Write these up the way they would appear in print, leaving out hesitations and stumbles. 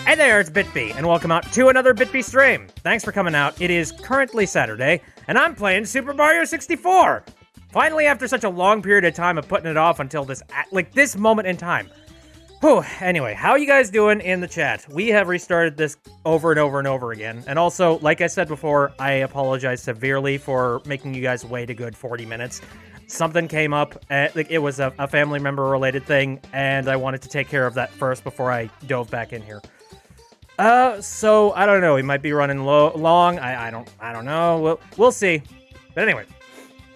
Hey there, it's BitB, and welcome out to another BitB stream. Thanks for coming out. It is currently Saturday, and I'm playing Super Mario 64. Finally, after such a long period of time of putting it off until this moment in time. Whew, anyway, how you guys doing in the chat? We have restarted this over and over and over again. And also, like I said before, I apologize severely for making you guys wait a good 40 minutes. Something came up, it was a family member related thing, and I wanted to take care of that first before I dove back in here. So I don't know. We might be running long. I don't know. We'll see. But anyway,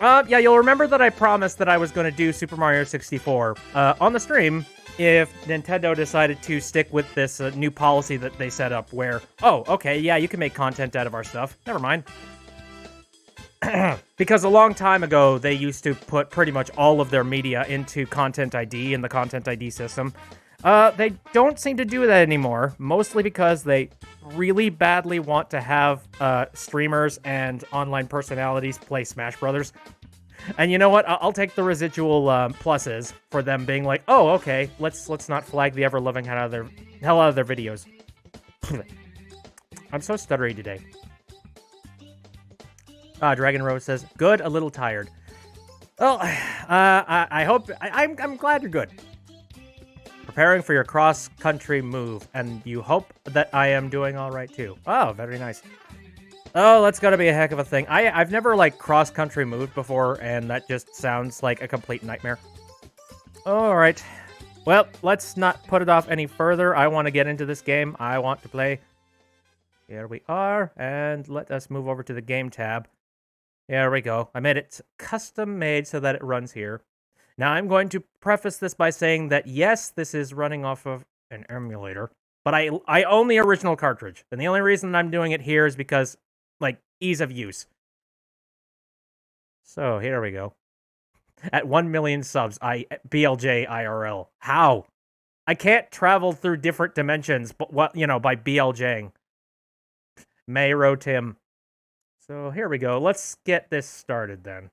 yeah, you'll remember that I promised that I was going to do Super Mario 64 on the stream if Nintendo decided to stick with this new policy that they set up where, oh, okay, yeah, you can make content out of our stuff. Never mind. Because a long time ago, they used to put pretty much all of their media into Content ID in the Content ID system. They don't seem to do that anymore, mostly because they really badly want to have streamers and online personalities play Smash Brothers. And you know what? I'll take the residual pluses for them being like, oh, okay, let's not flag the ever-loving hell out of their videos. I'm so stuttery today. Dragon Rose says, good, a little tired. Well, I hope... I'm glad you're good. Preparing for your cross-country move, and you hope that I am doing all right, too. Oh, very nice. Oh, that's gotta be a heck of a thing. I've never, cross-country moved before, and that just sounds like a complete nightmare. Alright. Well, let's not put it off any further. I want to get into this game. I want to play. Here we are, and let us move over to the game tab. There we go. I made it custom-made so that it runs here. Now, I'm going to preface this by saying that, yes, this is running off of an emulator, but I own the original cartridge, and the only reason I'm doing it here is because, ease of use. So, here we go. At 1 million subs, BLJ IRL. How? I can't travel through different dimensions, but by BLJing. Mayro Tim. So, here we go. Let's get this started, then.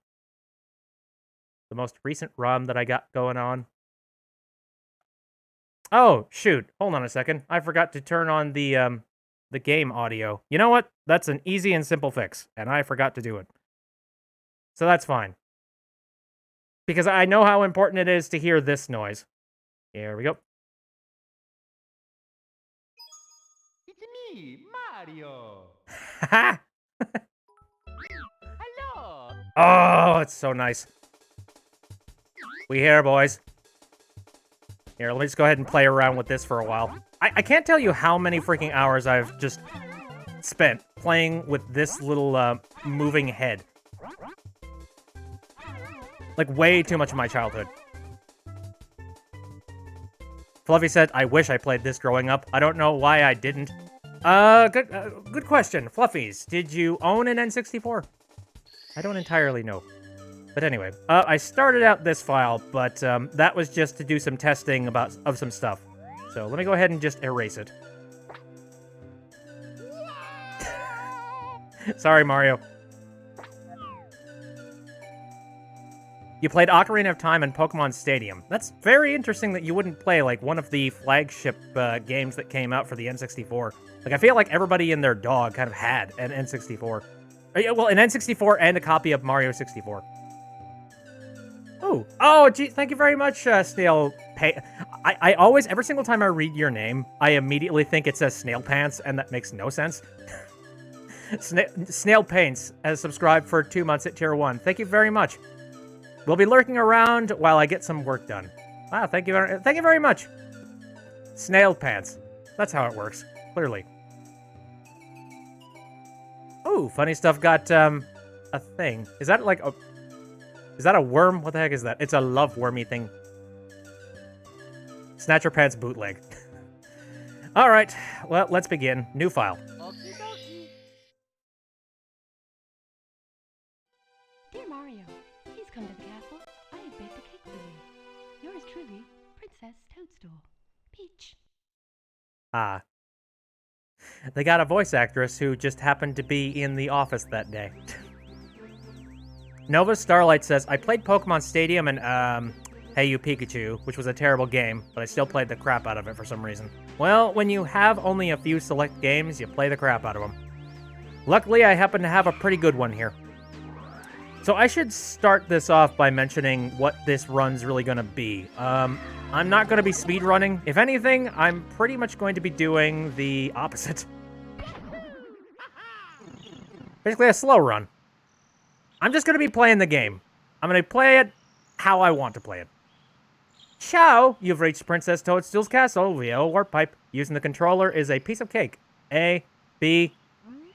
The most recent ROM that I got going on. Oh, shoot. Hold on a second. I forgot to turn on the game audio. You know what? That's an easy and simple fix, and I forgot to do it. So that's fine. Because I know how important it is to hear this noise. Here we go. It's me, Mario. Haha! Hello. Oh, it's so nice. We here, boys. Here, let me just go ahead and play around with this for a while. I can't tell you how many freaking hours I've just spent playing with this little moving head. Way too much of my childhood. Fluffy said, I wish I played this growing up. I don't know why I didn't. Good question. Fluffies, did you own an N64? I don't entirely know. But anyway, I started out this file, but that was just to do some testing of some stuff. So let me go ahead and just erase it. Sorry, Mario. You played Ocarina of Time and Pokemon Stadium. That's very interesting that you wouldn't play, one of the flagship games that came out for the N64. I feel like everybody and their dog kind of had an N64. Well, an N64 and a copy of Mario 64. Oh, gee, thank you very much, Snail Pants. I always, every single time I read your name, I immediately think it says Snail Pants, and that makes no sense. Snail Paints has subscribed for 2 months at Tier 1. Thank you very much. We'll be lurking around while I get some work done. Wow, thank you very much. Snail Pants. That's how it works, clearly. Oh, funny stuff got, a thing. Is that Is that a worm? What the heck is that? It's a love wormy thing. Snatcher Pants bootleg. Alright, well, let's begin. New file. Okie dokie. Dear Mario, please come to the castle. I have baked a cake for you. Yours truly, Princess Toadstool. Peach. Ah. They got a voice actress who just happened to be in the office that day. Nova Starlight says, I played Pokemon Stadium and, Hey You Pikachu, which was a terrible game, but I still played the crap out of it for some reason. Well, when you have only a few select games, you play the crap out of them. Luckily, I happen to have a pretty good one here. So I should start this off by mentioning what this run's really going to be. I'm not going to be speedrunning. If anything, I'm pretty much going to be doing the opposite. Basically a slow run. I'm just going to be playing the game. I'm going to play it how I want to play it. Ciao! You've reached Princess Toadstool's castle via a warp pipe. Using the controller is a piece of cake. A, B,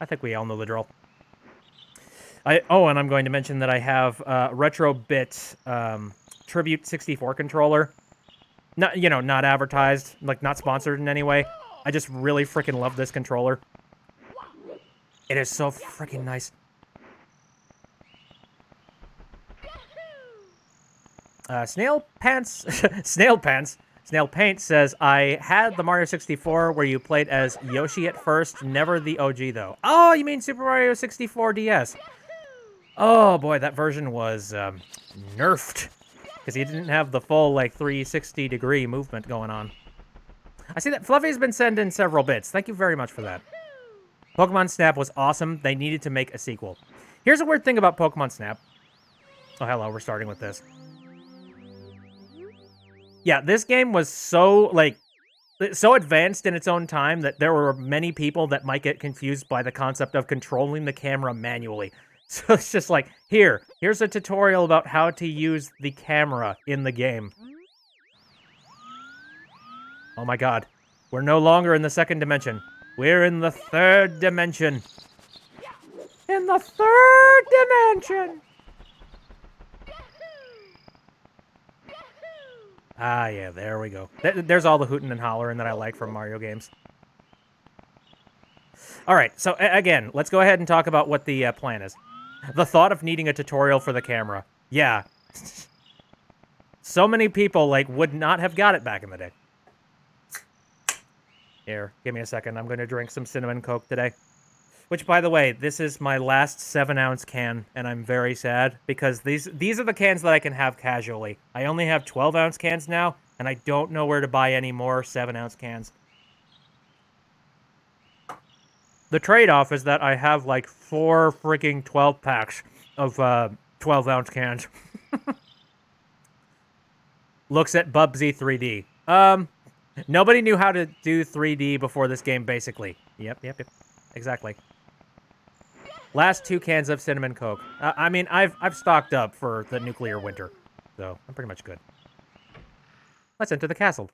I think we all know the drill. And I'm going to mention that I have Retrobit Tribute 64 controller. Not, not advertised, like not sponsored in any way. I just really freaking love this controller. It is so freaking nice. Snail Paint says, I had the Mario 64 where you played as Yoshi at first, never the OG though. Oh, you mean Super Mario 64 DS? Oh boy, that version was nerfed. Because he didn't have the full, 360-degree movement going on. I see that Fluffy's been sending several bits. Thank you very much for that. Pokemon Snap was awesome. They needed to make a sequel. Here's a weird thing about Pokemon Snap. Oh, hello, we're starting with this. Yeah, this game was so advanced in its own time that there were many people that might get confused by the concept of controlling the camera manually. So it's just like, here's a tutorial about how to use the camera in the game. Oh my god. We're no longer in the second dimension. We're in the third dimension. In the third dimension! Ah, yeah, there we go. There's all the hooting and hollering that I like from Mario games. Alright, so again, let's go ahead and talk about what the plan is. The thought of needing a tutorial for the camera. Yeah. So many people, would not have got it back in the day. Here, give me a second. I'm going to drink some cinnamon Coke today. Which, by the way, this is my last 7-ounce can, and I'm very sad, because these are the cans that I can have casually. I only have 12-ounce cans now, and I don't know where to buy any more 7-ounce cans. The trade-off is that I have, 4 freaking 12-packs of 12-ounce cans. Looks at Bubsy 3D. Nobody knew how to do 3D before this game, basically. Yep. Exactly. Last 2 cans of cinnamon Coke. I mean, I've stocked up for the nuclear winter, so I'm pretty much good. Let's enter the castle.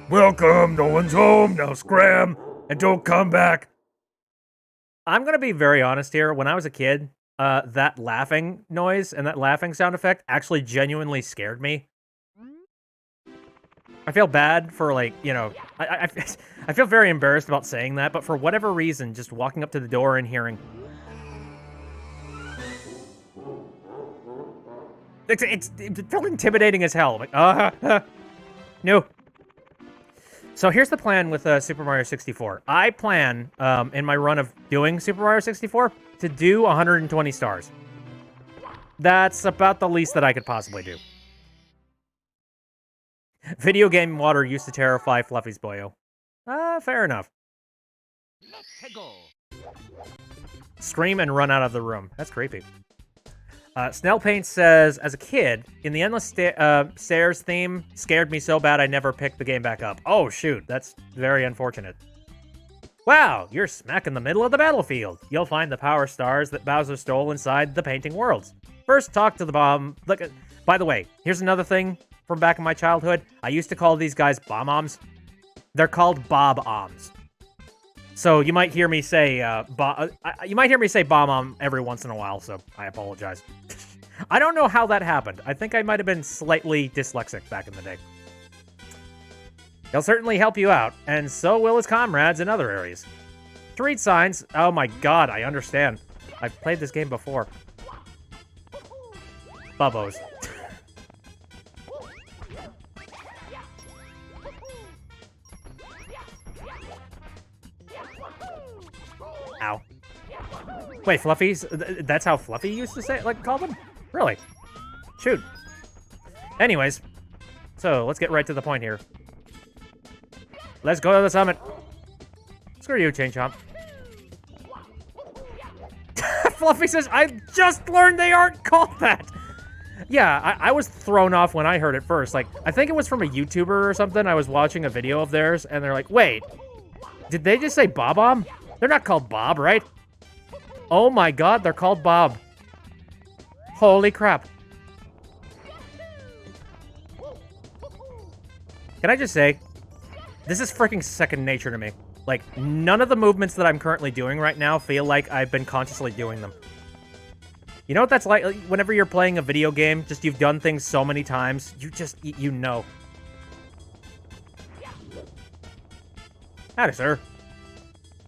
Welcome, no one's home, now scram, and don't come back. I'm gonna be very honest here. When I was a kid, that laughing noise and that laughing sound effect actually genuinely scared me. I feel bad for, I feel very embarrassed about saying that, but for whatever reason, just walking up to the door and hearing... It felt intimidating as hell. No. So here's the plan with Super Mario 64. I plan, in my run of doing Super Mario 64, to do 120 stars. That's about the least that I could possibly do. Video game water used to terrify Fluffy's boyo. Fair enough. Let's go. Scream and run out of the room. That's creepy. Snail Paint says, as a kid, in the Endless Stairs theme, scared me so bad I never picked the game back up. Oh, shoot. That's very unfortunate. Wow, you're smack in the middle of the battlefield. You'll find the power stars that Bowser stole inside the painting worlds. First, talk to the bomb. Look, by the way, here's another thing from back in my childhood. I used to call these guys bomb-oms. They're called bob-oms. So you might hear me say bomb-om every once in a while, so I apologize. I don't know how that happened. I think I might have been slightly dyslexic back in the day. He'll certainly help you out, and so will his comrades in other areas. To read signs, oh my god, I understand. I've played this game before. Bubbos. Ow. Wait, Fluffies? That's how Fluffy used to say it? Call them? Really? Shoot. Anyways, so let's get right to the point here. Let's go to the summit. Screw you, Chain Chomp. Fluffy says, I just learned they aren't called that. Yeah, I was thrown off when I heard it first. Like, I think it was from a YouTuber or something. I was watching a video of theirs, and they're like, wait, did they just say Bob-omb? They're not called Bob, right? Oh my god, they're called Bob. Holy crap. Can I just say, this is freaking second nature to me. Like, none of the movements that I'm currently doing right now feel like I've been consciously doing them. You know what that's like? Whenever you're playing a video game, just you've done things so many times, you know. Howdy, sir.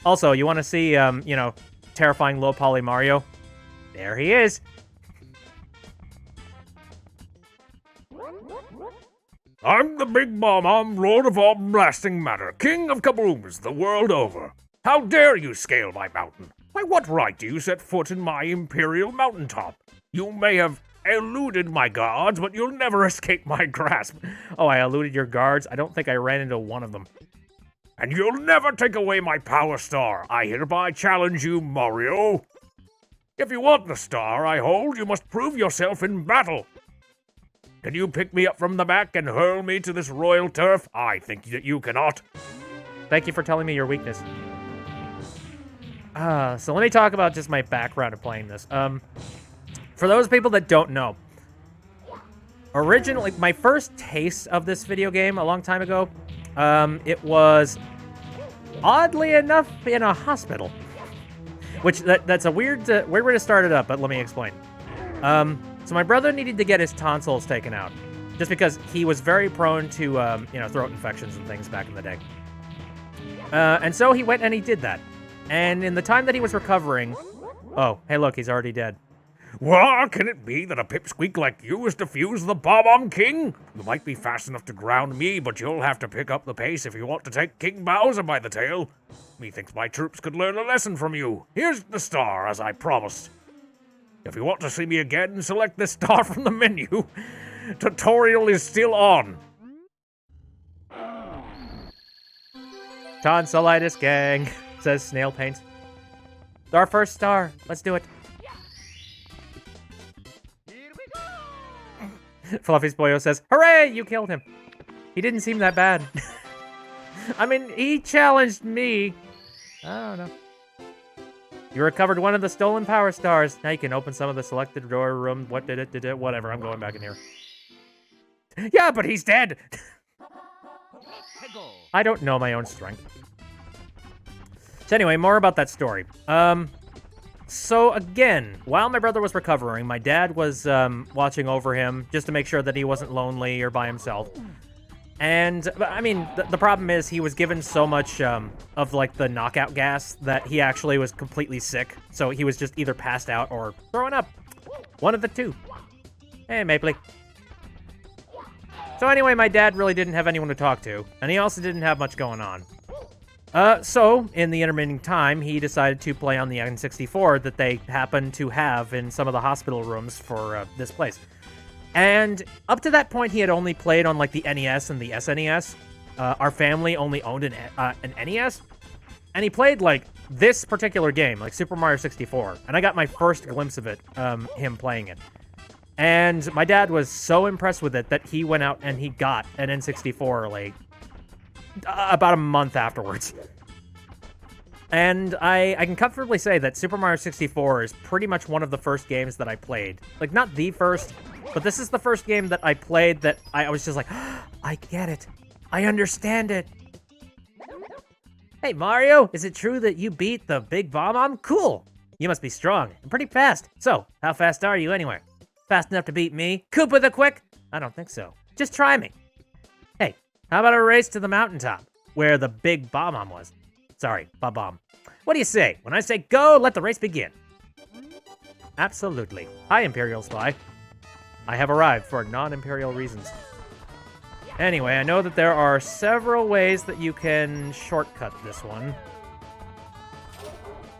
Also, you want to see, you know, terrifying low poly Mario? There he is. I'm the Big Bomb, Lord of all blasting matter, King of Kabooms the world over. How dare you scale my mountain? By what right do you set foot in my imperial mountaintop? You may have eluded my guards, but you'll never escape my grasp. Oh, I eluded your guards? I don't think I ran into one of them. And you'll never take away my power star. I hereby challenge you, Mario. If you want the star I hold, you must prove yourself in battle. Can you pick me up from the back and hurl me to this royal turf? I think that you cannot. Thank you for telling me your weakness. So let me talk about just my background of playing this. For those people that don't know, originally, my first taste of this video game a long time ago, it was, oddly enough, in a hospital. Which, that's a weird way to start it up, but let me explain. So my brother needed to get his tonsils taken out, just because he was very prone to, you know, throat infections and things back in the day. And so he went and he did that. And in the time that he was recovering... Oh, hey look, he's already dead. What? Can it be that a pipsqueak like you has defused the Bob-omb King? You might be fast enough to ground me, but you'll have to pick up the pace if you want to take King Bowser by the tail. Methinks my troops could learn a lesson from you. Here's the star, as I promised. If you want to see me again, select this star from the menu. Tutorial is still on. Tonsillitis gang, says Snail Paint. Our first star. Let's do it. Fluffy Spoyo says, hooray, you killed him. He didn't seem that bad. I mean, he challenged me. I don't know. You recovered one of the stolen power stars. Now you can open some of the selected door room. What did it? Whatever, I'm going back in here. Yeah, but he's dead. I don't know my own strength. So anyway, more about that story. So again, while my brother was recovering, my dad was watching over him just to make sure that he wasn't lonely or by himself. And, I mean, the problem is he was given so much of, like, the knockout gas that he actually was completely sick. So he was just either passed out or throwing up. One of the two. Hey, Mapley. So anyway, my dad really didn't have anyone to talk to, and he also didn't have much going on. So, in the intermittent time, he decided to play on the N64 that they happened to have in some of the hospital rooms for this place. And up to that point, he had only played on, like, the NES and the SNES. Our family only owned an NES. And he played, like, this particular game, like Super Mario 64. And I got my first glimpse of it, him playing it. And my dad was so impressed with it that he went out and he got an N64, like, about a month afterwards. And I can comfortably say that Super Mario 64 is pretty much one of the first games that I played. Like, not the first, but this is the first game that I played that I was just like, oh, I get it. I understand it. Hey, Mario, is it true that you beat the Big Bomb-omb? Cool. You must be strong and pretty fast. So, how fast are you anyway? Fast enough to beat me? Koopa the Quick? I don't think so. Just try me. Hey, how about a race to the mountaintop, where the Big Bomb-omb was? Sorry, Bob-omb. What do you say? When I say go, let the race begin. Absolutely. Hi, Imperial Spy. I have arrived for non-Imperial reasons. Anyway, I know that there are several ways that you can shortcut this one.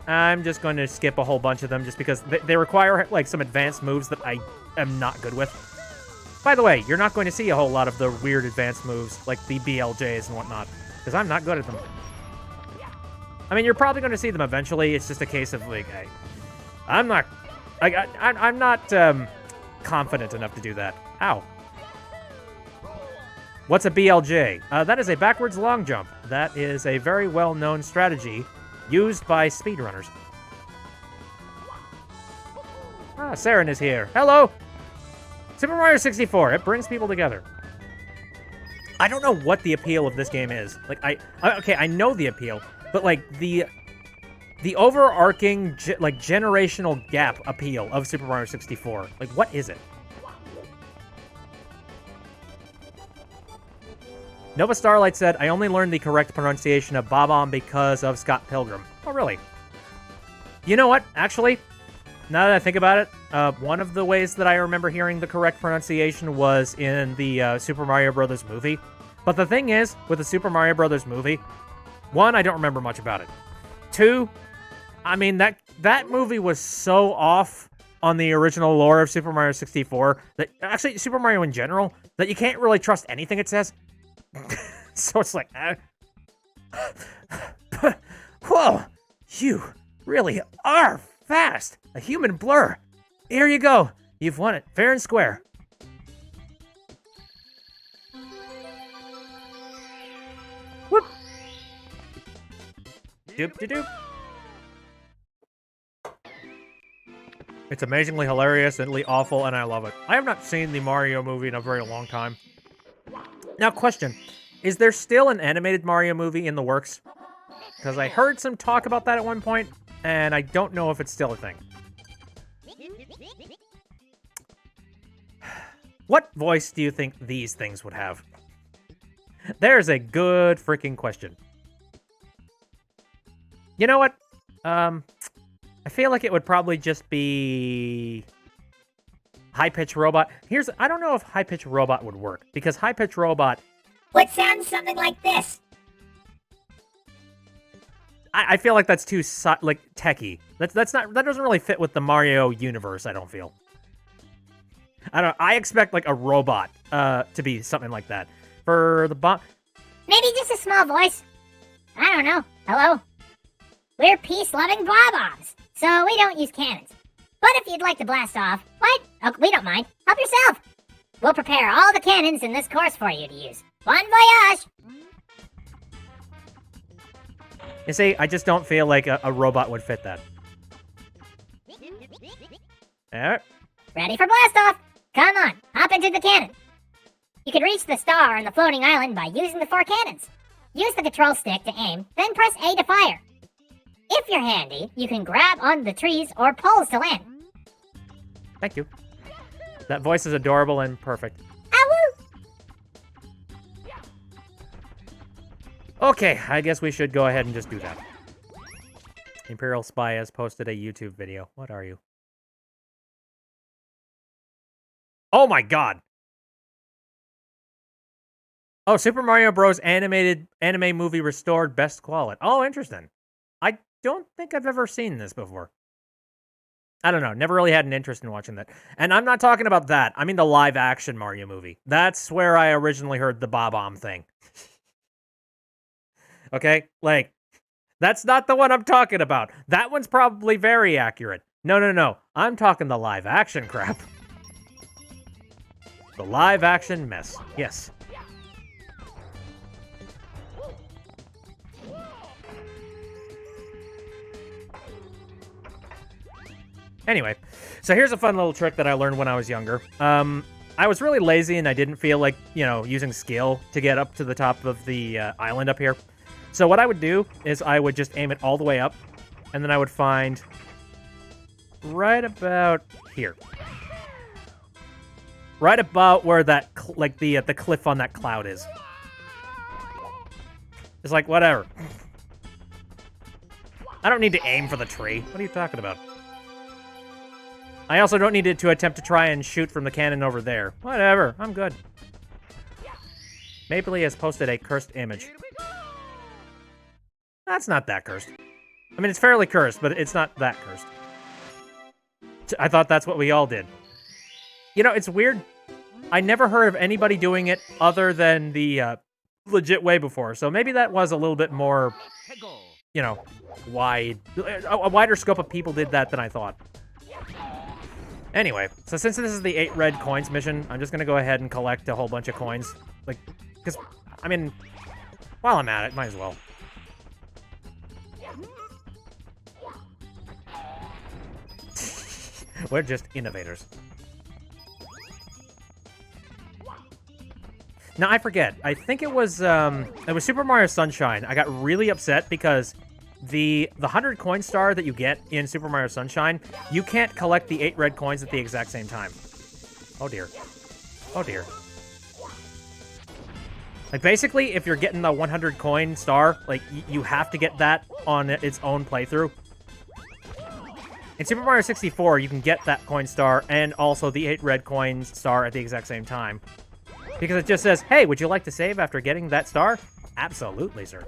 I'm just going to skip a whole bunch of them just because they require, like, some advanced moves that I am not good with. By the way, you're not going to see a whole lot of the weird advanced moves, like the BLJs and whatnot, because I'm not good at them. I mean, you're probably going to see them eventually. It's just a case of, like, I'm not confident enough to do that. Ow. What's a BLJ? That is a backwards long jump. That is a very well-known strategy used by speedrunners. Ah, Saren is here. Hello! Super Mario 64, it brings people together. I don't know what the appeal of this game is. Like, okay, I know the appeal, but, like, the overarching, generational gap appeal of Super Mario 64. Like, what is it? Nova Starlight said, I only learned the correct pronunciation of Bob-omb because of Scott Pilgrim. Oh, really? You know what? Actually, now that I think about it, one of the ways that I remember hearing the correct pronunciation was in the Super Mario Brothers movie. But the thing is, with the Super Mario Brothers movie, one, I don't remember much about it. Two, I mean, that movie was so off on the original lore of Super Mario 64, that actually, Super Mario in general, that you can't really trust anything it says. So it's like, whoa, you really are fast. A human blur. Here you go. You've won it, fair and square. Whoop. Doop-de-doop. It's amazingly hilarious, utterly awful, and I love it. I have not seen the Mario movie in a very long time. Now, question. Is there still an animated Mario movie in the works? Because I heard some talk about that at one point, and I don't know if it's still a thing. What voice do you think these things would have? There's a good freaking question. You know what? I feel like it would probably just be High-Pitch Robot. I don't know if High-Pitch Robot would work, because High-Pitch Robot would sound something like this. I feel like that's too techie. That doesn't really fit with the Mario universe, I don't feel. I don't know. I expect like a robot to be something like that. For the bomb, maybe just a small voice. I don't know. Hello? We're peace-loving Bob-ombs, so we don't use cannons. But if you'd like to blast off, what? Oh, we don't mind. Help yourself. We'll prepare all the cannons in this course for you to use. Bon voyage! You see, I just don't feel like a robot would fit that. Alright. Ready for blast off! Come on, hop into the cannon. You can reach the star on the floating island by using the 4 cannons. Use the control stick to aim, then press A to fire. If you're handy, you can grab on the trees or poles to land. Thank you. That voice is adorable and perfect. Awoo! Okay, I guess we should go ahead and just do that. Imperial Spy has posted a YouTube video. What are you? Oh my god! Oh, Super Mario Bros. Anime movie restored best quality. Oh, interesting. I don't think I've ever seen this before. I don't know. Never really had an interest in watching that. And I'm not talking about that. I mean the live-action Mario movie. That's where I originally heard the Bob-omb thing. Okay? Like, that's not the one I'm talking about. That one's probably very accurate. No. I'm talking the live-action crap. The live-action mess. Yes. Anyway, so here's a fun little trick that I learned when I was younger. I was really lazy and I didn't feel like, using skill to get up to the top of the island up here. So what I would do is I would just aim it all the way up, and then I would find right about here. Right about where that, the cliff on that cloud is. It's like, whatever. I don't need to aim for the tree. What are you talking about? I also don't need it to attempt to try and shoot from the cannon over there. Whatever, I'm good. Mapley has posted a cursed image. That's not that cursed. I mean, it's fairly cursed, but it's not that cursed. I thought that's what we all did. It's weird. I never heard of anybody doing it other than the legit way before. So maybe that was a little bit more, you know, wide, a wider scope of people did that than I thought. Anyway, so since this is the 8 red coins mission, I'm just gonna go ahead and collect a whole bunch of coins. Like, because, I mean, while I'm at it, might as well. We're just innovators. Now, I forget. I think it was Super Mario Sunshine. I got really upset because the 100 coin star that you get in Super Mario Sunshine, you can't collect the 8 red coins at the exact same time. Oh, dear. Oh, dear. Like, basically, if you're getting the 100 coin star, like, you have to get that on its own playthrough. In Super Mario 64, you can get that coin star and also the 8 red coin star at the exact same time. Because it just says, hey, would you like to save after getting that star? Absolutely, sir.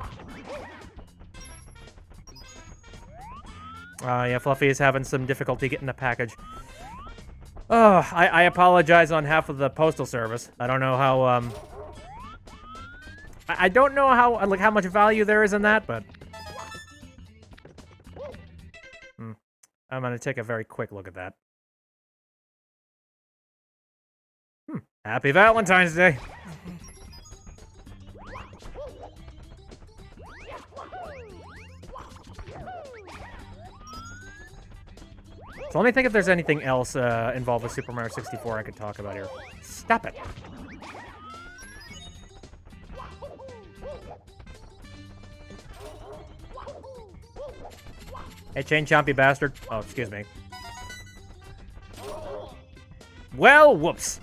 Yeah, Fluffy is having some difficulty getting the package. Oh, I apologize on behalf of the Postal Service. I don't know how, I don't know how, like, how much value there is in that, but... I'm gonna take a very quick look at that. Happy Valentine's Day! So let me think if there's anything else involved with Super Mario 64 I could talk about here. Stop it! Hey, Chain Chompy bastard. Oh, excuse me. Well, whoops.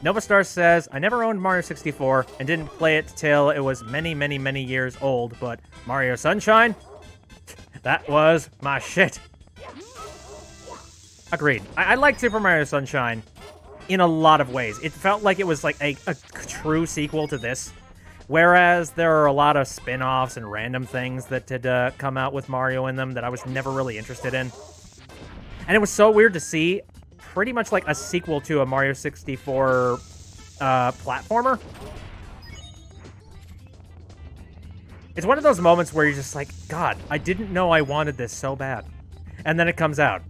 Novastar says, I never owned Mario 64 and didn't play it till it was many, many, many years old, but Mario Sunshine? That was my shit. Agreed. I liked Super Mario Sunshine in a lot of ways. It felt like it was like a true sequel to this. Whereas there are a lot of spin-offs and random things that had come out with Mario in them that I was never really interested in. And it was so weird to see pretty much like a sequel to a Mario 64 platformer. It's one of those moments where you're just like, God, I didn't know I wanted this so bad. And then it comes out.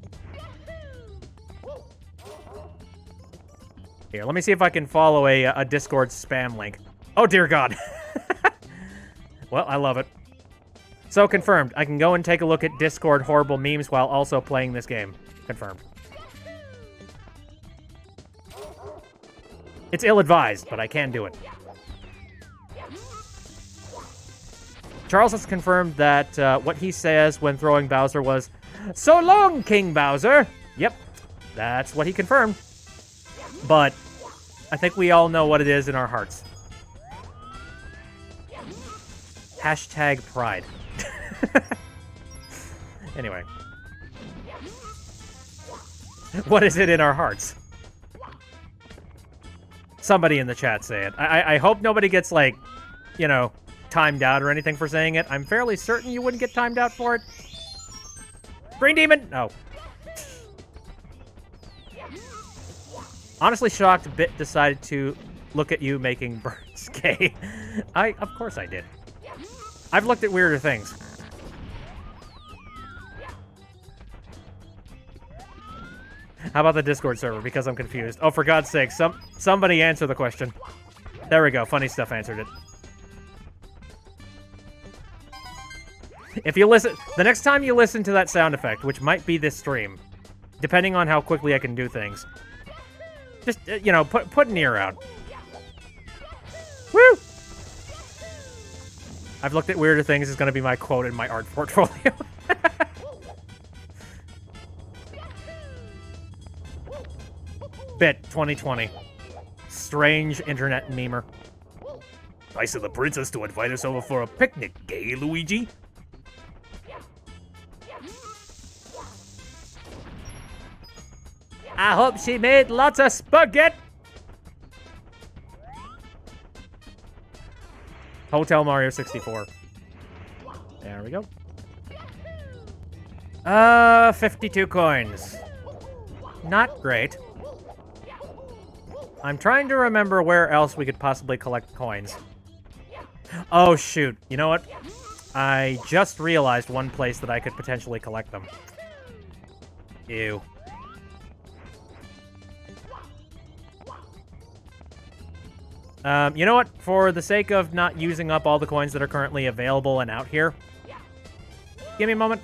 Here, let me see if I can follow a Discord spam link. Oh, dear God. Well, I love it. So, confirmed. I can go and take a look at Discord horrible memes while also playing this game. Confirmed. It's ill-advised, but I can do it. Charles has confirmed that what he says when throwing Bowser was, "So long, King Bowser!" Yep, that's what he confirmed. But I think we all know what it is in our hearts. Hashtag pride. Anyway. What is it in our hearts? Somebody in the chat say it. I hope nobody gets, like, you know, timed out or anything for saying it. I'm fairly certain you wouldn't get timed out for it. Green Demon? No. Honestly shocked Bit decided to look at you making birds gay. Of course I did. I've looked at weirder things. How about the Discord server? Because I'm confused. Oh, for God's sake, somebody answer the question. There we go. Funny Stuff answered it. If you listen... The next time you listen to that sound effect, which might be this stream, depending on how quickly I can do things, just, you know, put an ear out. Woo! I've looked at weirder things is going to be my quote in my art portfolio. Bit 2020. Strange internet memer. Nice of the princess to invite us over for a picnic, gay Luigi. I hope she made lots of spaghetti. Hotel Mario 64. There we go. 52 coins. Not great. I'm trying to remember where else we could possibly collect coins. Oh, shoot. You know what? I just realized one place that I could potentially collect them. Ew. You know what? For the sake of not using up all the coins that are currently available and out here, give me a moment.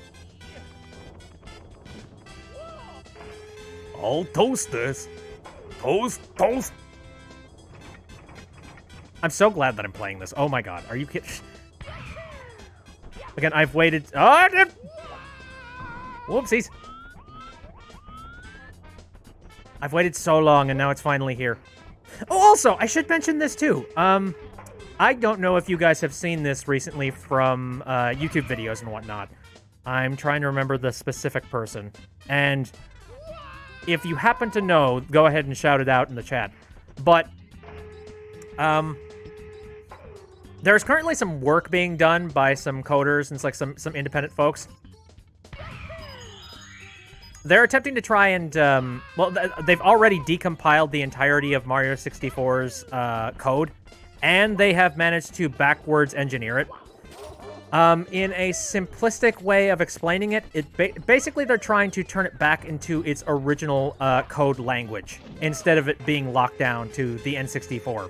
I'll toast this. Toast, toast. I'm so glad that I'm playing this. Oh my god, are you kidding? Again, I've waited. Oh, whoopsies. I've waited so long, and now it's finally here. Oh, also, I should mention this too. I don't know if you guys have seen this recently from YouTube videos and whatnot. I'm trying to remember the specific person. And if you happen to know, go ahead and shout it out in the chat. But, there's currently some work being done by some coders and like some independent folks. They're attempting to try and, well, they've already decompiled the entirety of Mario 64's code, and they have managed to backwards engineer it. In a simplistic way of explaining it, basically they're trying to turn it back into its original code language, instead of it being locked down to the N64.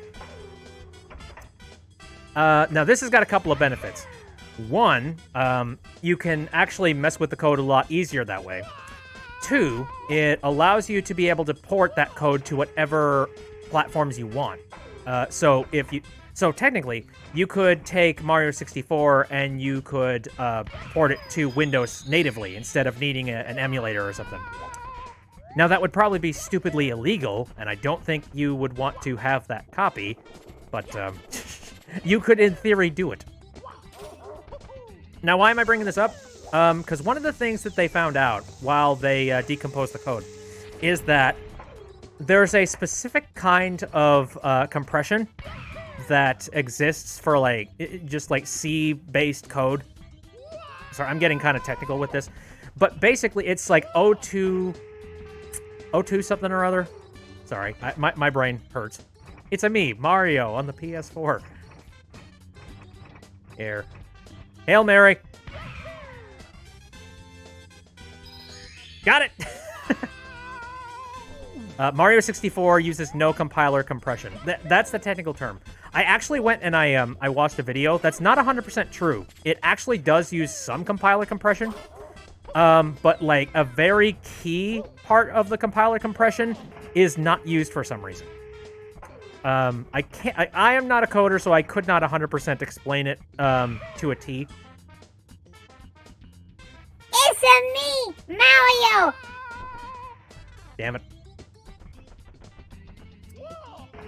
Now, this has got a couple of benefits. One, you can actually mess with the code a lot easier that way. Two, it allows you to be able to port that code to whatever platforms you want. So technically, you could take Mario 64 and you could port it to Windows natively instead of needing an emulator or something. Now, that would probably be stupidly illegal, and I don't think you would want to have that copy, but you could, in theory, do it. Now, why am I bringing this up? Because one of the things that they found out while they decomposed the code is that there's a specific kind of compression that exists for, like, just, like, C-based code. Sorry, I'm getting kind of technical with this. But basically, it's like O2 something or other. Sorry, my brain hurts. It's a me, Mario, on the PS4. Here. Hail Mary. Got it! Mario 64 uses no compiler compression. That's the technical term. I actually went and I watched a video. That's not 100% true. It actually does use some compiler compression. But like a very key part of the compiler compression is not used for some reason. I am not a coder, so I could not 100% explain it to a T. It's a me, Mario! Damn it.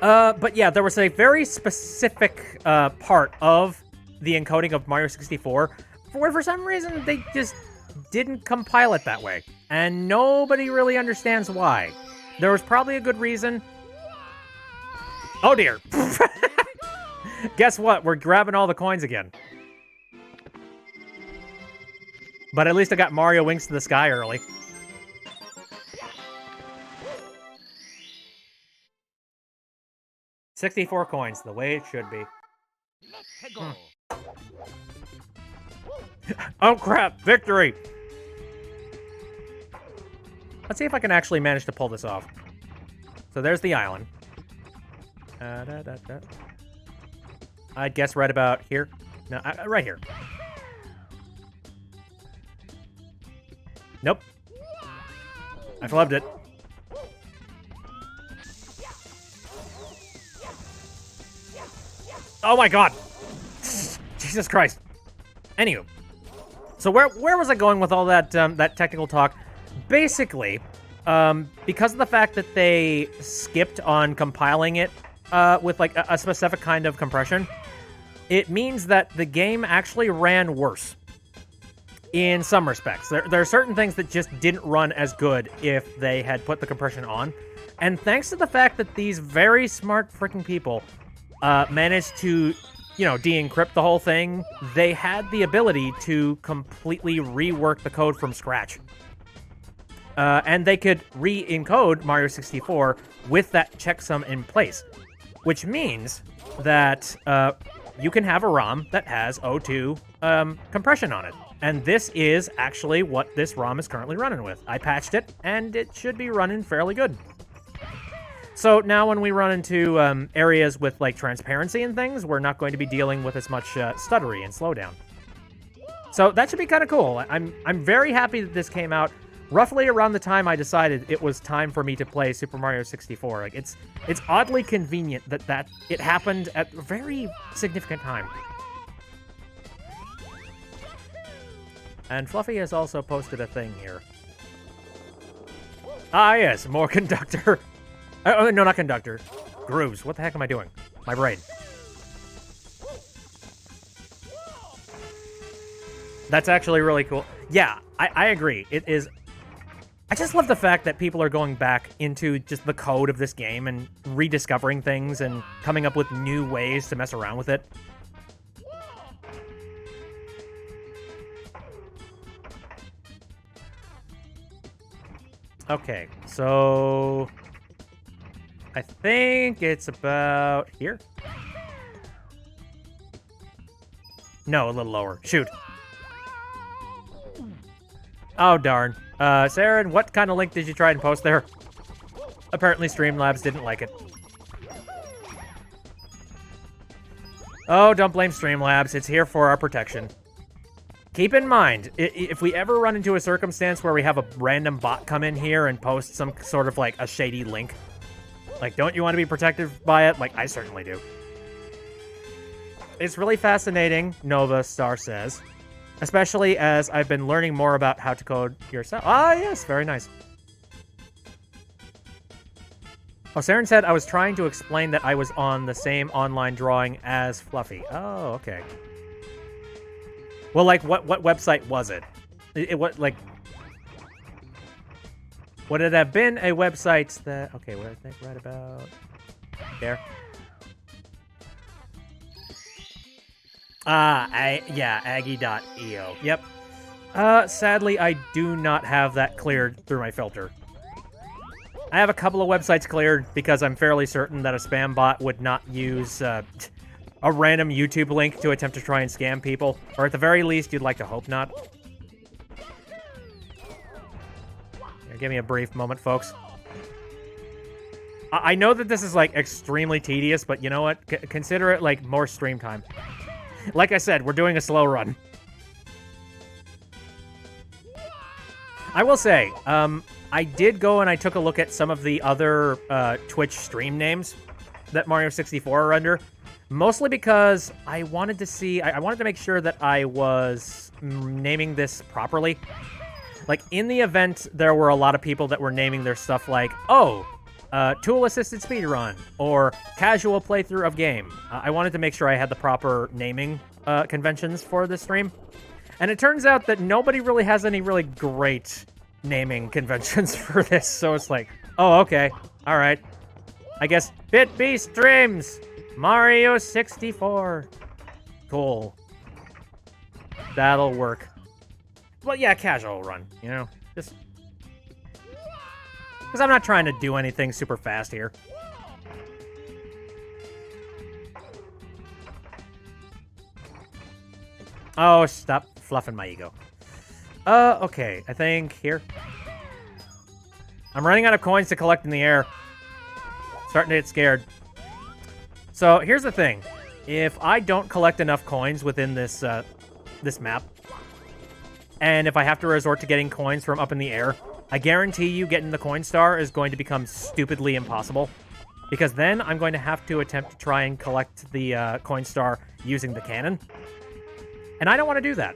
But yeah, there was a very specific part of the encoding of Mario 64 where for some reason they just didn't compile it that way. And nobody really understands why. There was probably a good reason. Oh dear. Guess what? We're grabbing all the coins again. But at least I got Mario Wings to the Sky early. $64 coins, the way it should be. Oh crap, victory! Let's see if I can actually manage to pull this off. So there's the island. I'd guess right about here. No, right here. Nope. I flubbed it. Oh my god! Jesus Christ. Anywho. So where was I going with all that that technical talk? Basically, because of the fact that they skipped on compiling it with like a specific kind of compression, it means that the game actually ran worse. In some respects. There are certain things that just didn't run as good if they had put the compression on. And thanks to the fact that these very smart freaking people managed to, de-encrypt the whole thing, they had the ability to completely rework the code from scratch. and they could re-encode Mario 64 with that checksum in place, which means that you can have a ROM that has O2 compression on it. And this is actually what this ROM is currently running with. I patched it, and it should be running fairly good. So now when we run into areas with like transparency and things, we're not going to be dealing with as much stuttery and slowdown. So that should be kind of cool. I'm very happy that this came out roughly around the time I decided it was time for me to play Super Mario 64. Like it's oddly convenient that it happened at a very significant time. And Fluffy has also posted a thing here. Ah, yes, more conductor. Oh, no, not conductor. Grooves. What the heck am I doing? My brain. That's actually really cool. Yeah, I agree. It is... I just love the fact that people are going back into just the code of this game and rediscovering things and coming up with new ways to mess around with it. Okay, so... I think it's about here. No, a little lower. Shoot. Oh, darn. Saren, what kind of link did you try and post there? Apparently Streamlabs didn't like it. Oh, don't blame Streamlabs. It's here for our protection. Keep in mind, if we ever run into a circumstance where we have a random bot come in here and post some sort of, like, a shady link, like, don't you want to be protected by it? Like, I certainly do. It's really fascinating, Nova Star says. Especially as I've been learning more about how to code yourself. Ah, yes, very nice. Oh, Saren said I was trying to explain that I was on the same online drawing as Fluffy. Oh, okay. Well, like, what website was it? What, like... Would it have been a website that... Okay, what I think right about... There. Yeah, Aggie.io. Yep. Sadly, I do not have that cleared through my filter. I have a couple of websites cleared because I'm fairly certain that a spam bot would not use a random YouTube link to attempt to try and scam people. Or at the very least, you'd like to hope not. Here, give me a brief moment, folks. I know that this is, like, extremely tedious, but you know what? Consider it, like, more stream time. Like I said, we're doing a slow run. I will say, I did go and I took a look at some of the other Twitch stream names that Mario 64 are under. Mostly because I wanted to see... I wanted to make sure that I was naming this properly. Like, in the event, there were a lot of people that were naming their stuff like, oh... tool-assisted speedrun, or casual playthrough of game. I wanted to make sure I had the proper naming conventions for this stream. And it turns out that nobody really has any really great naming conventions for this, so it's like, oh, okay, alright. I guess BitB streams Mario 64. Cool. That'll work. Well, yeah, casual run, you know? Just... because I'm not trying to do anything super fast here. Oh, stop fluffing my ego. Okay, I think here. I'm running out of coins to collect in the air. Starting to get scared. So, here's the thing. If I don't collect enough coins within this, this map, and if I have to resort to getting coins from up in the air, I guarantee you getting the coin star is going to become stupidly impossible. Because then I'm going to have to attempt to try and collect the coin star using the cannon. And I don't want to do that.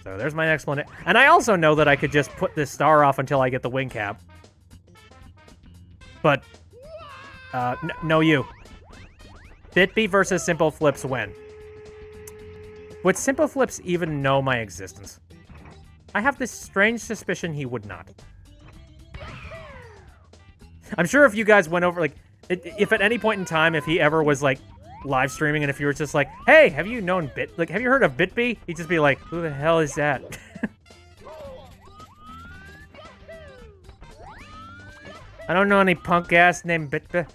So there's my explanation. And I also know that I could just put this star off until I get the wing cap. But, no you. BitB versus Simple Flips win. Would Simple Flips even know my existence? I have this strange suspicion he would not. I'm sure if you guys went over, like, if at any point in time, if he ever was, like, live streaming, and if you were just like, hey, have you known have you heard of BitB? He'd just be like, who the hell is that? I don't know any punk ass named Bitba.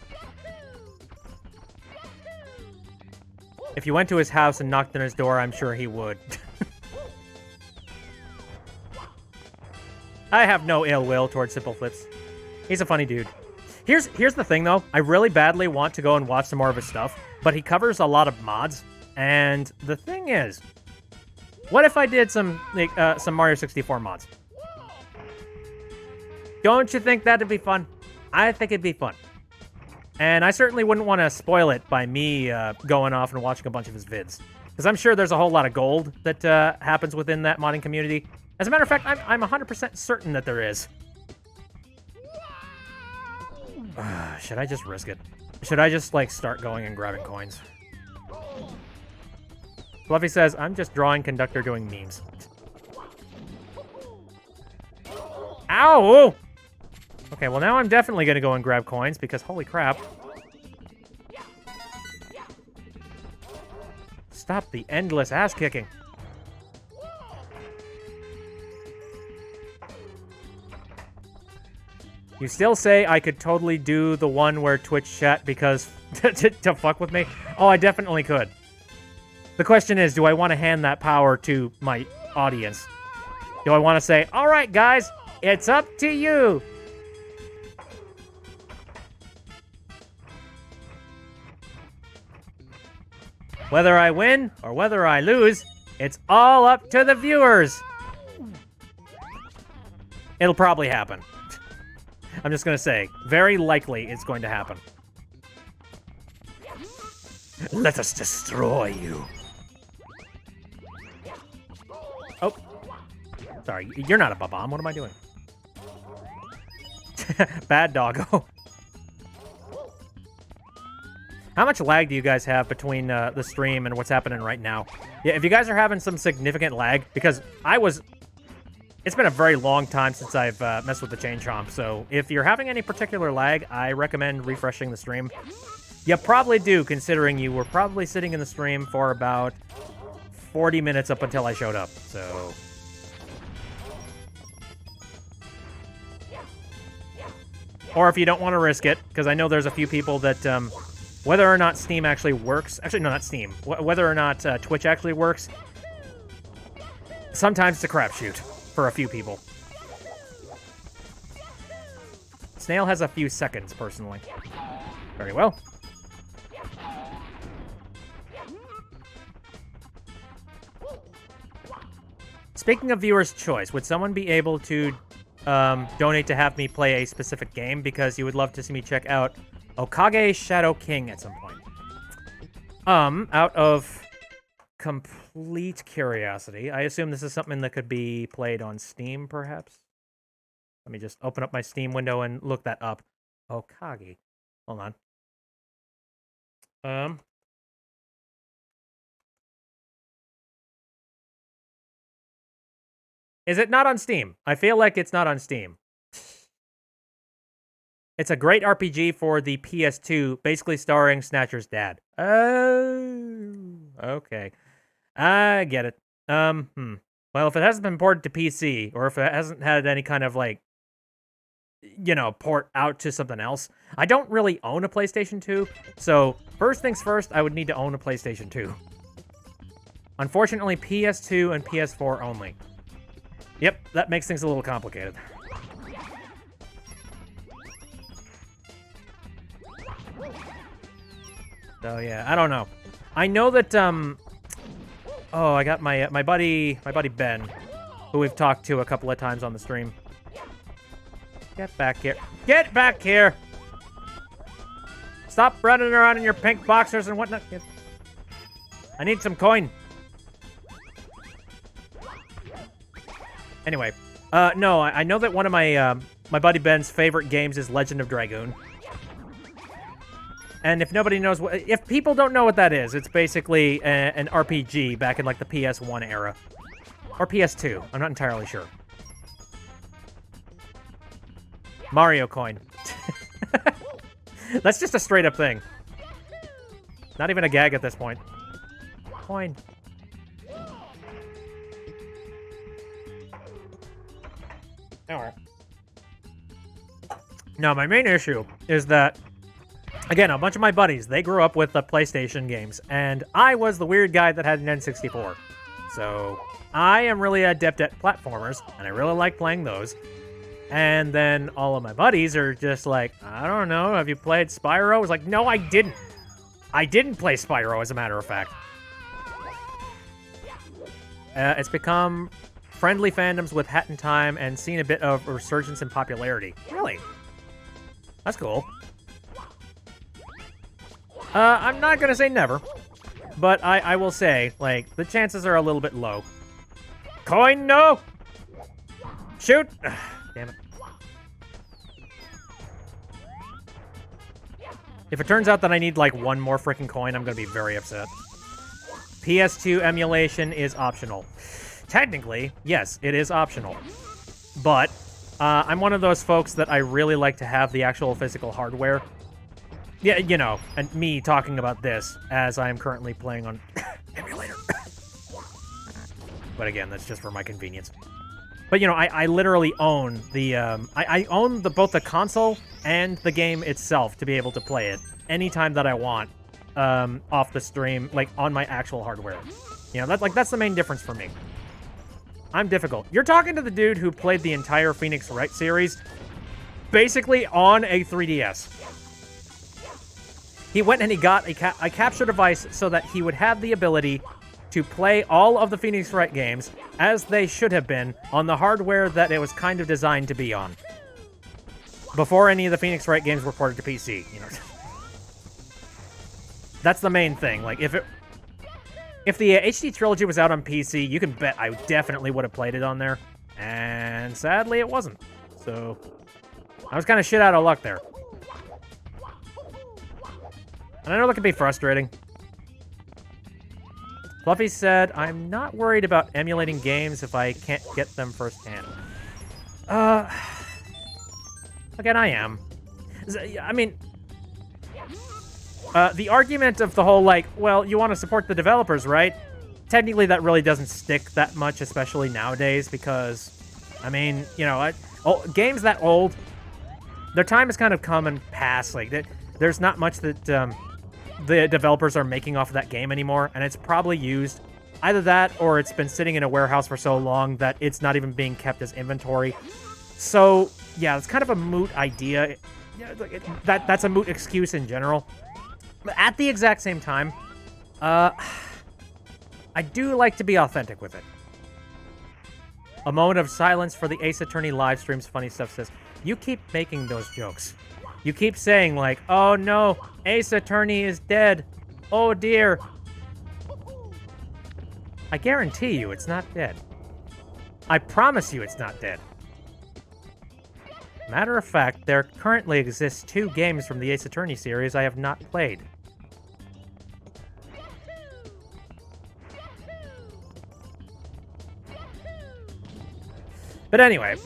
If you went to his house and knocked on his door, I'm sure he would. I have no ill will towards Simple Flips. He's a funny dude. Here's the thing, though. I really badly want to go and watch some more of his stuff, but he covers a lot of mods. And the thing is, what if I did some Mario 64 mods? Don't you think that'd be fun? I think it'd be fun. And I certainly wouldn't want to spoil it by me going off and watching a bunch of his vids. Because I'm sure there's a whole lot of gold that happens within that modding community. As a matter of fact, I'm 100% certain that there is. Should I just risk it? Should I just, like, start going and grabbing coins? Fluffy says, I'm just drawing conductor doing memes. Ow! Okay, well now I'm definitely gonna go and grab coins because holy crap. Stop the endless ass kicking. You still say I could totally do the one where Twitch chat because to fuck with me? Oh, I definitely could. The question is, do I want to hand that power to my audience? Do I want to say, all right, guys, it's up to you? Whether I win or whether I lose, it's all up to the viewers. It'll probably happen. I'm just going to say, very likely it's going to happen. Let us destroy you. Oh. Sorry, you're not a Bob-omb. What am I doing? Bad doggo. How much lag do you guys have between the stream and what's happening right now? Yeah, if you guys are having some significant lag, because it's been a very long time since I've messed with the Chain Chomp, so if you're having any particular lag, I recommend refreshing the stream. You probably do, considering you were probably sitting in the stream for about 40 minutes up until I showed up, so... Or if you don't want to risk it, because I know there's a few people that... whether or not Steam actually works... Actually, no, not Steam. Whether or not Twitch actually works, sometimes it's a crapshoot for a few people. Snail has a few seconds, personally. Very well. Speaking of viewer's choice, would someone be able to donate to have me play a specific game because you would love to see me check out Okage Shadow King at some point? Out of complete curiosity, I assume this is something that could be played on Steam, perhaps? Let me just open up my Steam window and look that up. Okage. Hold on. Is it not on Steam? I feel like it's not on Steam. It's a great RPG for the PS2, basically starring Snatcher's dad. Oh, okay. I get it. Well, if it hasn't been ported to PC, or if it hasn't had any kind of, like, you know, port out to something else, I don't really own a PlayStation 2, so first things first, I would need to own a PlayStation 2. Unfortunately, PS2 and PS4 only. Yep, that makes things a little complicated. So yeah, I don't know. I know that oh, I got my buddy Ben, who we've talked to a couple of times on the stream. Get back here. Get back here! Stop running around in your pink boxers and whatnot. I need some coin. Anyway, no, I know that one of my my buddy Ben's favorite games is Legend of Dragoon. And if nobody knows if people don't know what that is, it's basically an RPG back in like the PS1 era. Or PS2, I'm not entirely sure. Mario coin. That's just a straight up thing. Not even a gag at this point. Coin. Alright. No, my main issue is that, again, a bunch of my buddies, they grew up with the PlayStation games, and I was the weird guy that had an N64. So I am really adept at platformers, and I really like playing those. And then all of my buddies are just like, I don't know, have you played Spyro? I was like, no, I didn't. I didn't play Spyro, as a matter of fact. It's become friendly fandoms with Hat in Time and seen a bit of resurgence in popularity. Really? That's cool. I'm not gonna say never, but I will say, like, the chances are a little bit low. Coin, no! Shoot! Damn it. If it turns out that I need, like, one more freaking coin, I'm gonna be very upset. PS2 emulation is optional. Technically, yes, it is optional. But, I'm one of those folks that I really like to have the actual physical hardware. Yeah, you know, and me talking about this as I am currently playing on emulator. But again, that's just for my convenience. But, you know, I literally own the, I own both the console and the game itself to be able to play it anytime that I want, off the stream, like, on my actual hardware. You know, that's the main difference for me. I'm difficult. You're talking to the dude who played the entire Phoenix Wright series, basically on a 3DS. He went and he got a capture device so that he would have the ability to play all of the Phoenix Wright games as they should have been on the hardware that it was kind of designed to be on. Before any of the Phoenix Wright games were ported to PC, you know. That's the main thing. Like, if the HD Trilogy was out on PC, you can bet I definitely would have played it on there. And sadly, it wasn't. So, I was kind of shit out of luck there. And I know that can be frustrating. Fluffy said, I'm not worried about emulating games if I can't get them firsthand. Again, I am. I mean, the argument of the whole, like, well, you want to support the developers, right? Technically, that really doesn't stick that much, especially nowadays, because, I mean, you know, games that old, their time has kind of come and passed. Like, there's not much that the developers are making off of that game anymore, and it's probably used. Either that, or it's been sitting in a warehouse for so long that it's not even being kept as inventory. So, yeah, it's kind of a moot idea. That's a moot excuse in general. But at the exact same time, I do like to be authentic with it. A moment of silence for the Ace Attorney live streams. Funny Stuff says, you keep making those jokes. You keep saying, like, oh no, Ace Attorney is dead. Oh dear. I guarantee you it's not dead. I promise you it's not dead. Matter of fact, there currently exists 2 games from the Ace Attorney series I have not played. But anyway.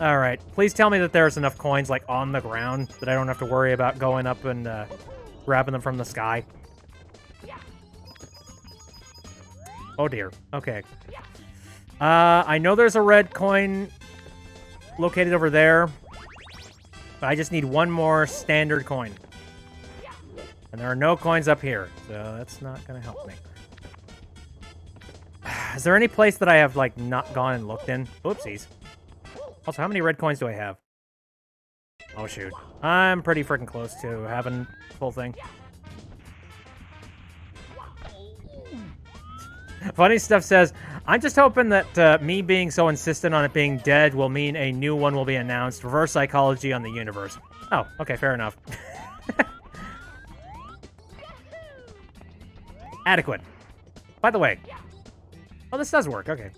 Alright, please tell me that there's enough coins, like, on the ground that I don't have to worry about going up and grabbing them from the sky. Oh dear, okay. I know there's a red coin located over there, but I just need one more standard coin. And there are no coins up here, so that's not gonna help me. Is there any place that I have, like, not gone and looked in? Oopsies. Also, how many red coins do I have? Oh, shoot. I'm pretty freaking close to having the full thing. Funny Stuff says, I'm just hoping that me being so insistent on it being dead will mean a new one will be announced. Reverse psychology on the universe. Oh, okay, fair enough. Adequate. By the way. Oh, this does work, okay.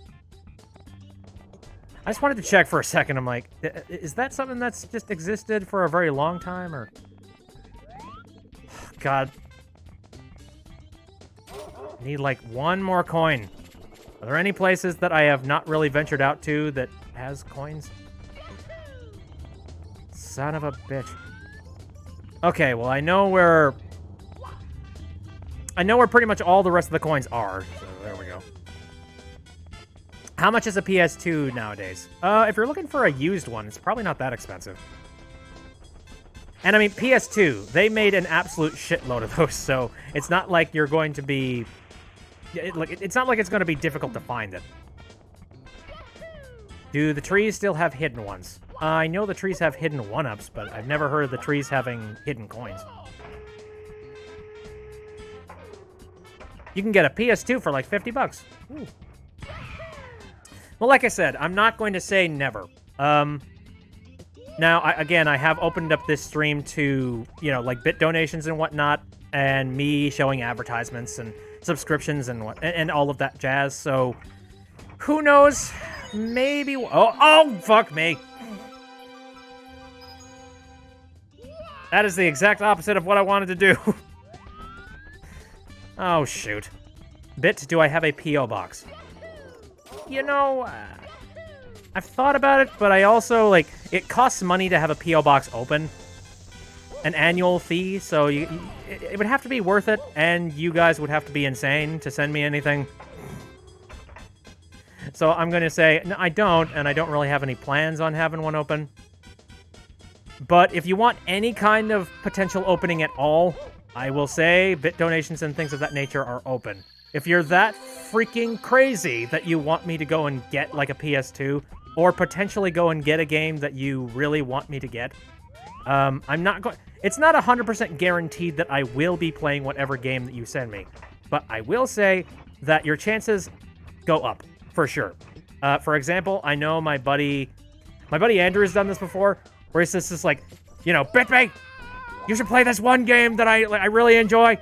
I just wanted to check for a second. I'm like, is that something that's just existed for a very long time, or... God. I need, like, one more coin. Are there any places that I have not really ventured out to that has coins? Son of a bitch. Okay, well, I know where pretty much all the rest of the coins are, so there we go. How much is a PS2 nowadays? If you're looking for a used one, it's probably not that expensive. And I mean, PS2, they made an absolute shitload of those, so it's not like you're going to be... It's not like it's going to be difficult to find it. Do the trees still have hidden ones? I know the trees have hidden 1-ups, but I've never heard of the trees having hidden coins. You can get a PS2 for like 50 bucks. Ooh. Well, like I said, I'm not going to say never. Now, again, I have opened up this stream to, you know, like bit donations and whatnot, and me showing advertisements and subscriptions and all of that jazz. So, who knows? Maybe. Oh, fuck me. That is the exact opposite of what I wanted to do. Oh, shoot. Bit, do I have a P.O. box? You know, I've thought about it, but I also, like, it costs money to have a P.O. box open. An annual fee, so it would have to be worth it, and you guys would have to be insane to send me anything. So I'm going to say, no, I don't, and I don't really have any plans on having one open. But if you want any kind of potential opening at all, I will say bit donations and things of that nature are open. If you're that freaking crazy that you want me to go and get like a PS2, or potentially go and get a game that you really want me to get, I'm not going... It's not 100% guaranteed that I will be playing whatever game that you send me. But I will say that your chances go up, for sure. For example, I know my buddy Andrew has done this before, where he's just like, you know, BitBay, you should play this one game that I really enjoy.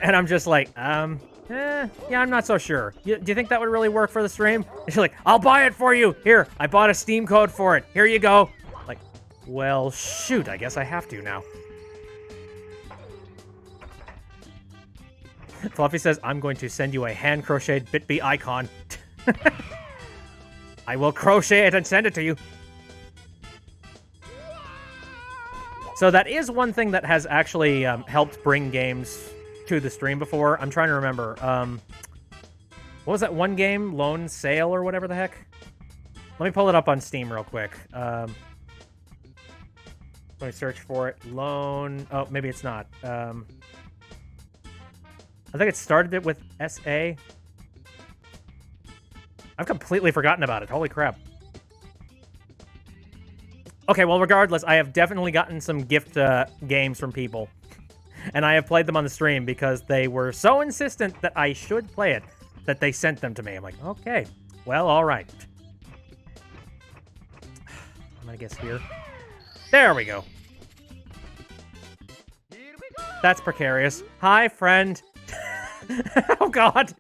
And I'm just like, yeah, I'm not so sure. Do you think that would really work for the stream? And she's like, I'll buy it for you. Here, I bought a Steam code for it. Here you go. Like, well, shoot, I guess I have to now. Fluffy says, I'm going to send you a hand-crocheted BitBee icon. I will crochet it and send it to you. So that is one thing that has actually helped bring games to the stream before. I'm trying to remember. What was that one game? Lone Sail or whatever the heck? Let me pull it up on Steam real quick. Let me search for it. Lone... Oh, maybe it's not. I think it started it with SA. I've completely forgotten about it. Holy crap. Okay, well, regardless, I have definitely gotten some gift games from people. And I have played them on the stream because they were so insistent that I should play it that they sent them to me. I'm like, okay, well, all right. I'm gonna guess here. There we go. That's precarious. Hi, friend. Oh, God.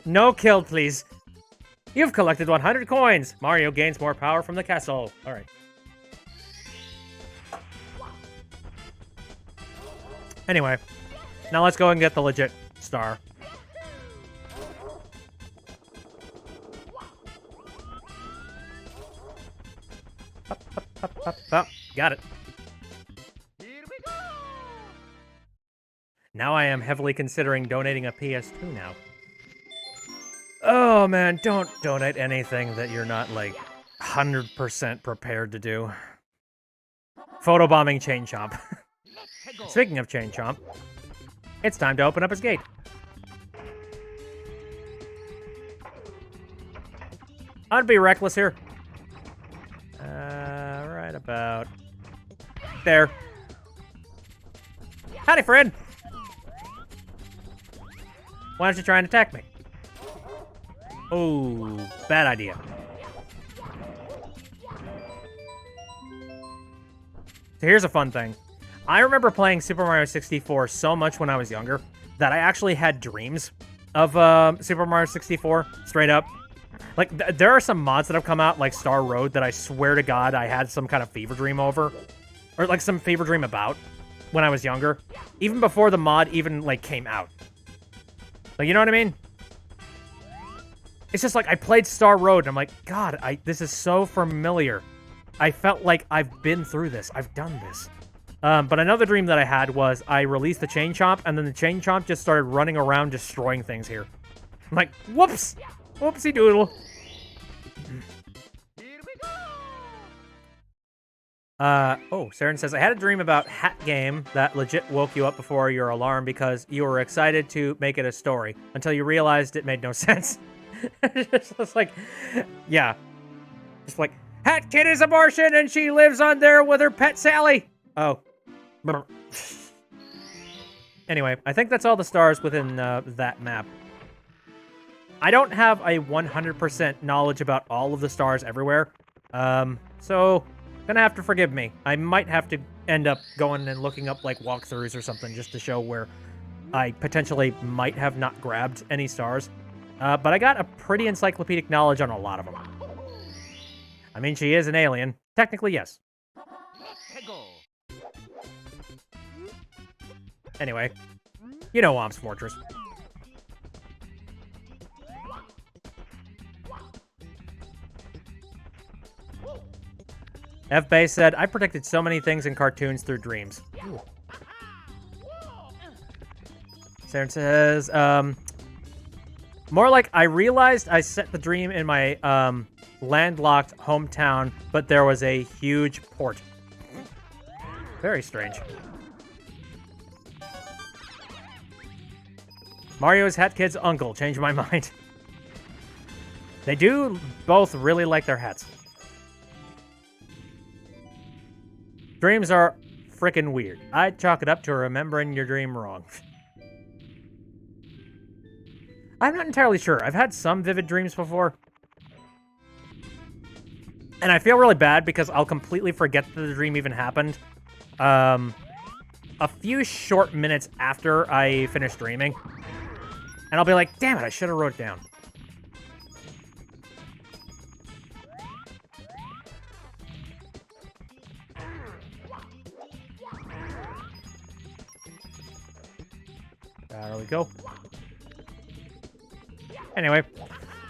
No kill, please. You've collected 100 coins. Mario gains more power from the castle. All right. Anyway, now let's go and get the legit star. Up, up, up, up, up. Got it. Now I am heavily considering donating a PS2 now. Oh man, don't donate anything that you're not like 100% prepared to do. Photobombing Chain Chomp. Speaking of Chain Chomp, it's time to open up his gate. I'd be reckless here. Right about there. Howdy, friend. Why don't you try and attack me? Oh, bad idea. So here's a fun thing. I remember playing Super Mario 64 so much when I was younger that I actually had dreams of Super Mario 64, straight up. Like, there are some mods that have come out, like Star Road, that I swear to God I had some kind of fever dream over. Or, like, some fever dream about when I was younger. Even before the mod even, like, came out. Like, you know what I mean? It's just like, I played Star Road, and I'm like, God, this is so familiar. I felt like I've been through this. I've done this. But another dream that I had was I released the Chain Chomp, and then the Chain Chomp just started running around destroying things here. I'm like, whoops! Whoopsie doodle. Oh, Saren says, I had a dream about Hat Game that legit woke you up before your alarm because you were excited to make it a story until you realized it made no sense. It's like, yeah. Just like, Hat Kid is abortion and she lives on there with her pet Sally. Oh. Anyway, I think that's all the stars within that map. I don't have a 100% knowledge about all of the stars everywhere. So gonna have to forgive me. I might have to end up going and looking up like walkthroughs or something just to show where I potentially might have not grabbed any stars. But I got a pretty encyclopedic knowledge on a lot of them. I mean, she is an alien. Technically, yes. Anyway, you know Womp's Fortress. F-Base said, I predicted so many things in cartoons through dreams. Saren says, more like I realized I set the dream in my landlocked hometown, but there was a huge port. Very strange. Mario's Hat Kid's uncle changed my mind. They do both really like their hats. Dreams are frickin' weird. I'd chalk it up to remembering your dream wrong. I'm not entirely sure. I've had some vivid dreams before. And I feel really bad because I'll completely forget that the dream even happened. A few short minutes after I finish dreaming. And I'll be like, damn it, I should have wrote it down. There we go. Anyway,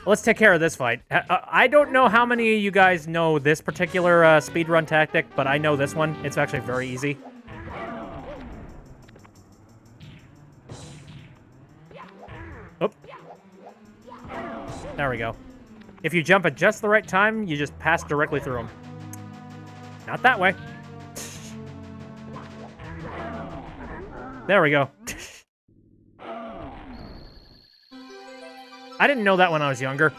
let's take care of this fight. I don't know how many of you guys know this particular speedrun tactic, but I know this one. It's actually very easy. Oop. There we go. If you jump at just the right time, you just pass directly through them. Not that way. There we go. I didn't know that when I was younger.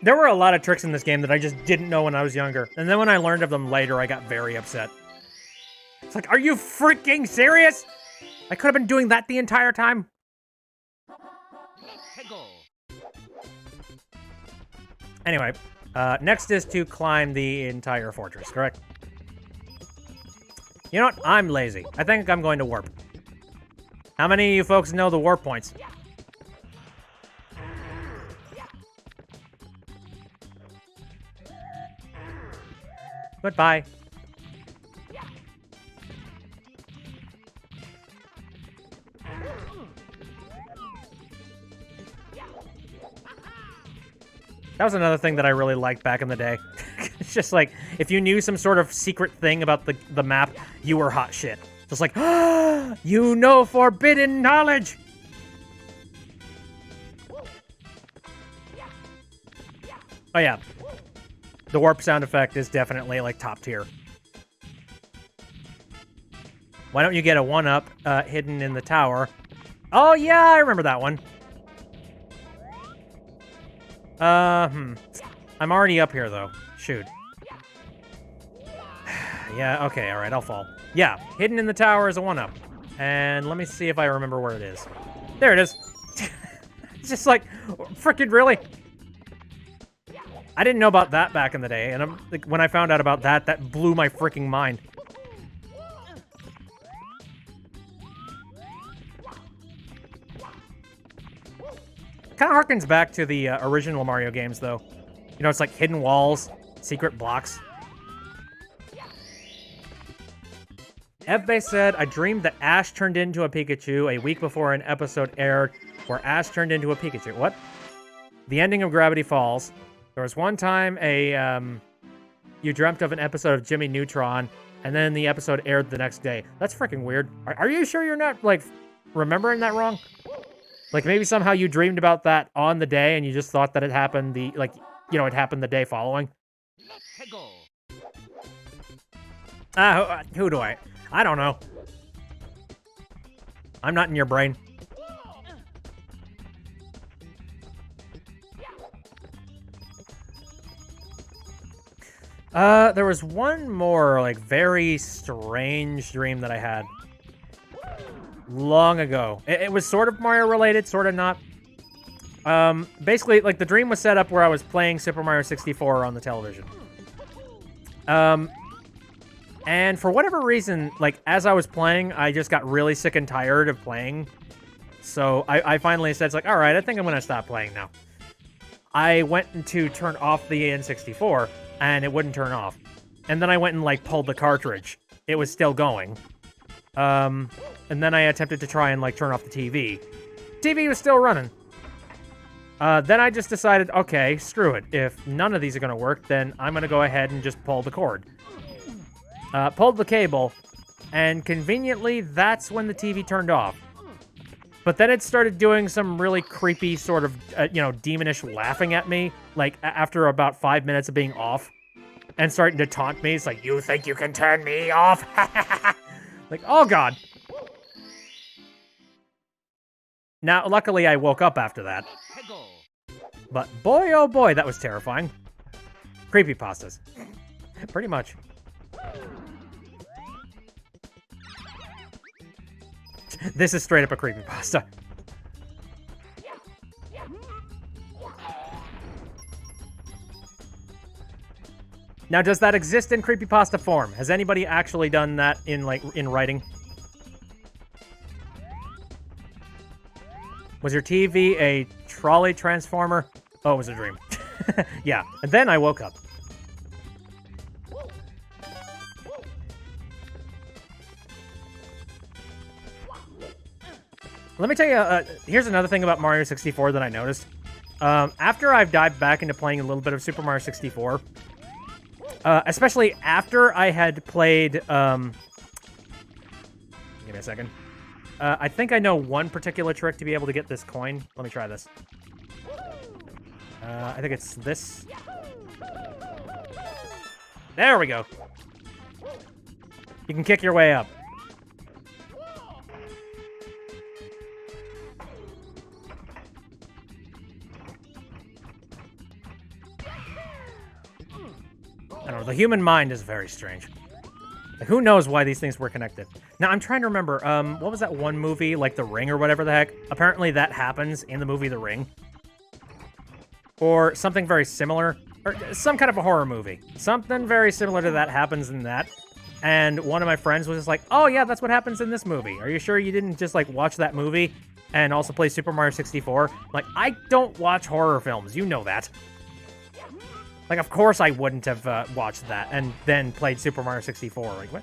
There were a lot of tricks in this game that I just didn't know when I was younger. And then when I learned of them later, I got very upset. It's like, are you freaking serious? I could have been doing that the entire time. Anyway, next is to climb the entire fortress, correct? You know what? I'm lazy. I think I'm going to warp. How many of you folks know the warp points? Goodbye. That was another thing that I really liked back in the day. It's just like, if you knew some sort of secret thing about the map, you were hot shit. Just like, ah, you know forbidden knowledge! Oh yeah. The warp sound effect is definitely, like, top tier. Why don't you get a 1-up hidden in the tower? Oh yeah, I remember that one. I'm already up here, though. Shoot. Yeah, okay, alright, I'll fall. Yeah, hidden in the tower is a 1-up. And let me see if I remember where it is. There it is. It's just like, frickin' really? I didn't know about that back in the day, and like, when I found out about that, that blew my freaking mind. Kind of harkens back to the original Mario games, though. You know, it's like hidden walls, secret blocks. F-Base said, I dreamed that Ash turned into a Pikachu a week before an episode aired where Ash turned into a Pikachu. What? The ending of Gravity Falls. There was one time you dreamt of an episode of Jimmy Neutron, and then the episode aired the next day. That's freaking weird. Are you sure you're not, like, remembering that wrong? Like, maybe somehow you dreamed about that on the day and you just thought that it happened it happened the day following? Who do I don't know. I'm not in your brain. There was one more, like, very strange dream that I had long ago. It was sort of Mario related, sort of not. Basically, like, the dream was set up where I was playing Super Mario 64 on the television. And for whatever reason, like, as I was playing, I just got really sick and tired of playing. So I finally said, it's like, all right, I think I'm going to stop playing now. I went to turn off the N64, and it wouldn't turn off. And then I went and, like, pulled the cartridge. It was still going. And then I attempted to try and, like, turn off the TV. TV was still running. Then I just decided, okay, screw it. If none of these are going to work, then I'm going to go ahead and just pull the cord. Pulled the cable, and conveniently, that's when the TV turned off. But then it started doing some really creepy sort of, demonish laughing at me, like, after about 5 minutes of being off, and starting to taunt me. It's like, you think you can turn me off? Like, oh god. Now, luckily, I woke up after that. But boy, oh boy, that was terrifying. Creepypastas. Pretty much. This is straight up a creepypasta. Now, does that exist in creepypasta form? Has anybody actually done that in writing? Was your TV a trolley transformer? Oh, it was a dream. Yeah, and then I woke up. Let me tell you, here's another thing about Mario 64 that I noticed. After I've dived back into playing a little bit of Super Mario 64, especially after I had played, give me a second. I think I know one particular trick to be able to get this coin. Let me try this. I think it's this. There we go. You can kick your way up. I don't know, the human mind is very strange. Like, who knows why these things were connected? Now, I'm trying to remember, what was that one movie, like The Ring or whatever the heck? Apparently that happens in the movie The Ring. Or something very similar. Or some kind of a horror movie. Something very similar to that happens in that. And one of my friends was just like, oh yeah, that's what happens in this movie. Are you sure you didn't just, like, watch that movie and also play Super Mario 64? Like, I don't watch horror films, you know that. Like, of course I wouldn't have watched that and then played Super Mario 64. Like, what?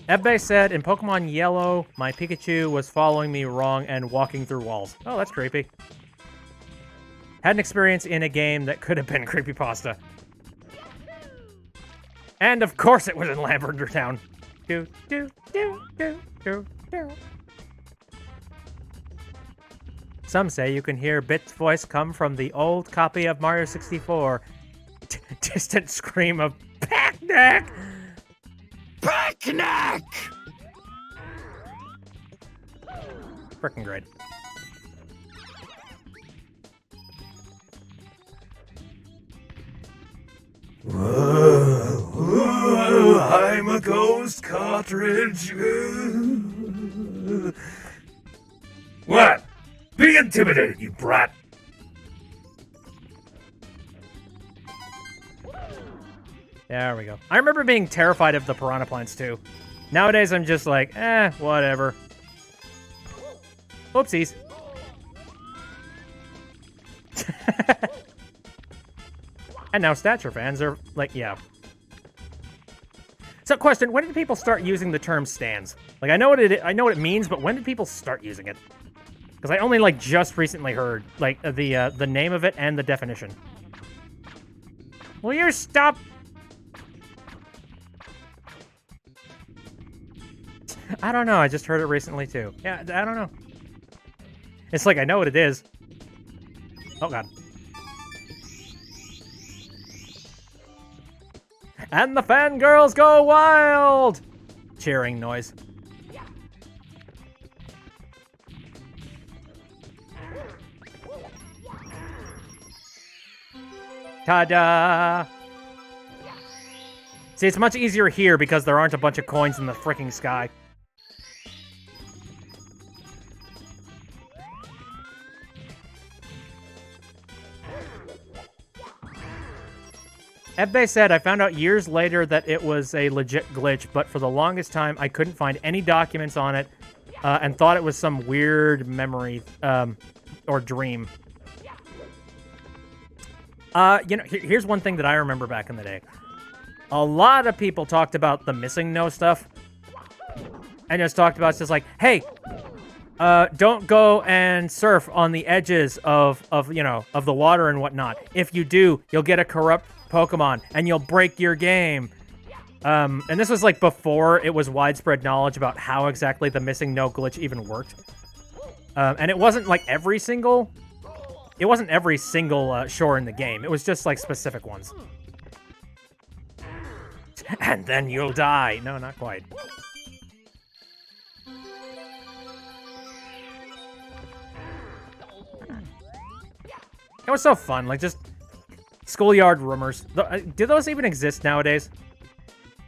Ebbe said, in Pokemon Yellow, my Pikachu was following me wrong and walking through walls. Oh, that's creepy. Had an experience in a game that could have been creepypasta. And, of course, it was in Lavender Town. Do, do, do, do, do, do. Some say you can hear Bit's voice come from the old copy of Mario 64. Distant scream of picnic! Picnic! Frickin' great. Whoa, I'm a ghost cartridge. What? Be intimidated, you brat! There we go. I remember being terrified of the piranha plants, too. Nowadays, I'm just like, whatever. Oopsies. And now Stature fans are like, yeah. So, question, when did people start using the term stands? Like, I know what it means, but when did people start using it? Because I only, like, just recently heard, like, the name of it and the definition. Will you stop I don't know. I just heard it recently, too. Yeah, I don't know. It's like I know what it is. Oh, God. And the fangirls go wild! Cheering noise. Ta-da! See, it's much easier here because there aren't a bunch of coins in the freaking sky. Ebbe said, I found out years later that it was a legit glitch, but for the longest time, I couldn't find any documents on it and thought it was some weird memory or dream. You know, here's one thing that I remember back in the day. A lot of people talked about the missing no stuff. And just talked about, it's just like, hey, don't go and surf on the edges of the water and whatnot. If you do, you'll get a corrupt Pokemon and you'll break your game. And this was like before it was widespread knowledge about how exactly the missing no glitch even worked. And it wasn't like every single shore in the game. It was just like specific ones. And then you'll die. No, not quite. It was so fun, like just schoolyard rumors. Do those even exist nowadays?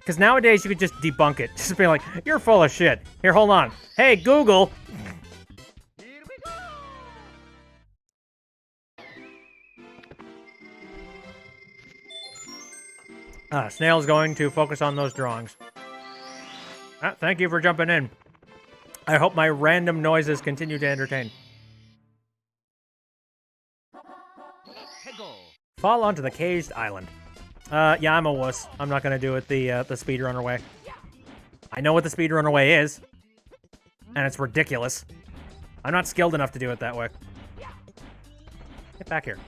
Because nowadays you could just debunk it. Just be like, you're full of shit. Here, hold on. Hey, Google. Snail's going to focus on those drawings. Thank you for jumping in. I hope my random noises continue to entertain. Fall onto the caged island. Yeah, I'm a wuss. I'm not gonna do it the speedrunner way. I know what the speedrunner way is, and it's ridiculous. I'm not skilled enough to do it that way. Get back here.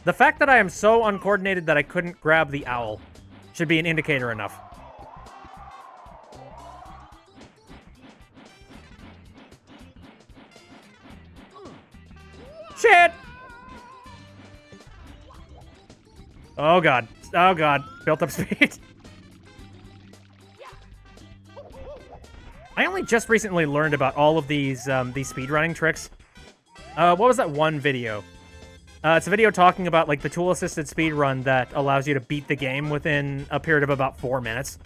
The fact that I am so uncoordinated that I couldn't grab the owl should be an indicator enough. Shit! Oh god. Oh god. Built up speed. I only just recently learned about all of these speedrunning tricks. What was that one video? It's a video talking about like the tool-assisted speedrun that allows you to beat the game within a period of about 4 minutes.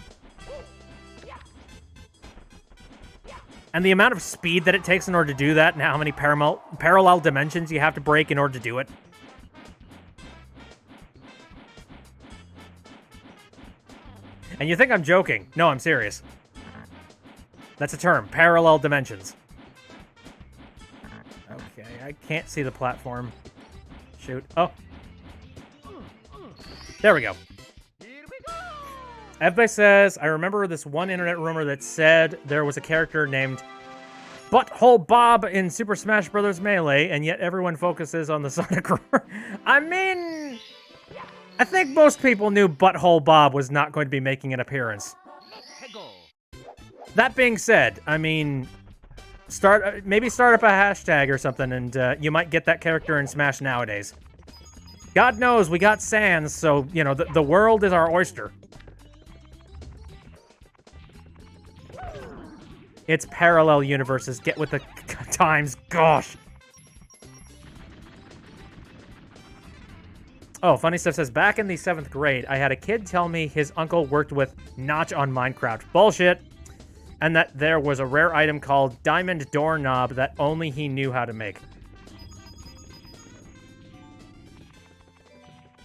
And the amount of speed that it takes in order to do that, and how many parallel dimensions you have to break in order to do it. And you think I'm joking. No, I'm serious. That's a term. Parallel dimensions. Okay, I can't see the platform. Shoot. Oh. There we go. Everybody says, I remember this one internet rumor that said there was a character named Butthole Bob in Super Smash Bros. Melee, and yet everyone focuses on the Sonic rumor. I mean, I think most people knew Butthole Bob was not going to be making an appearance. That being said, I mean, maybe start up a hashtag or something, and you might get that character in Smash nowadays. God knows we got Sans, so, you know, the world is our oyster. It's parallel universes. Get with the times. Gosh. Oh, Funny Stuff says, back in the 7th grade, I had a kid tell me his uncle worked with Notch on Minecraft. Bullshit. And that there was a rare item called Diamond Doorknob that only he knew how to make.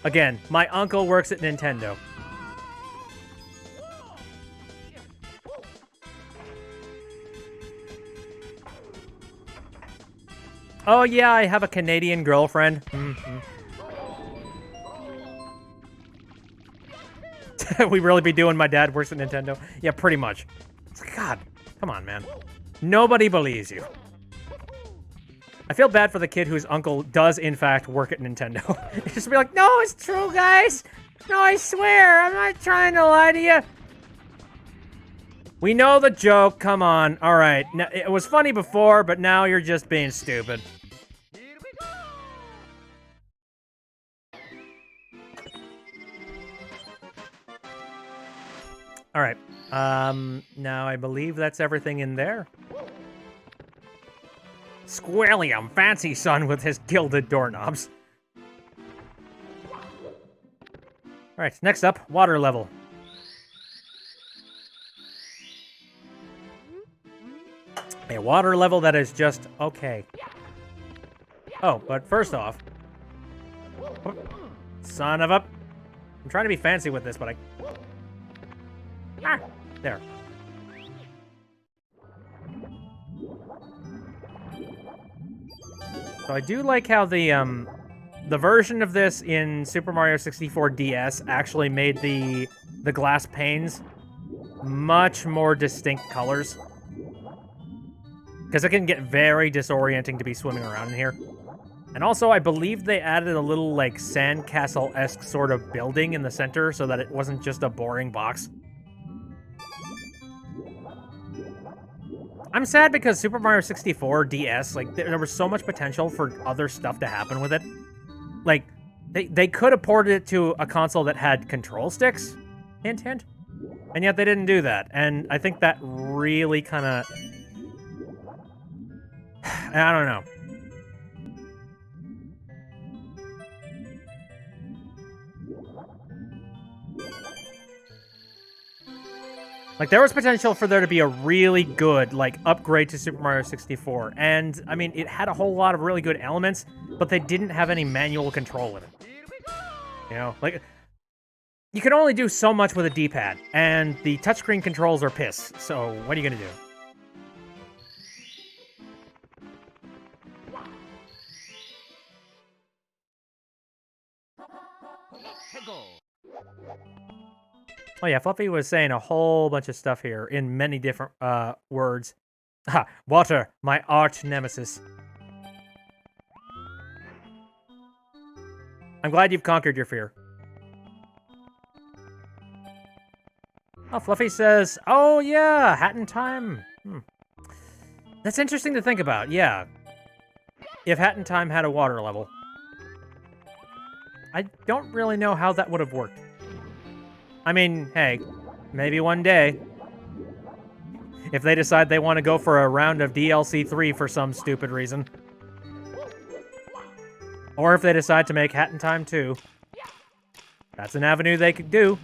Again, my uncle works at Nintendo. Oh yeah, I have a Canadian girlfriend. We really be doing my dad works at Nintendo? Yeah, pretty much. God, come on, man. Nobody believes you. I feel bad for the kid whose uncle does, in fact, work at Nintendo. Just be like, no, it's true, guys. No, I swear. I'm not trying to lie to you. We know the joke, come on. All right, now, it was funny before, but now you're just being stupid. All right, now I believe that's everything in there. Squilliam, fancy son with his gilded doorknobs. All right, next up, water level. A water level that is just okay. Oh, but first off... Son of a... I'm trying to be fancy with this, but I... Ah! There. So I do like how the version of this in Super Mario 64 DS actually made the glass panes much more distinct colors. Because it can get very disorienting to be swimming around in here. And also, I believe they added a little, like, sandcastle-esque sort of building in the center so that it wasn't just a boring box. I'm sad because Super Mario 64 DS, like, there was so much potential for other stuff to happen with it. Like, they could have ported it to a console that had control sticks, hint, hint, and yet they didn't do that. And I think that really kind of... I don't know. Like, there was potential for there to be a really good, like, upgrade to Super Mario 64. And, I mean, it had a whole lot of really good elements, but they didn't have any manual control in it. You know, like, you can only do so much with a D-pad, and the touchscreen controls are piss. So, what are you gonna do? Oh yeah, Fluffy was saying a whole bunch of stuff here in many different words. Ha! Water, my arch nemesis. I'm glad you've conquered your fear. Oh, Fluffy says, oh yeah, Hat in Time. That's interesting to think about, yeah. If Hat in Time had a water level. I don't really know how that would have worked. I mean, hey, maybe one day, if they decide they want to go for a round of DLC 3 for some stupid reason. Or if they decide to make Hat in Time 2. That's an avenue they could do.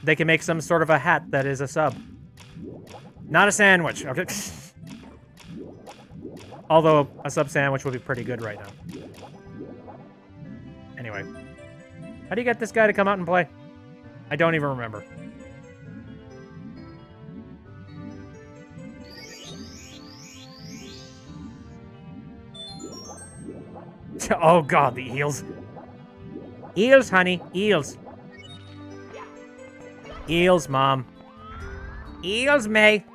They can make some sort of a hat that is a sub. Not a sandwich, okay? Although, a sub sandwich would be pretty good right now. Anyway. How do you get this guy to come out and play? I don't even remember. Oh god, the eels. Eels, honey, eels. Eels, Mom. Eels, May.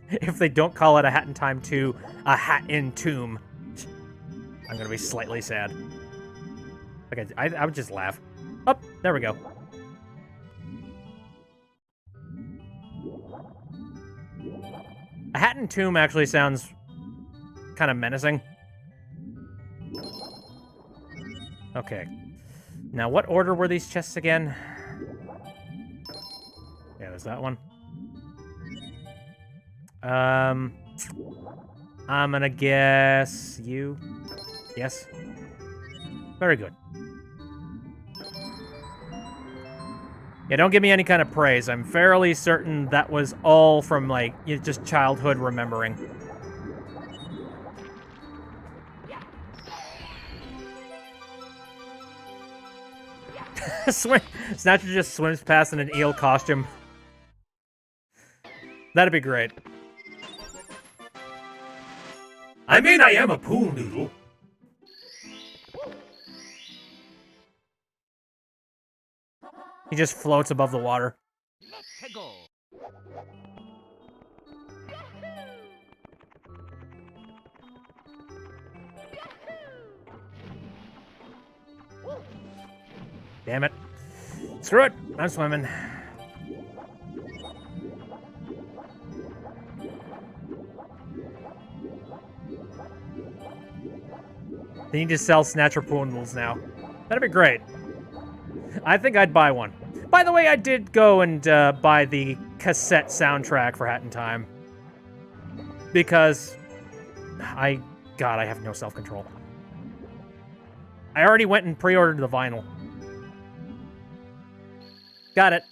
If they don't call it a Hat in Time 2, a Hat in Tomb, I'm gonna be slightly sad. Okay, I would just laugh. Oh, there we go. A Hat in Tomb actually sounds kind of menacing. Okay. Now, what order were these chests again? Yeah, there's that one. I'm gonna guess you. Yes. Very good. Yeah, don't give me any kind of praise. I'm fairly certain that was all from, like, just childhood remembering. Snatcher just swims past in an eel costume. That'd be great. I mean, I am a pool noodle. He just floats above the water. Damn it. Screw it. I'm swimming. They need to sell Snatcher Pool Noodles now. That'd be great. I think I'd buy one. By the way, I did go and buy the cassette soundtrack for Hat in Time. Because God, I have no self-control. I already went and pre-ordered the vinyl. Got it.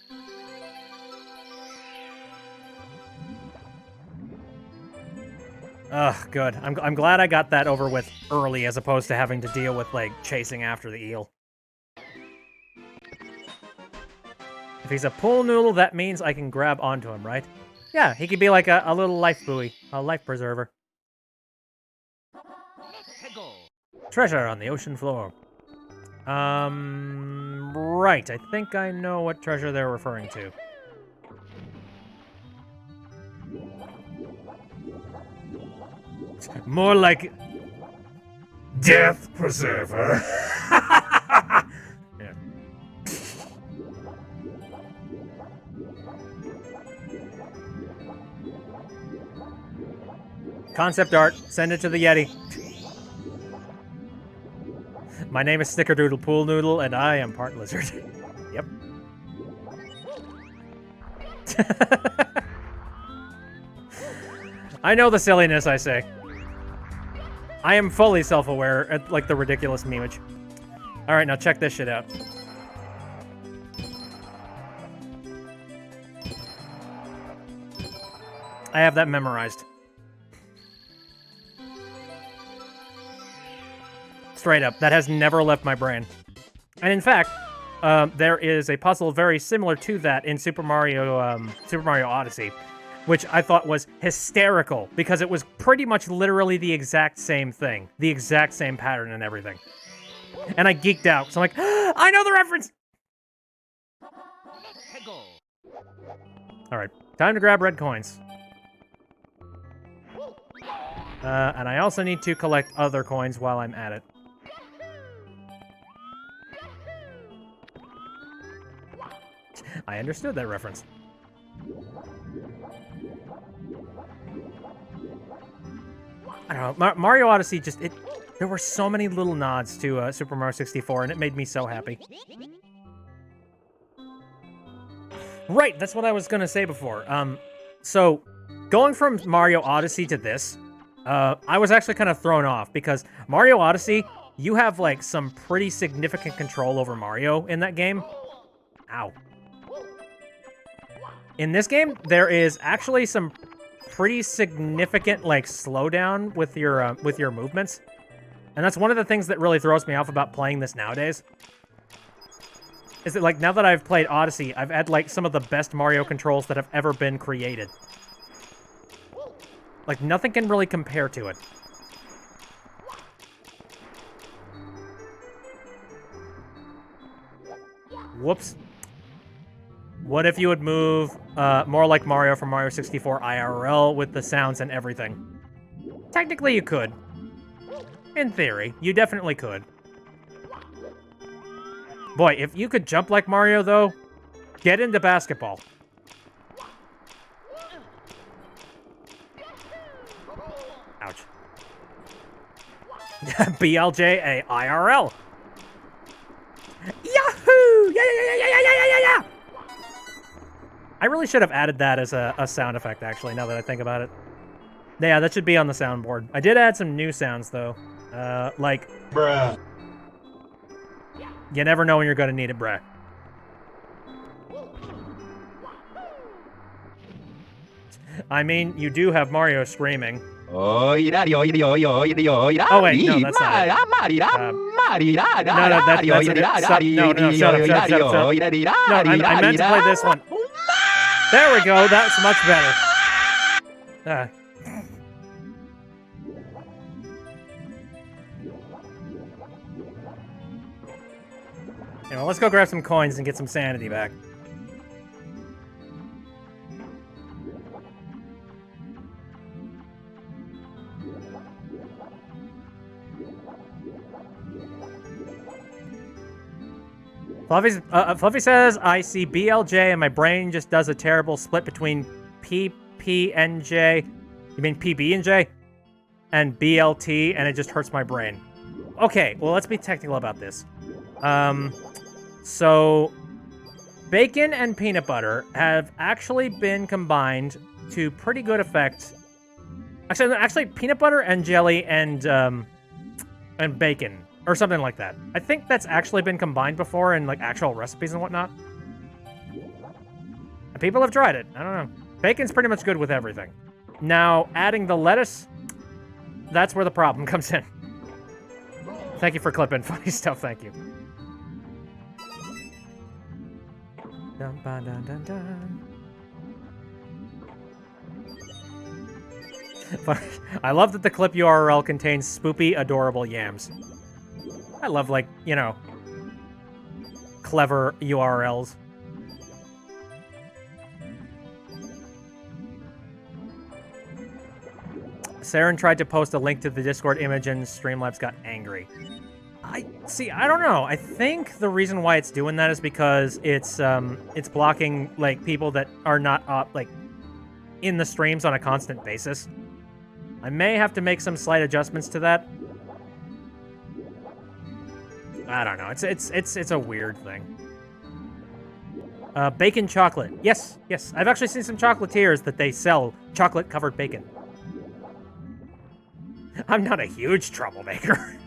Ugh, good. I'm glad I got that over with early as opposed to having to deal with, like, chasing after the eel. If he's a pool noodle, that means I can grab onto him, right? Yeah, he could be like a little life buoy, a life preserver. Treasure on the ocean floor. Right. I think I know what treasure they're referring to. More like Death Preserver. yeah. Concept art. Send it to the Yeti. My name is Snickerdoodle Pool Noodle, and I am part lizard. Yep. I know the silliness, I say. I am fully self-aware at, like, the ridiculous memeage. Alright, now check this shit out. I have that memorized. Straight up. That has never left my brain. And in fact, there is a puzzle very similar to that in Super Mario Odyssey, which I thought was hysterical because it was pretty much literally the exact same thing, the exact same pattern and everything. And I geeked out, so I'm like, I know the reference! Alright, time to grab red coins. And I also need to collect other coins while I'm at it. I understood that reference. I don't know. Mario Odyssey just, there were so many little nods to Super Mario 64, and it made me so happy. Right, that's what I was gonna say before. So, going from Mario Odyssey to this, I was actually kind of thrown off, because Mario Odyssey, you have, like, some pretty significant control over Mario in that game. Ow. In this game, there is actually some pretty significant, like, slowdown with your movements. And that's one of the things that really throws me off about playing this nowadays. Is that, like, now that I've played Odyssey, I've had, like, some of the best Mario controls that have ever been created. Like, nothing can really compare to it. Whoops. What if you would move more like Mario from Mario 64 IRL with the sounds and everything? Technically, you could. In theory, you definitely could. Boy, if you could jump like Mario, though, get into basketball. Ouch. BLJ IRL. Yahoo! Yeah! I really should have added that as a sound effect, actually, now that I think about it. Yeah, that should be on the soundboard. I did add some new sounds, though. Like... Bruh. You never know when you're gonna need it, bruh. I mean, you do have Mario screaming. Oh, wait, no, that's not it. No, shut up. No, I meant to play this one. There we go, that's much better. Anyway, let's go grab some coins and get some sanity back. Fluffy says, I see BLJ and my brain just does a terrible split between PP and J. You mean PB and J? And BLT, and it just hurts my brain. Okay, well, let's be technical about this. So, bacon and peanut butter have actually been combined to pretty good effect. Actually, peanut butter and jelly and bacon. Or something like that. I think that's actually been combined before in, like, actual recipes and whatnot. And people have tried it. I don't know. Bacon's pretty much good with everything. Now, adding the lettuce, that's where the problem comes in. Thank you for clipping funny stuff. Thank you. Dun, ba, dun, dun, dun. I love that the clip URL contains spoopy, adorable yams. I love, like, you know, clever URLs. Saren tried to post a link to the Discord image and Streamlabs got angry. I don't know. I think the reason why it's doing that is because it's blocking, like, people that are not, like, in the streams on a constant basis. I may have to make some slight adjustments to that. I don't know. It's a weird thing. Bacon chocolate. Yes. I've actually seen some chocolatiers that they sell chocolate-covered bacon. I'm not a huge troublemaker.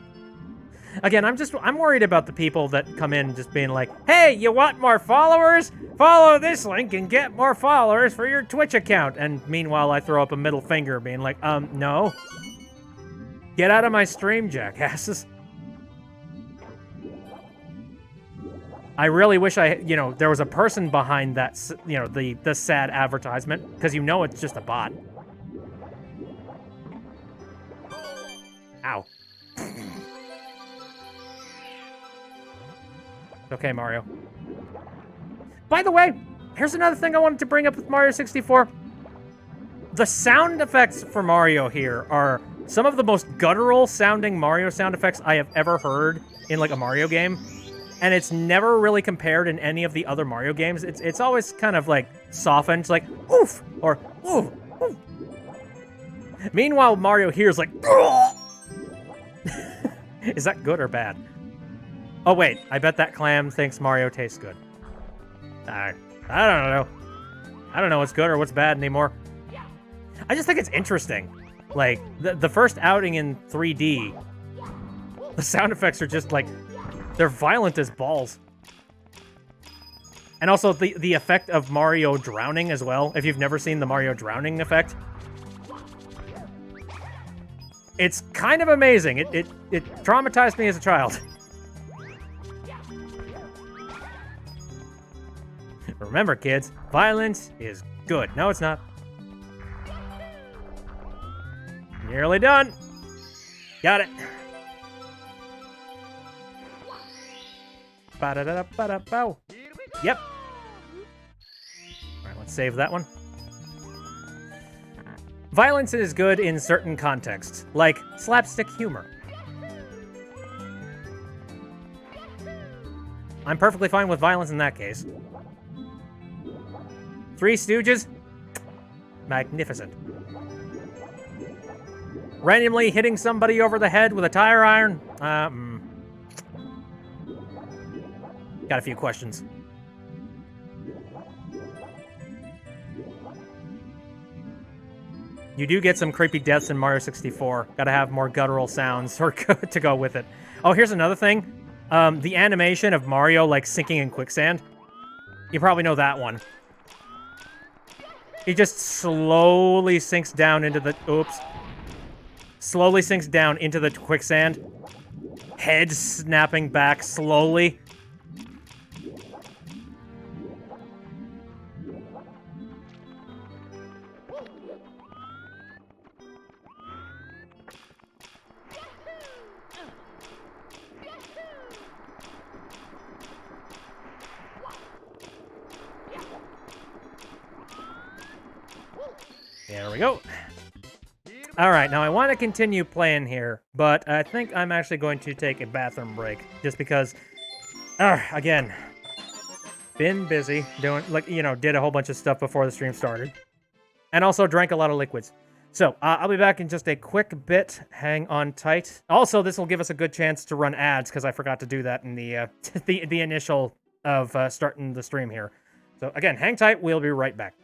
Again, I'm worried about the people that come in just being like, hey, you want more followers? Follow this link and get more followers for your Twitch account. And meanwhile, I throw up a middle finger being like, no. Get out of my stream, jackasses. I really wish there was a person behind that, the sad advertisement, because it's just a bot. Ow. Okay, Mario. By the way, here's another thing I wanted to bring up with Mario 64. The sound effects for Mario here are some of the most guttural sounding Mario sound effects I have ever heard in, like, a Mario game. And it's never really compared in any of the other Mario games. It's always kind of, like, softened, like, oof, or oof, oof. Meanwhile, Mario here is like, is that good or bad? Oh, wait, I bet that clam thinks Mario tastes good. I don't know. I don't know what's good or what's bad anymore. I just think it's interesting. Like, the first outing in 3D, the sound effects are just, like, they're violent as balls. And also the effect of Mario drowning as well. If you've never seen the Mario drowning effect, it's kind of amazing. It traumatized me as a child. Remember, kids, violence is good. No, it's not. Nearly done. Got it. Ba-da-da-da-ba-da-bow. Yep. Alright, let's save that one. Violence is good in certain contexts, like slapstick humor. I'm perfectly fine with violence in that case. Three Stooges? Magnificent. Randomly hitting somebody over the head with a tire iron? Got a few questions. You do get some creepy deaths in Mario 64. Gotta have more guttural sounds to go with it. Oh, here's another thing. The animation of Mario, like, sinking in quicksand. You probably know that one. He just slowly sinks down into the... Oops. Slowly sinks down into the quicksand. Head snapping back slowly. There we go. All right, now I want to continue playing here, but I think I'm actually going to take a bathroom break, just because Again, been busy doing, did a whole bunch of stuff before the stream started. And also drank a lot of liquids. So, I'll be back in just a quick bit. Hang on tight. Also, this will give us a good chance to run ads, because I forgot to do that in the, the initial of starting the stream here. So, again, hang tight. We'll be right back.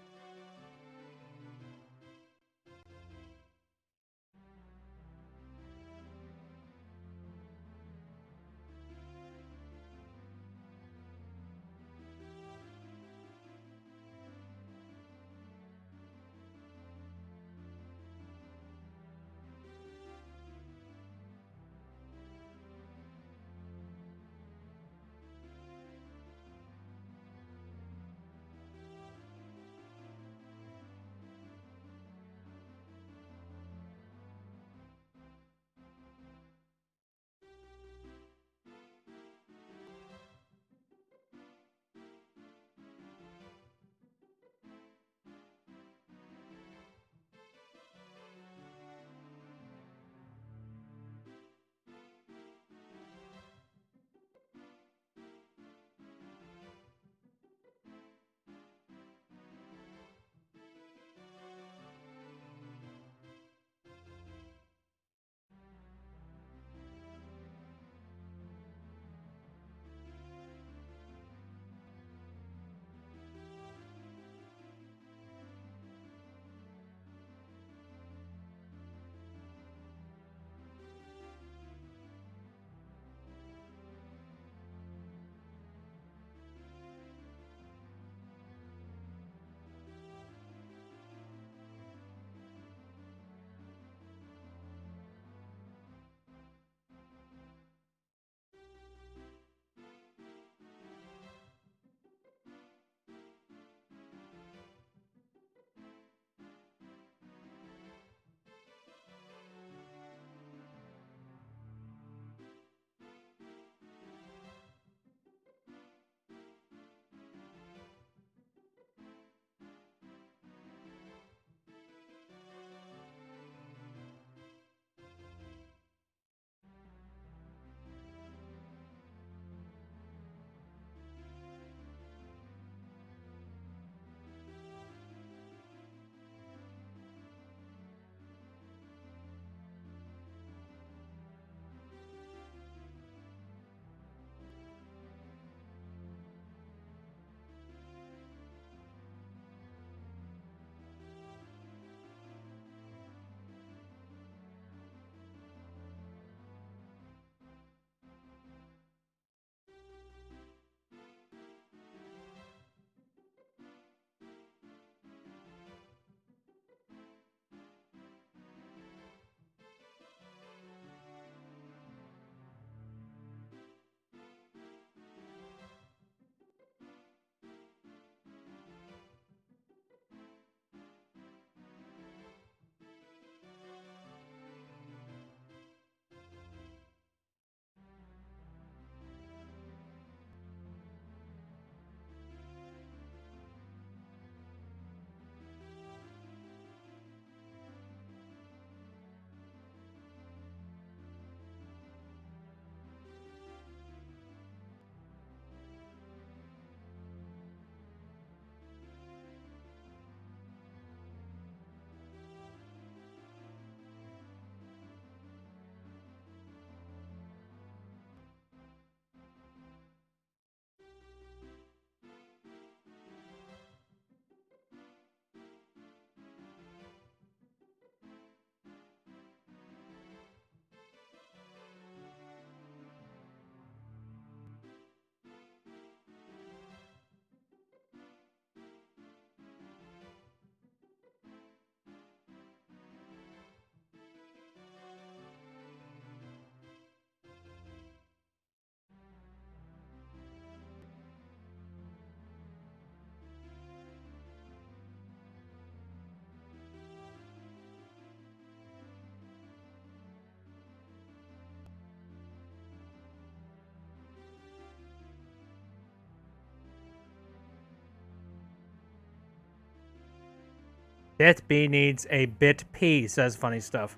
Bit B needs a bit P, says funny stuff.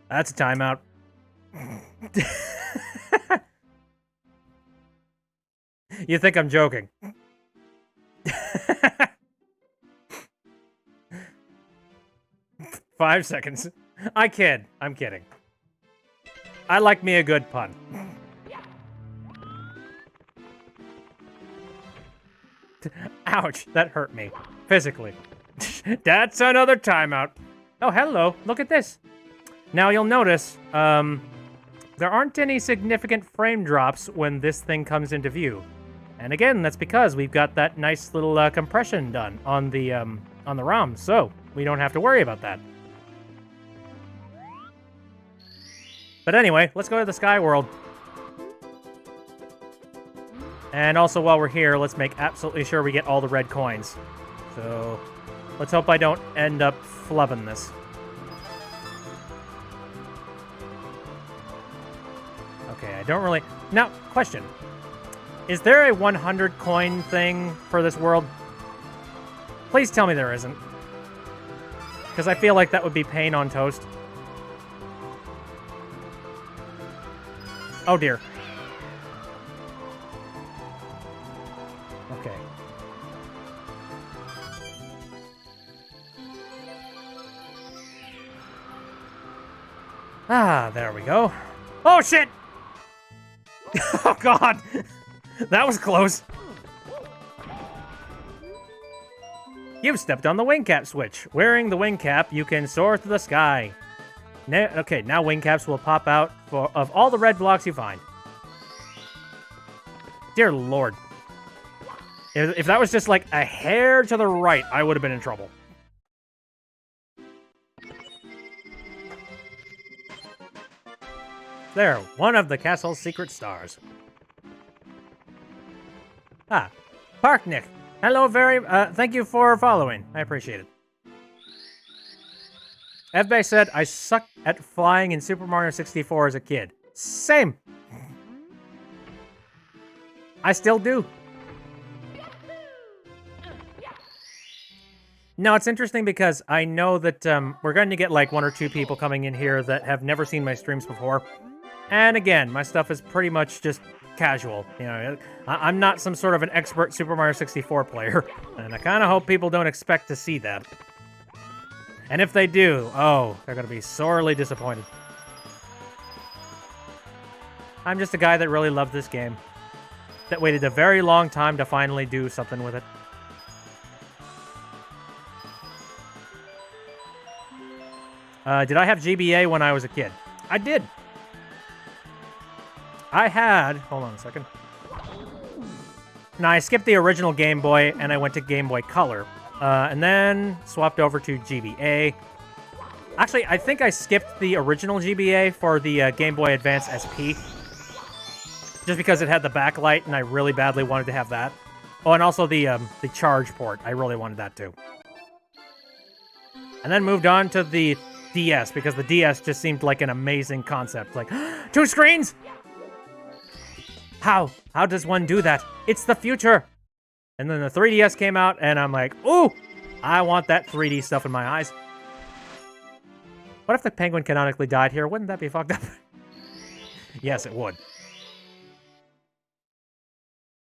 That's a timeout. You think I'm joking? 5 seconds. I kid. I'm kidding. I like me a good pun. Ouch, that hurt me. Physically. That's another timeout. Oh, hello. Look at this. Now, you'll notice, there aren't any significant frame drops when this thing comes into view. And again, that's because we've got that nice little compression done on the ROM, so we don't have to worry about that. But anyway, let's go to the Sky World. And also, while we're here, let's make absolutely sure we get all the red coins. So, let's hope I don't end up flubbing this. Okay, I don't really... Now, question. Is there a 100 coin thing for this world? Please tell me there isn't. Because I feel like that would be pain on toast. Oh dear. Okay. Ah, there we go. Oh shit! Oh god! That was close. You've stepped on the wing cap switch. Wearing the wing cap, you can soar through the sky. Okay, now wing caps will pop out of all the red blocks you find. Dear lord. If that was just like a hair to the right, I would have been in trouble. There, one of the castle's secret stars. Ah, Parknick. Hello, thank you for following. I appreciate it. Evbay said, I sucked at flying in Super Mario 64 as a kid. Same. I still do. No, it's interesting because I know that we're going to get like 1 or 2 people coming in here that have never seen my streams before. And again, my stuff is pretty much just casual. You know, I'm not some sort of an expert Super Mario 64 player, and I kind of hope people don't expect to see that. And if they do, oh, they're going to be sorely disappointed. I'm just a guy that really loved this game, that waited a very long time to finally do something with it. Did I have GBA when I was a kid? I did. I had... Hold on a second. Now, I skipped the original Game Boy, and I went to Game Boy Color. And then swapped over to GBA. Actually, I think I skipped the original GBA for the Game Boy Advance SP. Just because it had the backlight, and I really badly wanted to have that. Oh, and also the charge port. I really wanted that, too. And then moved on to the DS, because the DS just seemed like an amazing concept. Like, 2 screens?! How? How does one do that? It's the future! And then the 3DS came out, and I'm like, ooh! I want that 3D stuff in my eyes. What if the penguin canonically died here? Wouldn't that be fucked up? Yes, it would.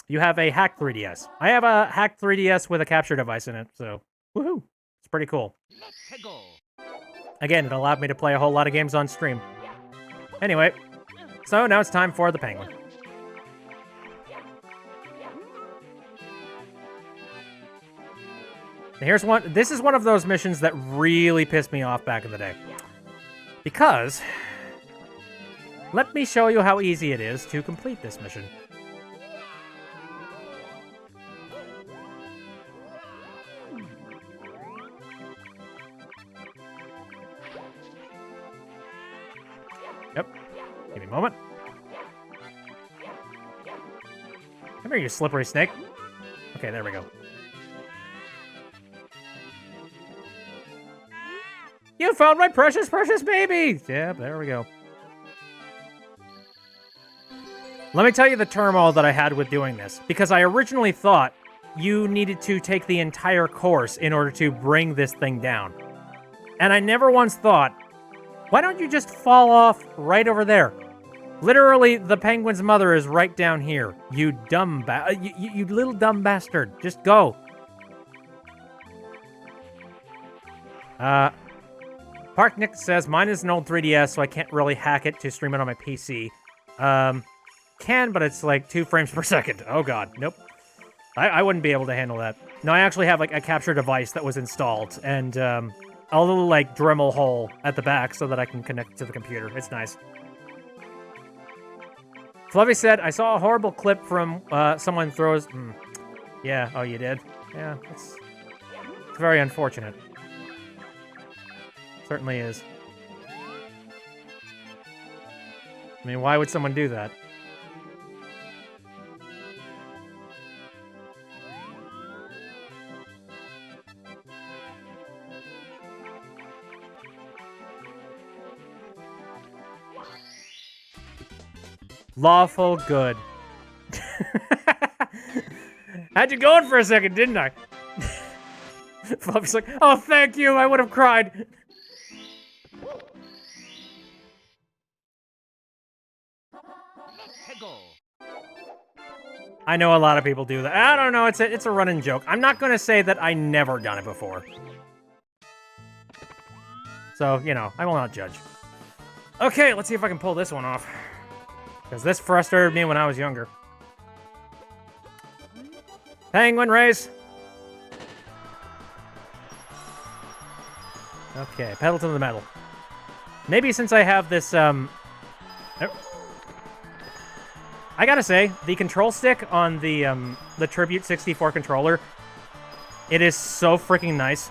You have a hacked 3DS. I have a hacked 3DS with a capture device in it, so woohoo! It's pretty cool. Let's go. Again, it allowed me to play a whole lot of games on stream. Anyway, so now it's time for the penguin. Here's one. This is one of those missions that really pissed me off back in the day. Because, let me show you how easy it is to complete this mission. Yep. Give me a moment. Come here, you slippery snake. Okay, there we go. You found my precious, precious baby! Yeah, there we go. Let me tell you the turmoil that I had with doing this, because I originally thought you needed to take the entire course in order to bring this thing down. And I never once thought, why don't you just fall off right over there? Literally, the penguin's mother is right down here. You dumb you little dumb bastard. Just go. Park Nick says, mine is an old 3DS, so I can't really hack it to stream it on my PC. Can, but it's like 2 frames per second. Oh god, nope. I wouldn't be able to handle that. No, I actually have like a capture device that was installed, and a little like Dremel hole at the back so that I can connect to the computer. It's nice. Fluffy said, I saw a horrible clip from someone throws... Yeah, oh, you did? Yeah, it's very unfortunate. Certainly is. I mean, why would someone do that? Lawful good. Had you going for a second, didn't I? Fluffy's like, oh, thank you, I would have cried. I know a lot of people do that. I don't know, it's a running joke. I'm not going to say that I never done it before. So, you know, I will not judge. Okay, let's see if I can pull this one off. Because this frustrated me when I was younger. Penguin race! Okay, pedal to the metal. Maybe since I have this, I gotta say, the control stick on the Tribute 64 controller, it is so freaking nice.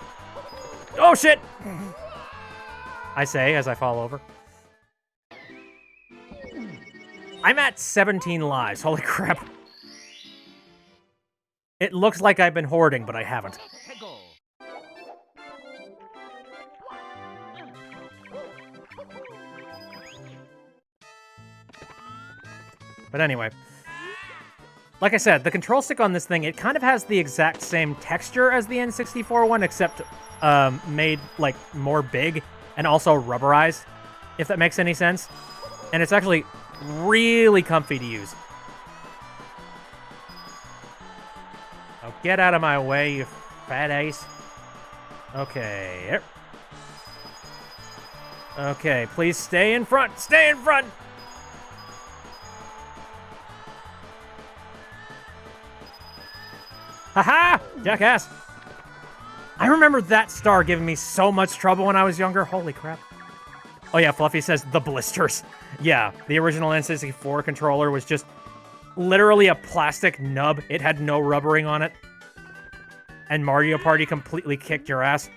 Oh, shit! I say as I fall over. I'm at 17 lives. Holy crap. It looks like I've been hoarding, but I haven't. But anyway, like I said, the control stick on this thing, it kind of has the exact same texture as the N64 one, except made, like, more big and also rubberized, if that makes any sense. And it's actually really comfy to use. Oh, get out of my way, you fat ace. Okay. Okay, please stay in front. Stay in front! Haha! Jackass! I remember that star giving me so much trouble when I was younger. Holy crap. Oh yeah, Fluffy says the blisters. Yeah, the original N64 controller was just literally a plastic nub. It had no rubbering on it. And Mario Party completely kicked your ass.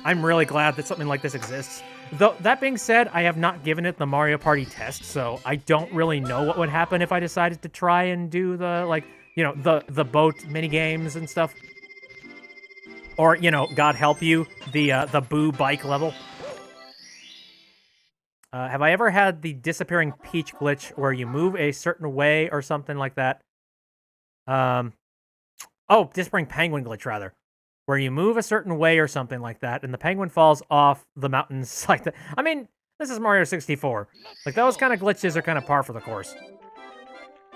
I'm really glad that something like this exists. Though, that being said, I have not given it the Mario Party test, so I don't really know what would happen if I decided to try and do the, like, you know, the boat minigames and stuff. Or, you know, God help you, the Boo bike level. Have I ever had the disappearing Peach glitch where you move a certain way or something like that? Oh, disappearing penguin glitch, rather. Where you move a certain way or something like that, and the penguin falls off the mountains like that. I mean, this is Mario 64. Like, those kind of glitches are kind of par for the course.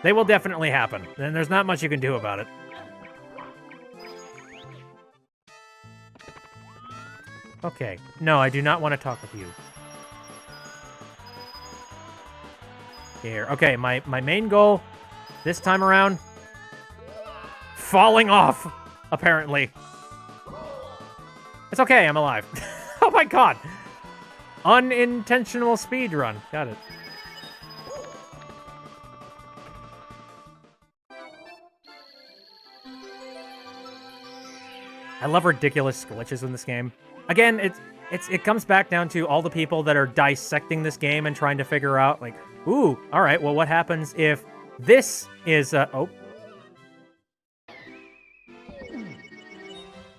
They will definitely happen, and there's not much you can do about it. Okay, no, I do not want to talk with you. Here, okay, my main goal this time around, falling off, apparently. It's okay, I'm alive. Oh my god! Unintentional speed run. Got it. I love ridiculous glitches in this game. Again, it comes back down to all the people that are dissecting this game and trying to figure out, like, ooh, all right, well, what happens if this is, oh.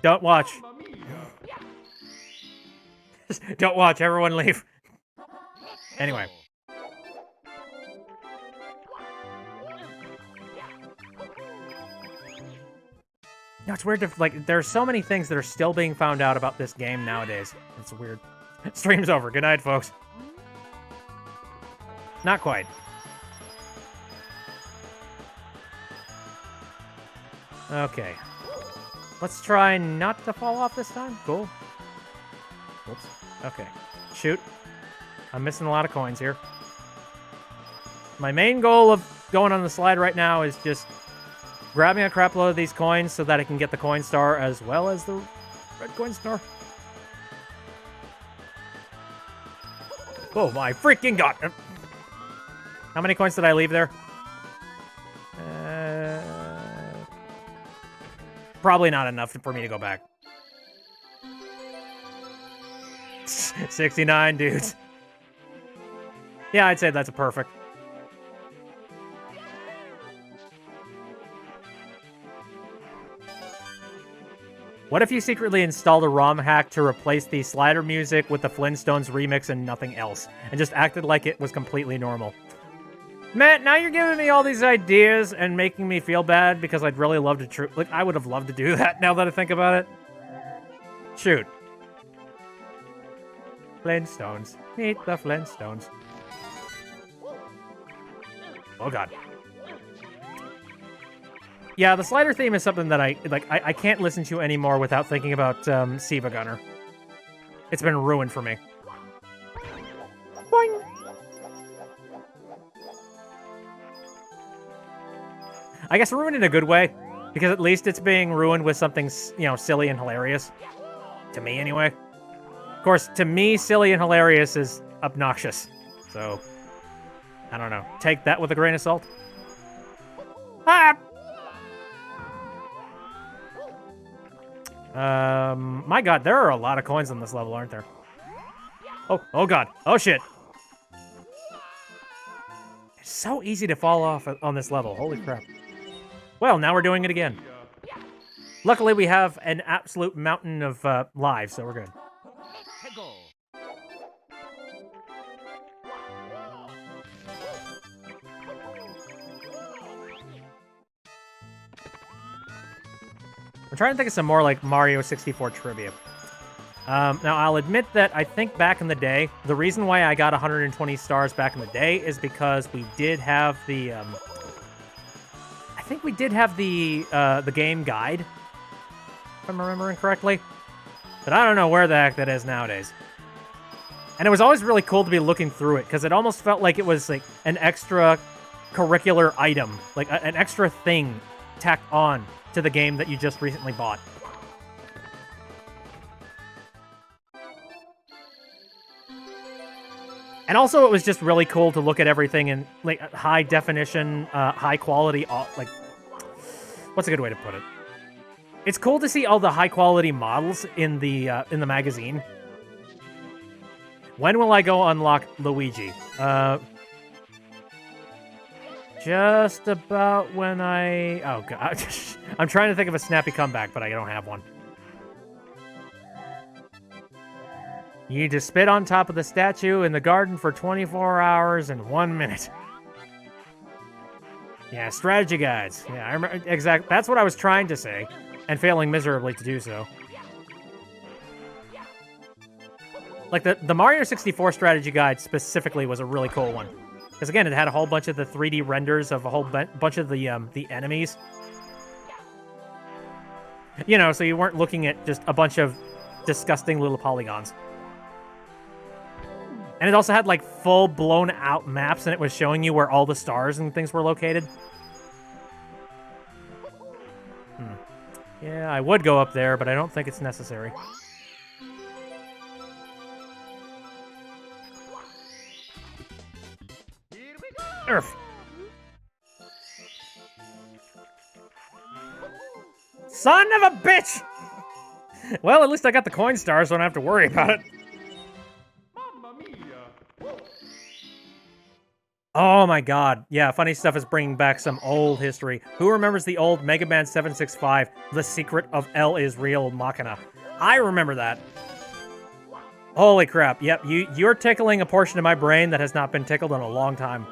Don't watch. Don't watch, everyone leave. Anyway. No, it's weird to, like, there are so many things that are still being found out about this game nowadays. It's weird. Stream's over. Good night, folks. not quite. Okay. Let's try not to fall off this time. Cool. Whoops. Okay. Shoot. I'm missing a lot of coins here. My main goal of going on the slide right now is just grabbing a crap load of these coins so that I can get the coin star as well as the red coin star. Oh my freaking god! How many coins did I leave there? Probably not enough for me to go back. 69 dudes. Yeah, I'd say that's a perfect. What if you secretly installed a ROM hack to replace the slider music with the Flintstones remix and nothing else, and just acted like it was completely normal? Matt, now you're giving me all these ideas and making me feel bad because I'd really love to like, I would have loved to do that now that I think about it. Shoot. Flintstones. Meet the Flintstones. Oh god. Yeah, the slider theme is something that I can't listen to anymore without thinking about Siva Gunner. It's been ruined for me. Boing. I guess ruined in a good way, because at least it's being ruined with something, you know, silly and hilarious. To me, anyway. Of course, to me, silly and hilarious is obnoxious. So, I don't know. Take that with a grain of salt. Ah! My god, there are a lot of coins on this level, aren't there? Oh god. Oh shit. It's so easy to fall off on this level. Holy crap. Well, now we're doing it again. Luckily, we have an absolute mountain of lives, so we're good. I'm trying to think of some more like Mario 64 trivia. Now, I'll admit that I think back in the day, the reason why I got 120 stars back in the day is because we did have the, I think we did have the game guide, if I'm remembering correctly. But I don't know where the heck that is nowadays. And it was always really cool to be looking through it, because it almost felt like it was like an extra curricular item, like an extra thing tacked on to the game that you just recently bought. And also, it was just really cool to look at everything in like high definition, high quality. Like, what's a good way to put it? It's cool to see all the high quality models in the magazine. When will I go unlock Luigi? Just about when I... Oh, God. I'm trying to think of a snappy comeback, but I don't have one. You need to spit on top of the statue in the garden for 24 hours and 1 minute. Yeah, strategy guides. Yeah, I remember. Exactly. That's what I was trying to say, and failing miserably to do so. Like, the Mario 64 strategy guide specifically was a really cool one. Because, again, it had a whole bunch of the 3D renders of a whole bunch of the enemies. You know, so you weren't looking at just a bunch of disgusting little polygons. And it also had, like, full blown-out maps, and it was showing you where all the stars and things were located. Yeah, I would go up there, but I don't think it's necessary. Earth. Son of a bitch! Well, at least I got the coin stars, so I don't have to worry about it. Oh my god. Yeah, Funny Stuff is bringing back some old history. Who remembers the old Mega Man 765, The Secret of El Israel Machina? I remember that. Holy crap. Yep, you're tickling a portion of my brain that has not been tickled in a long time.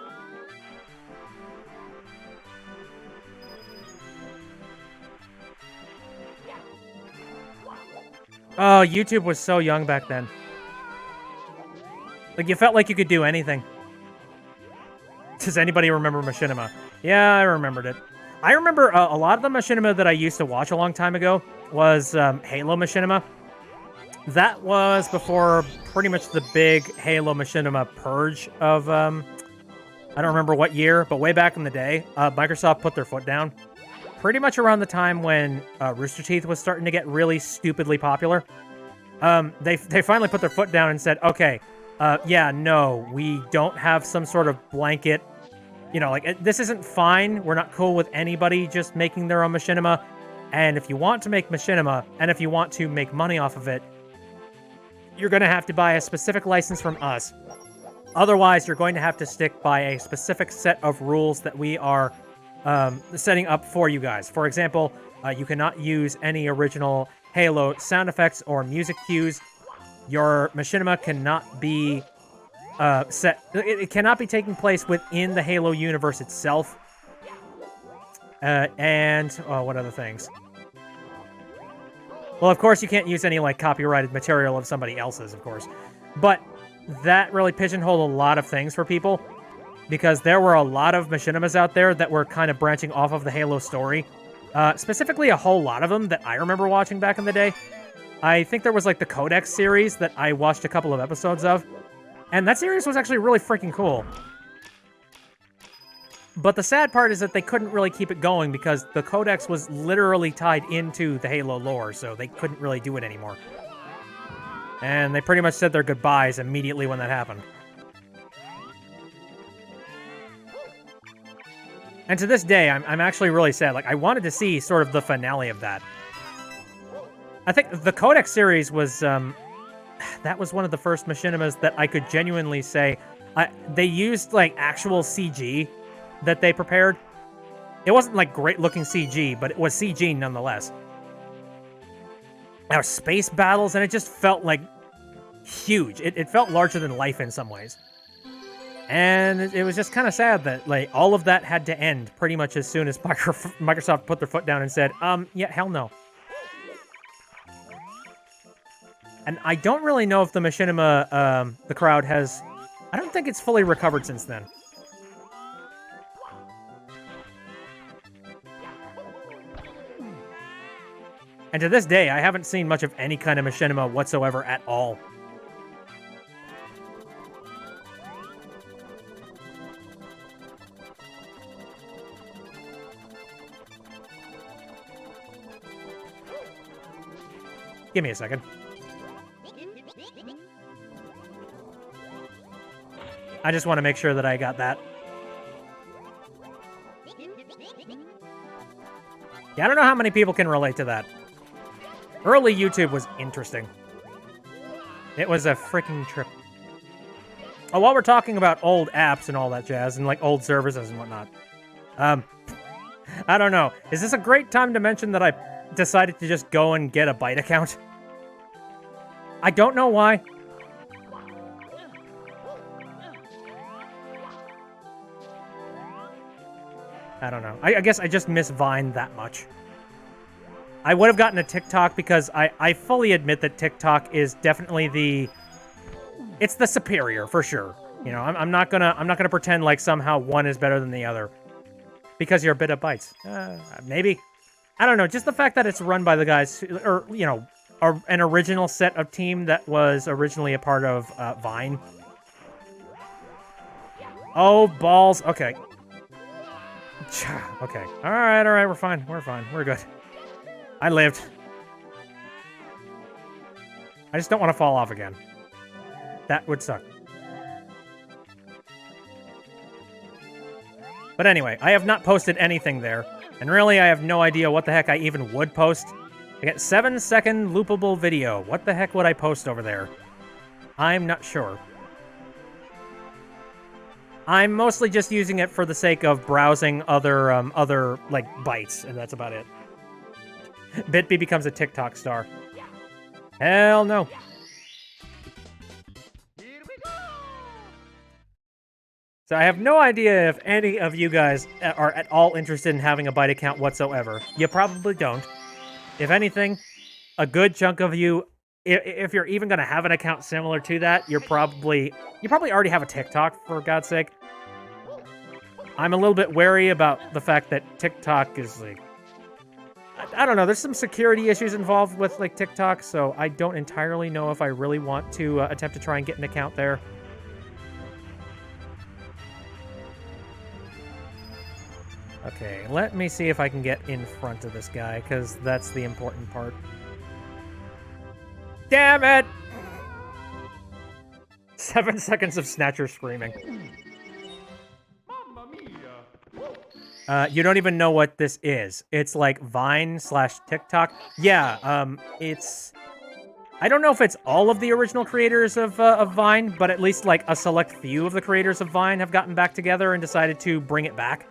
Oh, YouTube was so young back then. Like, you felt like you could do anything. Does anybody remember Machinima? Yeah, I remembered it. I remember a lot of the Machinima that I used to watch a long time ago was Halo Machinima. That was before pretty much the big Halo Machinima purge of, I don't remember what year, but way back in the day, Microsoft put their foot down. Pretty much around the time when Rooster Teeth was starting to get really stupidly popular. They finally put their foot down and said, okay, yeah, no, we don't have some sort of blanket, you know, like, this isn't fine. We're not cool with anybody just making their own Machinima. And if you want to make Machinima, and if you want to make money off of it, you're going to have to buy a specific license from us. Otherwise, you're going to have to stick by a specific set of rules that we are setting up for you guys. For example, you cannot use any original Halo sound effects or music cues. Your Machinima cannot be it cannot be taking place within the Halo universe itself. And what other things? Well, of course, you can't use any, like, copyrighted material of somebody else's, of course. But that really pigeonholed a lot of things for people, because there were a lot of Machinimas out there that were kind of branching off of the Halo story. Specifically, a whole lot of them that I remember watching back in the day. I think there was, like, the Codex series that I watched a couple of episodes of. And that series was actually really freaking cool. But the sad part is that they couldn't really keep it going because the Codex was literally tied into the Halo lore, so they couldn't really do it anymore. And they pretty much said their goodbyes immediately when that happened. And to this day, I'm actually really sad. Like, I wanted to see sort of the finale of that. I think the Codex series was, that was one of the first Machinimas that I could genuinely say, they used, like, actual CG that they prepared. It wasn't, like, great-looking CG, but it was CG nonetheless. There were space battles, and it just felt, like, huge. It felt larger than life in some ways. And it was just kind of sad that, like, all of that had to end pretty much as soon as Microsoft put their foot down and said, yeah, hell no. And I don't really know if the Machinima, the crowd has... I don't think it's fully recovered since then. And to this day, I haven't seen much of any kind of Machinima whatsoever at all. Give me a second. I just want to make sure that I got that. Yeah, I don't know how many people can relate to that. Early YouTube was interesting. It was a freaking trip. Oh, while we're talking about old apps and all that jazz, and like old services and whatnot, I don't know. Is this a great time to mention that I decided to just go and get a Byte account? I don't know why. I don't know. I guess I just miss Vine that much. I would have gotten a TikTok because I fully admit that TikTok is definitely it's the superior for sure. You know, I'm not gonna pretend like somehow one is better than the other because you're a bit of Bytes. Maybe. I don't know. Just the fact that it's run by the guys, or you know, an original set of team that was originally a part of Vine. Oh balls. Okay. Okay. All right. We're fine. We're good. I lived. I just don't want to fall off again. That would suck. But anyway, I have not posted anything there. And really, I have no idea what the heck I even would post. I get 7-second loopable video. What the heck would I post over there? I'm not sure. I'm mostly just using it for the sake of browsing other like, bytes, and that's about it. Bitby becomes a TikTok star. Hell no. So I have no idea if any of you guys are at all interested in having a Byte account whatsoever. You probably don't. If anything, a good chunk of you, if you're even going to have an account similar to that, you probably already have a TikTok, for God's sake. I'm a little bit wary about the fact that TikTok is like, I don't know, there's some security issues involved with like TikTok, so I don't entirely know if I really want to attempt to try and get an account there. Okay, let me see if I can get in front of this guy, because that's the important part. Damn it! 7 seconds of Snatcher screaming. You don't even know what this is. It's like Vine/TikTok. Yeah, it's... I don't know if it's all of the original creators of Vine, but at least like a select few of the creators of Vine have gotten back together and decided to bring it back.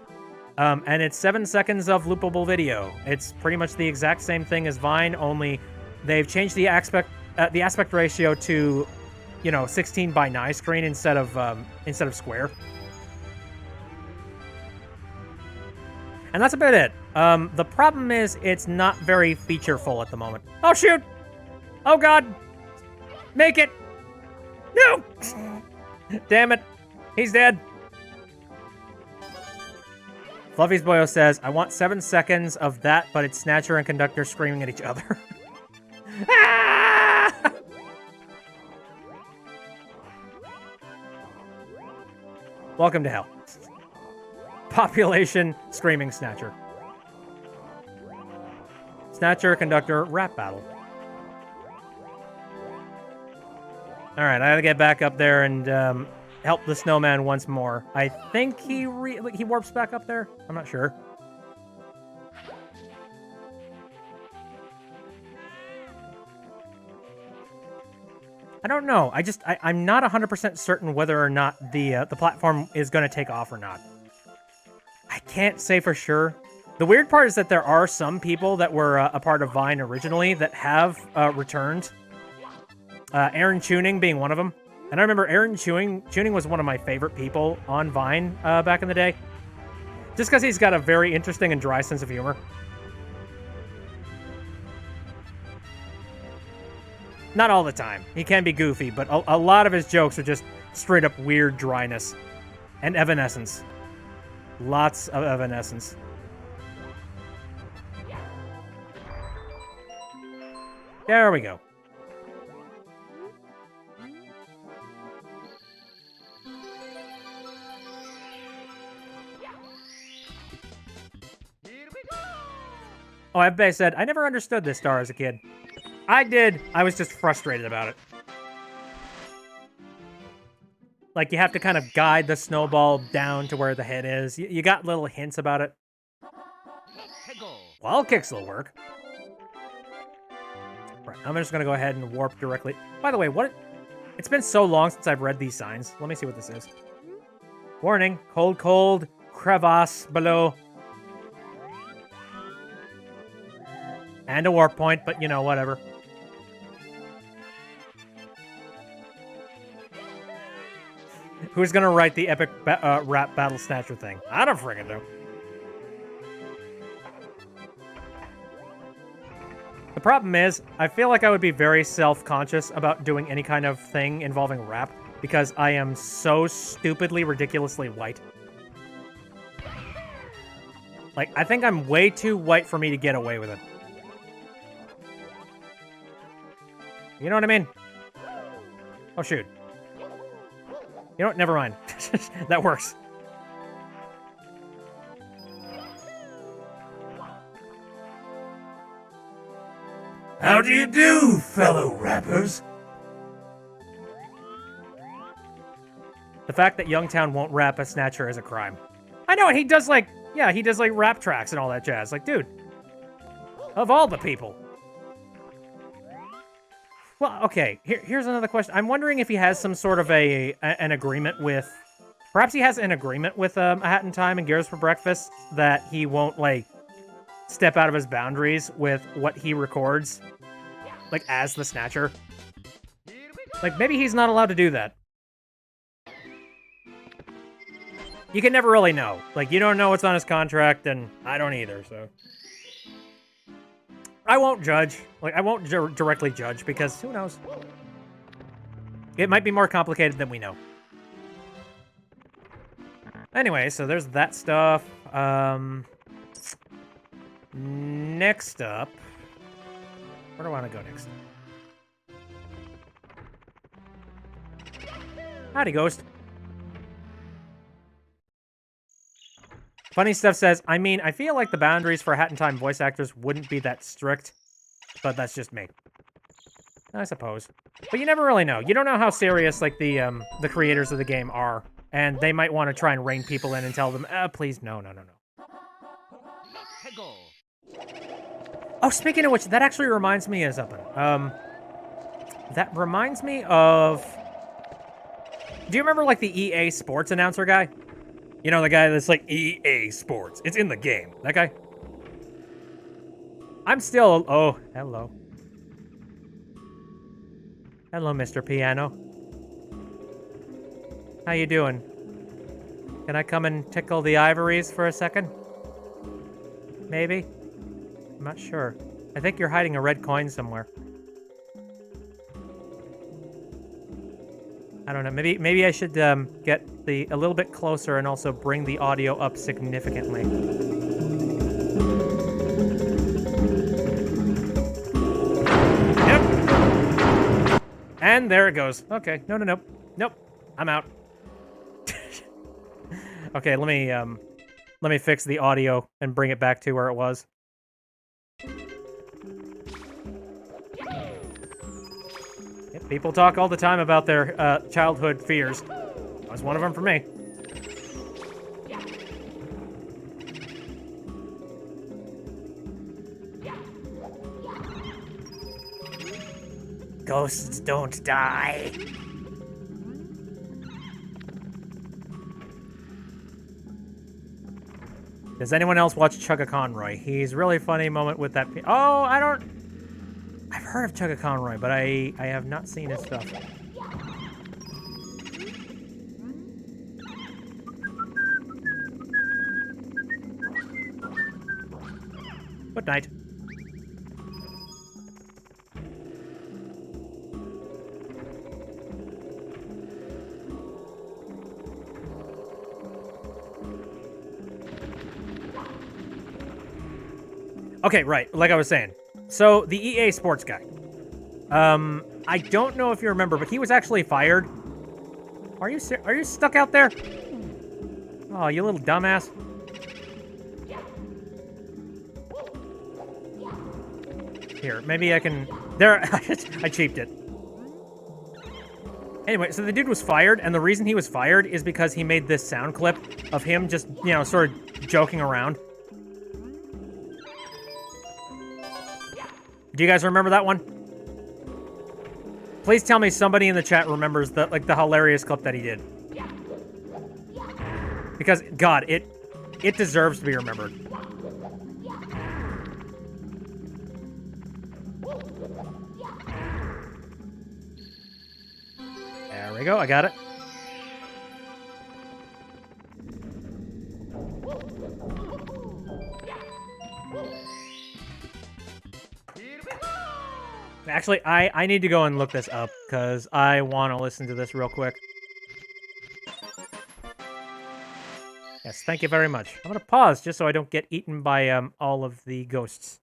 And it's 7 seconds of loopable video. It's pretty much the exact same thing as Vine, only they've changed the aspect ratio to, 16:9 screen instead of square. And that's about it. The problem is it's not very featureful at the moment. Oh, shoot! Oh, God! Make it! No! Damn it. He's dead. Fluffy's Boyo says, I want 7 seconds of that, but it's Snatcher and Conductor screaming at each other. Ah! Welcome to hell. Population screaming Snatcher. Snatcher, Conductor, rap battle. Alright, I gotta get back up there and help the snowman once more. I think he warps back up there? I'm not sure. I don't know. I'm not 100% certain whether or not the platform is going to take off or not. I can't say for sure. The weird part is that there are some people that were a part of Vine originally that have returned. Aaron Tuning being one of them. And I remember Aaron Tuning was one of my favorite people on Vine back in the day. Just because he's got a very interesting and dry sense of humor. Not all the time. He can be goofy, but a lot of his jokes are just straight up weird dryness. And evanescence. Lots of evanescence. There we go. Oh, Ebbe said, I never understood this star as a kid. I did. I was just frustrated about it. Like, you have to kind of guide the snowball down to where the head is. You got little hints about it. Wall kicks will work. Right, I'm just going to go ahead and warp directly. By the way, it's been so long since I've read these signs. Let me see what this is. Warning, cold, crevasse below. And a warp point, but whatever. Who's gonna write the epic rap battle Snatcher thing? I don't friggin' know. The problem is, I feel like I would be very self-conscious about doing any kind of thing involving rap, because I am so stupidly, ridiculously white. Like, I think I'm way too white for me to get away with it. You know what I mean? Oh, shoot. You know what? Never mind. That works. How do you do, fellow rappers? The fact that Youngtown won't rap a Snatcher is a crime. I know, he does like rap tracks and all that jazz. Like, dude. Of all the people. Well, okay, here's another question. I'm wondering if he has some sort of an agreement with... Perhaps he has an agreement with A Hat in Time and Gears for Breakfast that he won't, like, step out of his boundaries with what he records, like, as the Snatcher. Like, maybe he's not allowed to do that. You can never really know. Like, you don't know what's on his contract, and I don't either, so... I won't judge. Like, I won't directly judge, because who knows? It might be more complicated than we know. Anyway, so there's that stuff. Next up, where do I want to go next? Howdy, Ghost. Funny Stuff says, I mean, I feel like the boundaries for Hat in Time voice actors wouldn't be that strict, but that's just me. I suppose. But you never really know. You don't know how serious, like, the creators of the game are, and they might want to try and rein people in and tell them, please, no. Oh, speaking of which, that actually reminds me of something. That reminds me of... Do you remember, like, the EA Sports announcer guy? You know, the guy that's like, EA Sports. It's in the game. That guy? I'm still... Oh, hello. Hello, Mr. Piano. How you doing? Can I come and tickle the ivories for a second? Maybe? I'm not sure. I think you're hiding a red coin somewhere. I don't know. Maybe I should get a little bit closer and also bring the audio up significantly. Yep. And there it goes. Okay. No. Nope. I'm out. Okay, let me fix the audio and bring it back to where it was. Yep, people talk all the time about their childhood fears. That was one of them for me. Ghosts don't die. Does anyone else watch Chugga Conroy? He's really funny moment with that. Oh, I've heard of Chugga Conroy, but I have not seen his stuff. Good night. Okay, right, like I was saying. So, the EA Sports guy. I don't know if you remember, but he was actually fired. Are you stuck out there? Oh, you little dumbass. Here, maybe I can... There, I cheaped it. Anyway, so the dude was fired, and the reason he was fired is because he made this sound clip of him just, you know, sort of joking around. Do you guys remember that one? Please tell me somebody in the chat remembers the hilarious clip that he did. Because, God, it deserves to be remembered. There we go, I got it. Actually, I need to go and look this up, because I want to listen to this real quick. Yes, thank you very much. I'm going to pause just so I don't get eaten by all of the ghosts.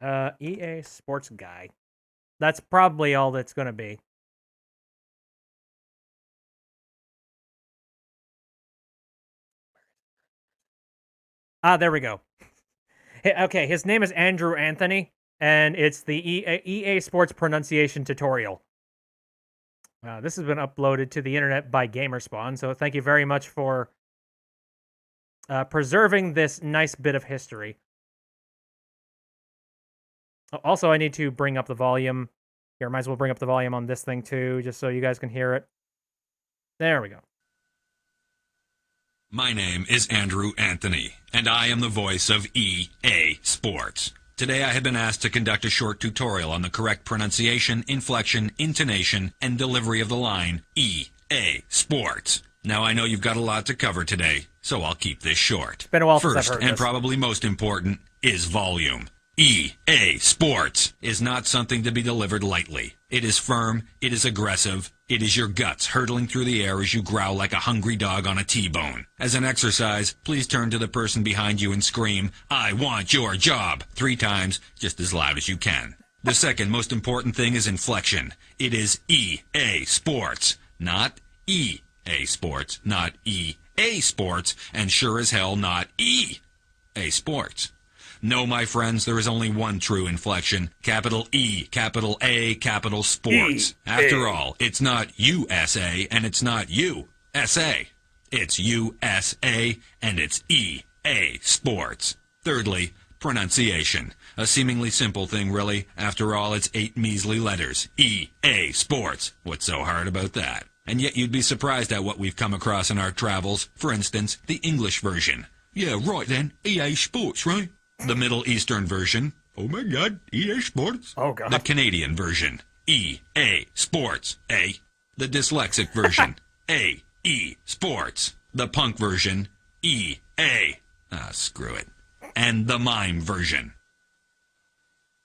EA Sports Guy. That's probably all that's going to be. Ah, there we go. Okay, his name is Andrew Anthony, and it's the EA Sports pronunciation tutorial. This has been uploaded to the internet by Gamerspawn, so thank you very much for preserving this nice bit of history. Also, I need to bring up the volume. Here, I might as well bring up the volume on this thing too, just so you guys can hear it. There we go. My name is Andrew Anthony, and I am the voice of EA Sports. Today I have been asked to conduct a short tutorial on the correct pronunciation, inflection, intonation, and delivery of the line EA Sports. Now I know you've got a lot to cover today, so I'll keep this short. It's been a while since First, I've heard and this. probably most important, is volume. EA Sports is not something to be delivered lightly. It is firm, it is aggressive, it is your guts hurtling through the air as you growl like a hungry dog on a T-bone. As an exercise, please turn to the person behind you and scream, "I want your job," 3 times, just as loud as you can. The second most important thing is inflection. It is EA Sports, not EA Sports, not EA Sports, and sure as hell not EA Sports. No, my friends, there is only one true inflection. Capital E, capital A, capital Sports. After all, it's not USA and it's not USA. It's USA and it's EA Sports. Thirdly, pronunciation. A seemingly simple thing, really. After all, it's 8 measly letters. EA Sports. What's so hard about that? And yet you'd be surprised at what we've come across in our travels. For instance, the English version. Yeah, right then. EA Sports, right? The Middle Eastern version. Oh my god, EA Sports. Oh god. The Canadian version. EA Sports. A. The dyslexic version. AE Sports. The punk version. EA. Ah, screw it. And the mime version.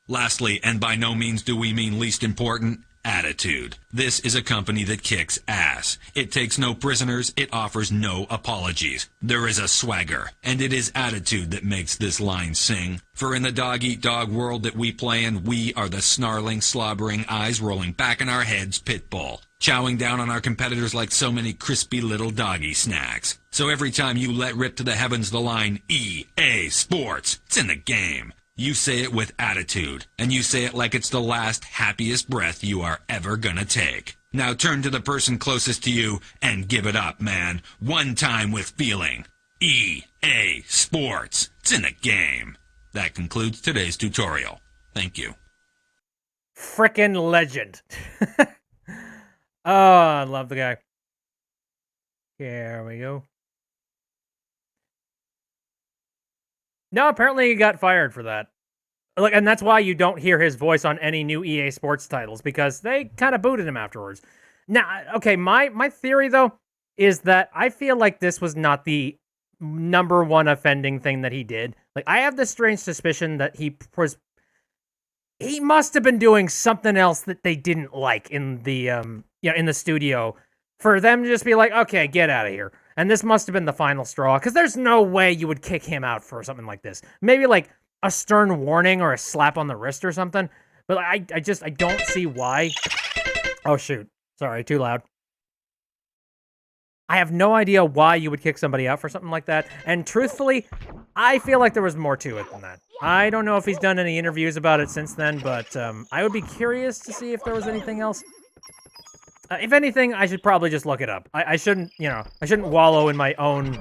Lastly, and by no means do we mean least important, attitude. This is a company that kicks ass. It takes no prisoners, it offers no apologies. There is a swagger, and it is attitude that makes this line sing. For in the dog-eat-dog world that we play in, we are the snarling, slobbering, eyes rolling back in our heads pit bull, chowing down on our competitors like so many crispy little doggy snacks. So every time you let rip to the heavens the line, EA Sports, it's in the game. You say it with attitude, and you say it like it's the last, happiest breath you are ever gonna take. Now turn to the person closest to you and give it up, man. One time with feeling. EA Sports. It's in the game. That concludes today's tutorial. Thank you. Frickin' legend. Oh, I love the guy. Here we go. No, apparently he got fired for that. Like, and that's why you don't hear his voice on any new EA Sports titles, because they kind of booted him afterwards. Now, okay, my theory, though, is that I feel like this was not the #1 offending thing that he did. Like, I have this strange suspicion that he must have been doing something else that they didn't like in the in the studio for them to just be like, okay, get out of here. And this must have been the final straw, because there's no way you would kick him out for something like this. Maybe like a stern warning or a slap on the wrist or something. But I don't see why. Oh, shoot. Sorry, too loud. I have no idea why you would kick somebody out for something like that. And truthfully, I feel like there was more to it than that. I don't know if he's done any interviews about it since then, but I would be curious to see if there was anything else. If anything, I should probably just look it up. I shouldn't, I shouldn't wallow in my own,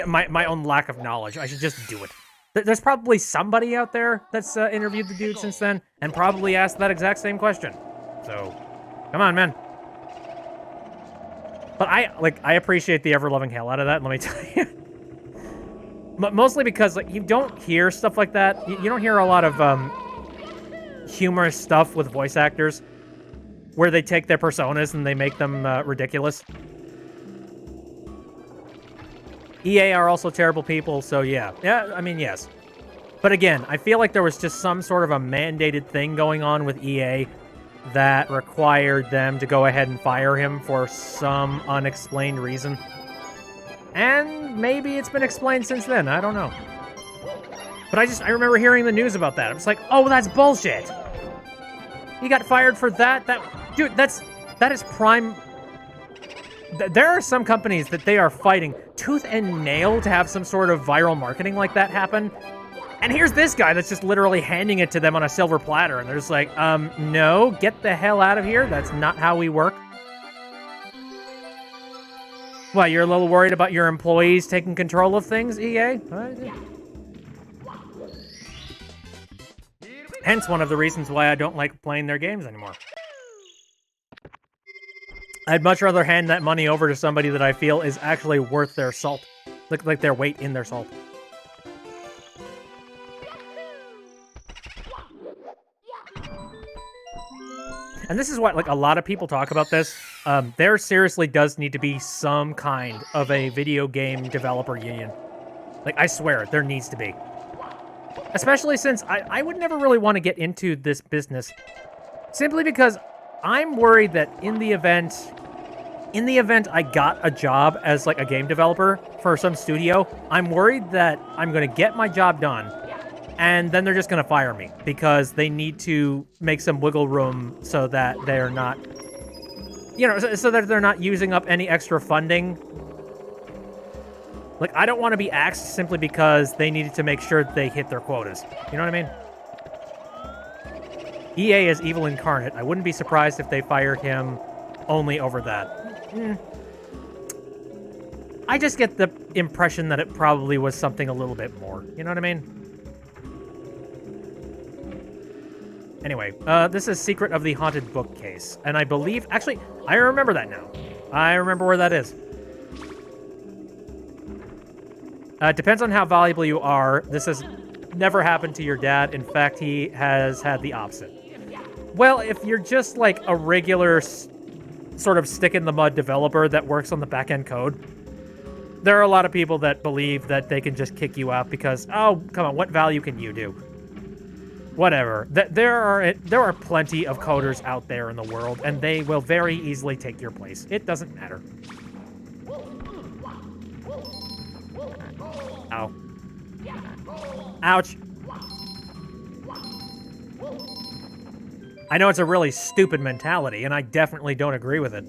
my own lack of knowledge. I should just do it. There's probably somebody out there that's interviewed the dude since then, and probably asked that exact same question. So, come on, man. But I appreciate the ever-loving hell out of that, let me tell you. Mostly because, like, you don't hear stuff like that. You don't hear a lot of, humorous stuff with voice actors, where they take their personas and they make them ridiculous. EA are also terrible people, so yeah. Yeah, I mean, yes. But again, I feel like there was just some sort of a mandated thing going on with EA that required them to go ahead and fire him for some unexplained reason. And maybe it's been explained since then, I don't know. But I remember hearing the news about that. I was like, oh, that's bullshit. He got fired for that? Dude, that is prime. There are some companies that they are fighting tooth and nail to have some sort of viral marketing like that happen. And here's this guy that's just literally handing it to them on a silver platter. And they're just like, no, get the hell out of here. That's not how we work. What, you're a little worried about your employees taking control of things, EA? Hence one of the reasons why I don't like playing their games anymore. I'd much rather hand that money over to somebody that I feel is actually worth their salt. Like their weight in their salt. And this is what, like, a lot of people talk about this. There seriously does need to be some kind of a video game developer union. Like, I swear, there needs to be. Especially since I would never really want to get into this business, simply because I'm worried that in the event I got a job as like a game developer for some studio, I'm worried that I'm going to get my job done and then they're just going to fire me because they need to make some wiggle room so that they're not, so that they're not using up any extra funding. Like, I don't want to be axed simply because they needed to make sure they hit their quotas. You know what I mean? EA is evil incarnate. I wouldn't be surprised if they fired him only over that. I just get the impression that it probably was something a little bit more. You know what I mean? Anyway, this is Secret of the Haunted Bookcase. And I believe... Actually, I remember that now. I remember where that is. Depends on how valuable you are. This has never happened to your dad. In fact, he has had the opposite. Well, if you're just like a regular sort of stick-in-the-mud developer that works on the back-end code, there are a lot of people that believe that they can just kick you out because, oh, come on, what value can you do? Whatever. There are plenty of coders out there in the world, and they will very easily take your place. It doesn't matter. Ow. Ouch. I know it's a really stupid mentality, and I definitely don't agree with it.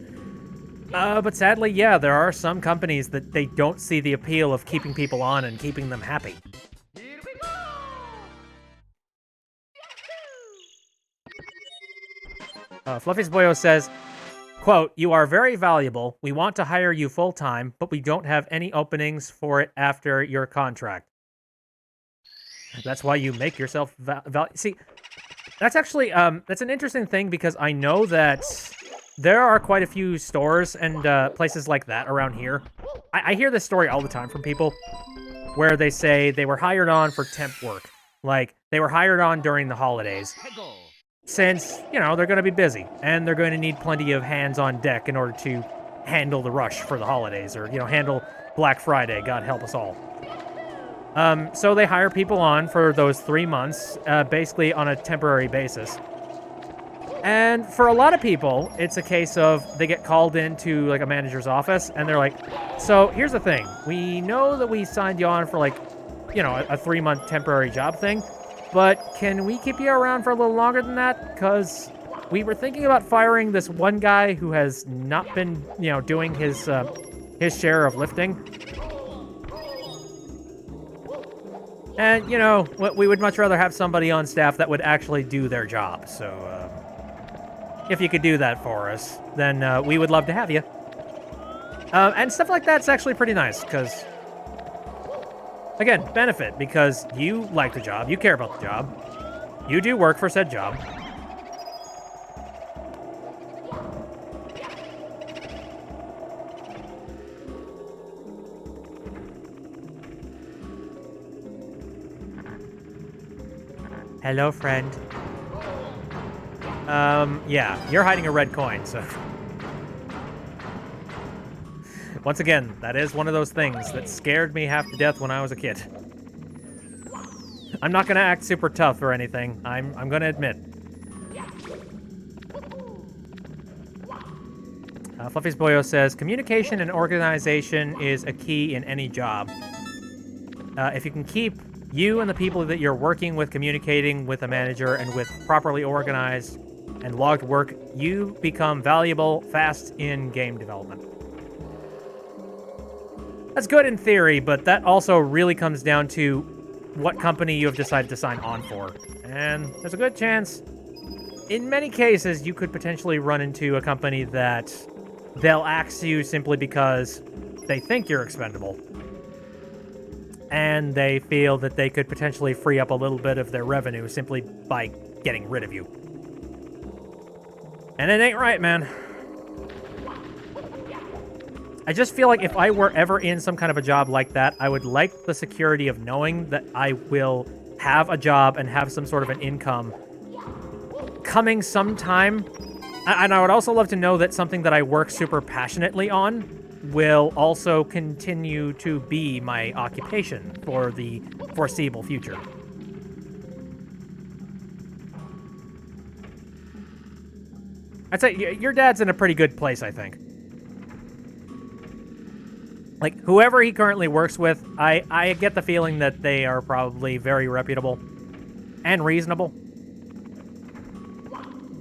But sadly, yeah, there are some companies that they don't see the appeal of keeping people on and keeping them happy. Fluffy's Boyo says, quote, "You are very valuable. We want to hire you full-time, but we don't have any openings for it after your contract. That's why you make yourself See, that's actually, that's an interesting thing because I know that there are quite a few stores and places like that around here. I hear this story all the time from people where they say they were hired on for temp work. Like, they were hired on during the holidays. Since, they're going to be busy, and they're going to need plenty of hands on deck in order to handle the rush for the holidays, or, handle Black Friday, God help us all. So they hire people on for those 3 months, basically on a temporary basis. And for a lot of people, it's a case of they get called into, like, a manager's office, and they're like, so here's the thing. We know that we signed you on for, like, a 3-month temporary job thing, but can we keep you around for a little longer than that? Because we were thinking about firing this one guy who has not been, doing his share of lifting. And, we would much rather have somebody on staff that would actually do their job. So, if you could do that for us, then we would love to have you. And stuff like that's actually pretty nice, because... Again, benefit, because you like the job, you care about the job, you do work for said job. Hello, friend. Yeah, you're hiding a red coin, so... Once again, that is one of those things that scared me half to death when I was a kid. I'm not gonna act super tough or anything. I'm gonna admit. Fluffy's Boyo says, communication and organization is a key in any job. If you can keep you and the people that you're working with communicating with a manager and with properly organized and logged work, you become valuable fast in game development. That's good in theory, but that also really comes down to what company you have decided to sign on for. And there's a good chance, in many cases, you could potentially run into a company that they'll axe you simply because they think you're expendable. And they feel that they could potentially free up a little bit of their revenue simply by getting rid of you. And it ain't right, man. I just feel like if I were ever in some kind of a job like that, I would like the security of knowing that I will have a job and have some sort of an income coming sometime. And I would also love to know that something that I work super passionately on will also continue to be my occupation for the foreseeable future. I'd say your dad's in a pretty good place, I think. Like, whoever he currently works with, I get the feeling that they are probably very reputable and reasonable.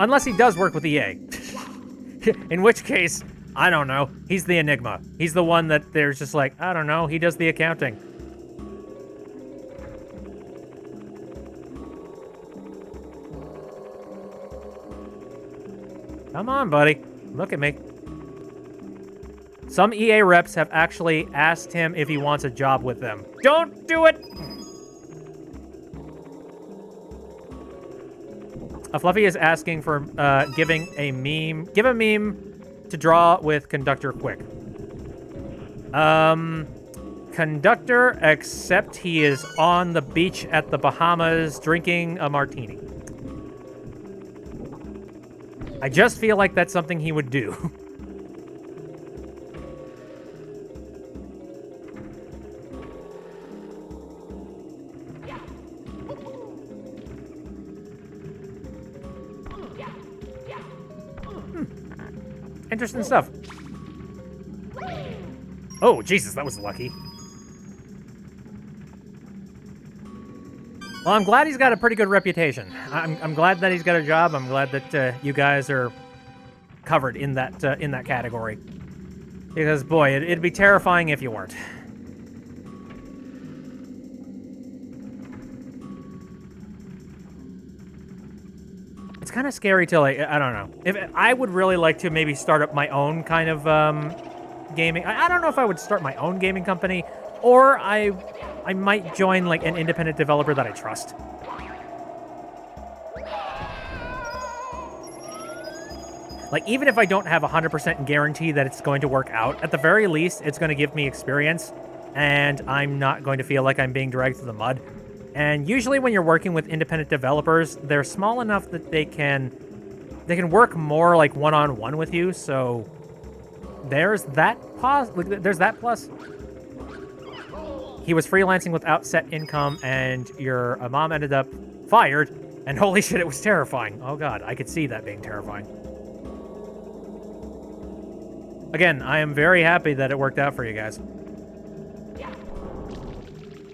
Unless he does work with EA. In which case, I don't know. He's the enigma. He's the one that there's just like, I don't know, he does the accounting. Come on, buddy. Look at me. Some EA reps have actually asked him if he wants a job with them. Don't do it! Fluffy is asking for giving a meme. Give a meme to draw with Conductor quick. Conductor, except he is on the beach at the Bahamas drinking a martini. I just feel like that's something he would do. Interesting stuff. Oh, Jesus, that was lucky. Well, I'm glad he's got a pretty good reputation. I'm glad that he's got a job. I'm glad that you guys are covered in that category. Because, boy, it'd be terrifying if you weren't. It's kind of scary to, like, I don't know. If I would really like to maybe start up my own kind of gaming. I don't know if I would start my own gaming company, or I might join, like, an independent developer that I trust. Like, even if I don't have 100% guarantee that it's going to work out, at the very least, it's going to give me experience, and I'm not going to feel like I'm being dragged through the mud. And usually when you're working with independent developers, they're small enough that they can work more like one-on-one with you, so there's that plus. He was freelancing without set income, and your mom ended up fired, and holy shit, it was terrifying. Oh god, I could see that being terrifying. Again, I am very happy that it worked out for you guys.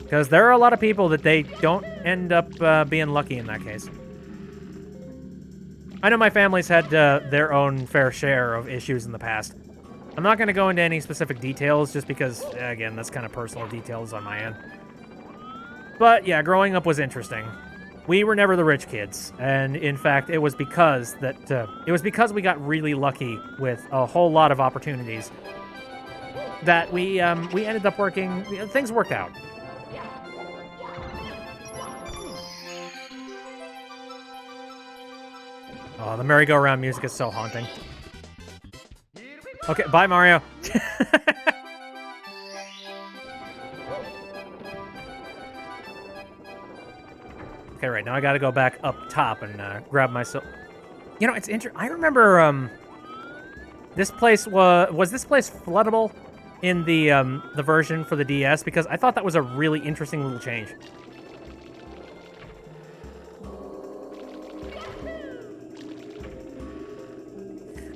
Because there are a lot of people that they don't end up being lucky in that case. I know my family's had their own fair share of issues in the past. I'm not going to go into any specific details just because, again, that's kind of personal details on my end. But yeah, growing up was interesting. We were never the rich kids, and in fact, it was because we got really lucky with a whole lot of opportunities that we ended up working. Things worked out. Oh, the merry-go-round music is so haunting. Okay, bye, Mario. Okay, right, now I gotta go back up top and grab myself... You know, it's interesting. I remember, this place was this place floodable in the version for the DS? Because I thought that was a really interesting little change.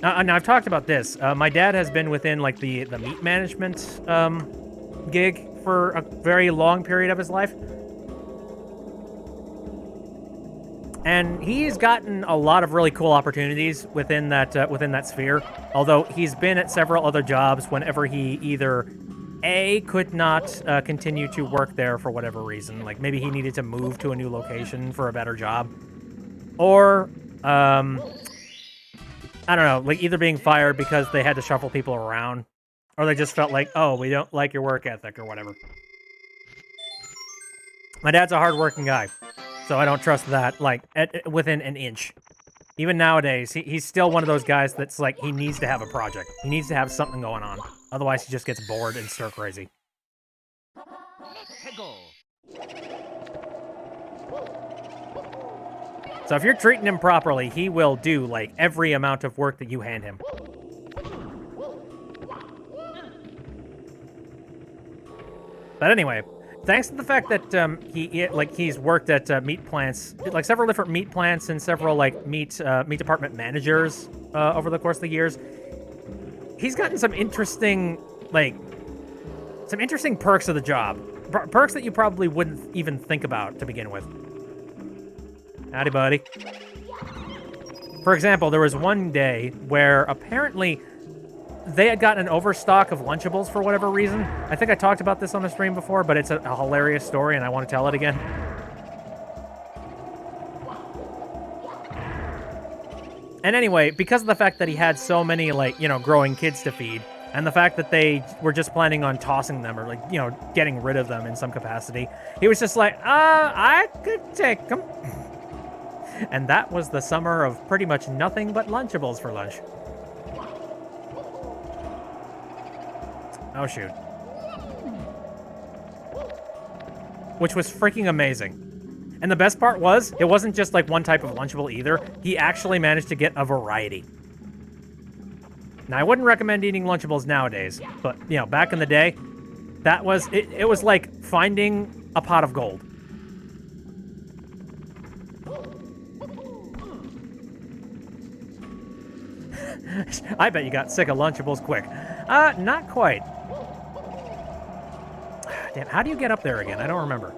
Now, I've talked about this. My dad has been within, like, the meat management gig for a very long period of his life. And he's gotten a lot of really cool opportunities within that sphere. Although he's been at several other jobs whenever he either A, could not continue to work there for whatever reason. Like, maybe he needed to move to a new location for a better job. Or, I don't know, like either being fired because they had to shuffle people around, or they just felt like, oh, we don't like your work ethic or whatever. My dad's a hardworking guy, so I don't trust that, like, within an inch. Even nowadays, he's still one of those guys that's like, he needs to have a project. He needs to have something going on. Otherwise, he just gets bored and stir crazy. So if you're treating him properly, he will do, like, every amount of work that you hand him. But anyway, thanks to the fact that he's worked at meat plants, like several different meat plants and several like meat department managers over the course of the years, he's gotten some interesting perks of the job. Perks that you probably wouldn't even think about to begin with. Howdy, buddy. For example, there was one day where apparently they had gotten an overstock of Lunchables for whatever reason. I think I talked about this on the stream before, but it's a hilarious story and I want to tell it again. And anyway, because of the fact that he had so many, like, you know, growing kids to feed, and the fact that they were just planning on tossing them or, like, you know, getting rid of them in some capacity, he was just like, I could take them. And that was the summer of pretty much nothing but Lunchables for lunch. Oh, shoot. Which was freaking amazing. And the best part was, it wasn't just like one type of Lunchable either. He actually managed to get a variety. Now, I wouldn't recommend eating Lunchables nowadays, but, you know, back in the day, that was, it was like finding a pot of gold. I bet you got sick of Lunchables quick. Not quite. Damn, how do you get up there again? I don't remember.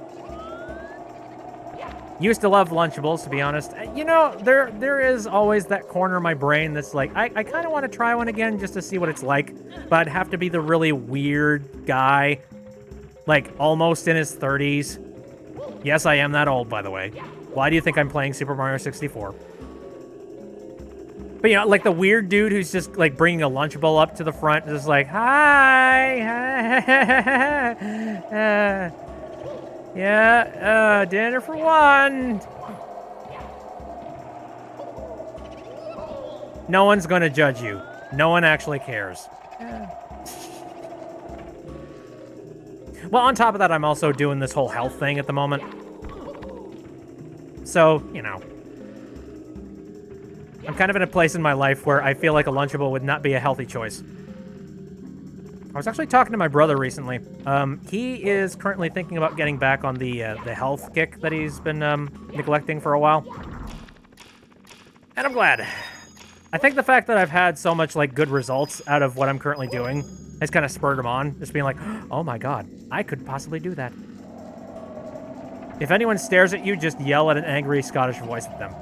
Used to love Lunchables, to be honest. You know, there is always that corner of my brain that's like, I kind of want to try one again just to see what it's like, but I'd have to be the really weird guy, like almost in his 30s. Yes, I am that old, by the way. Why do you think I'm playing Super Mario 64? But, you know, like the weird dude who's just, like, bringing a Lunchable up to the front, just like, hi, yeah, dinner for one. No one's gonna judge you. No one actually cares. Well, on top of that, I'm also doing this whole health thing at the moment. So, you know. I'm kind of in a place in my life where I feel like a Lunchable would not be a healthy choice. I was actually talking to my brother recently. He is currently thinking about getting back on the health kick that he's been neglecting for a while. And I'm glad. I think the fact that I've had so much like good results out of what I'm currently doing has kind of spurred him on, just being like, oh my god, I could possibly do that. If anyone stares at you, just yell at an angry Scottish voice at them.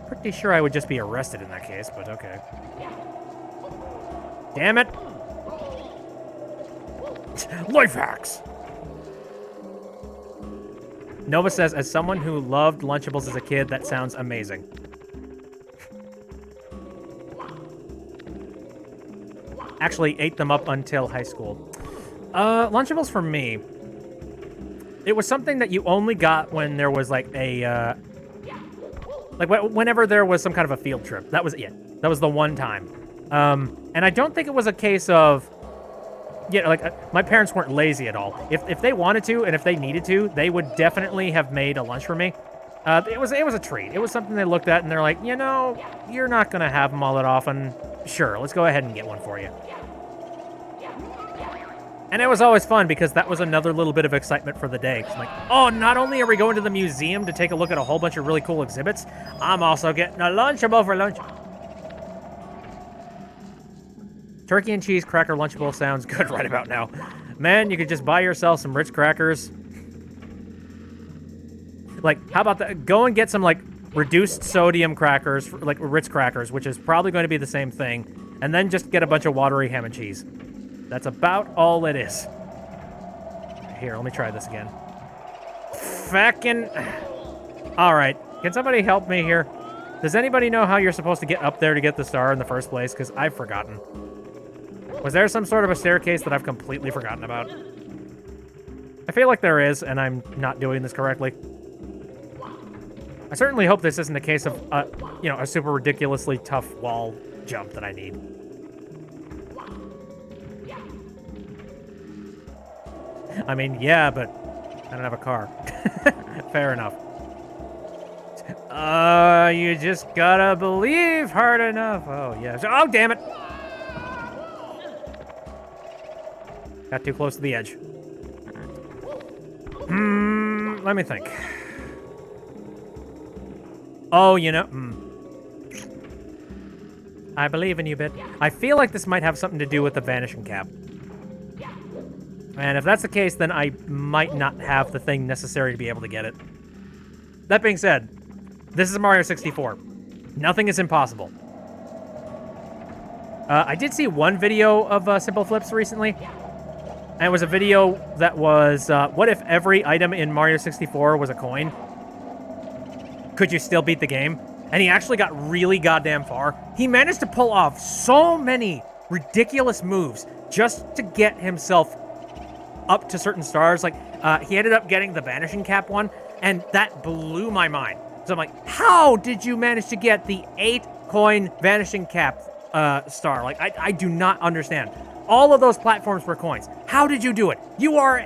Pretty sure I would just be arrested in that case, but okay. Damn it! Life hacks! Nova says, as someone who loved Lunchables as a kid, that sounds amazing. Actually ate them up until high school. Lunchables for me, it was something that you only got when there was like a, whenever there was some kind of a field trip. That was it. That was the one time. And I don't think it was a case of, yeah, like, my parents weren't lazy at all. If they wanted to, and if they needed to, they would definitely have made a lunch for me. It was a treat. It was something they looked at, and they're like, you know, you're not gonna have them all that often. Sure, let's go ahead and get one for you. And it was always fun, because that was another little bit of excitement for the day. It's like, oh, not only are we going to the museum to take a look at a whole bunch of really cool exhibits, I'm also getting a Lunchable for lunch. Turkey and cheese cracker Lunchable sounds good right about now. Man, you could just buy yourself some Ritz crackers. Like, how about that? Go and get some, like, reduced sodium crackers, like Ritz crackers, which is probably going to be the same thing, and then just get a bunch of watery ham and cheese. That's about all it is. Here, let me try this again. Feckin'. All right, can somebody help me here? Does anybody know how you're supposed to get up there to get the star in the first place? Because I've forgotten. Was there some sort of a staircase that I've completely forgotten about? I feel like there is, and I'm not doing this correctly. I certainly hope this isn't a case of, you know, a super ridiculously tough wall jump that I need. I mean, yeah, but I don't have a car. Fair enough. You just gotta believe hard enough. Oh, yeah. Oh, damn it. Got too close to the edge. Let me think. Oh, you know... I believe in you, Bit. I feel like this might have something to do with the Vanishing Cap. And if that's the case, then I might not have the thing necessary to be able to get it. That being said, this is Mario 64. Nothing is impossible. I did see one video of Simple Flips recently. And it was a video that was, what if every item in Mario 64 was a coin? Could you still beat the game? And he actually got really goddamn far. He managed to pull off so many ridiculous moves just to get himself up to certain stars. Like, he ended up getting the Vanishing Cap one, and that blew my mind. So I'm like, how did you manage to get the 8-coin Vanishing Cap star? Like, I do not understand. All of those platforms were coins. How did you do it? You are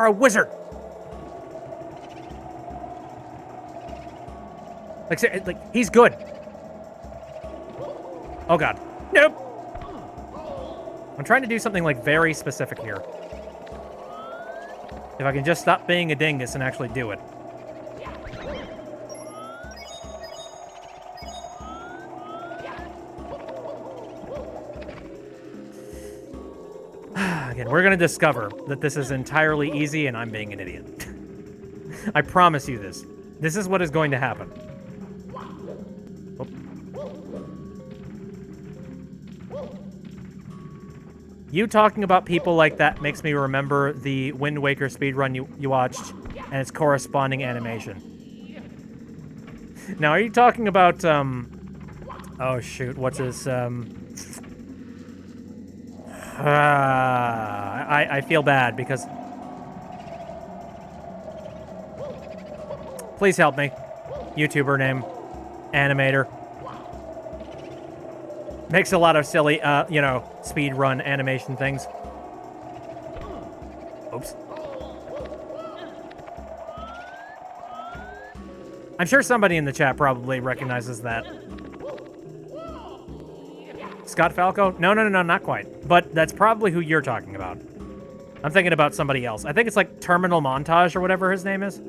a wizard. Like, he's good. Oh god. Nope. I'm trying to do something like very specific here. If I can just stop being a dingus and actually do it. Again, we're gonna discover that this is entirely easy and I'm being an idiot. I promise you this. This is what is going to happen. Oh. You talking about people like that makes me remember the Wind Waker speedrun you watched and its corresponding animation. Now, are you talking about, oh shoot, what's his, I feel bad because... Please help me. YouTuber name. Animator. Makes a lot of silly, you know, speedrun animation things. Oops. I'm sure somebody in the chat probably recognizes that. Scott Falco? No, not quite. But that's probably who you're talking about. I'm thinking about somebody else. I think it's like Terminal Montage or whatever his name is.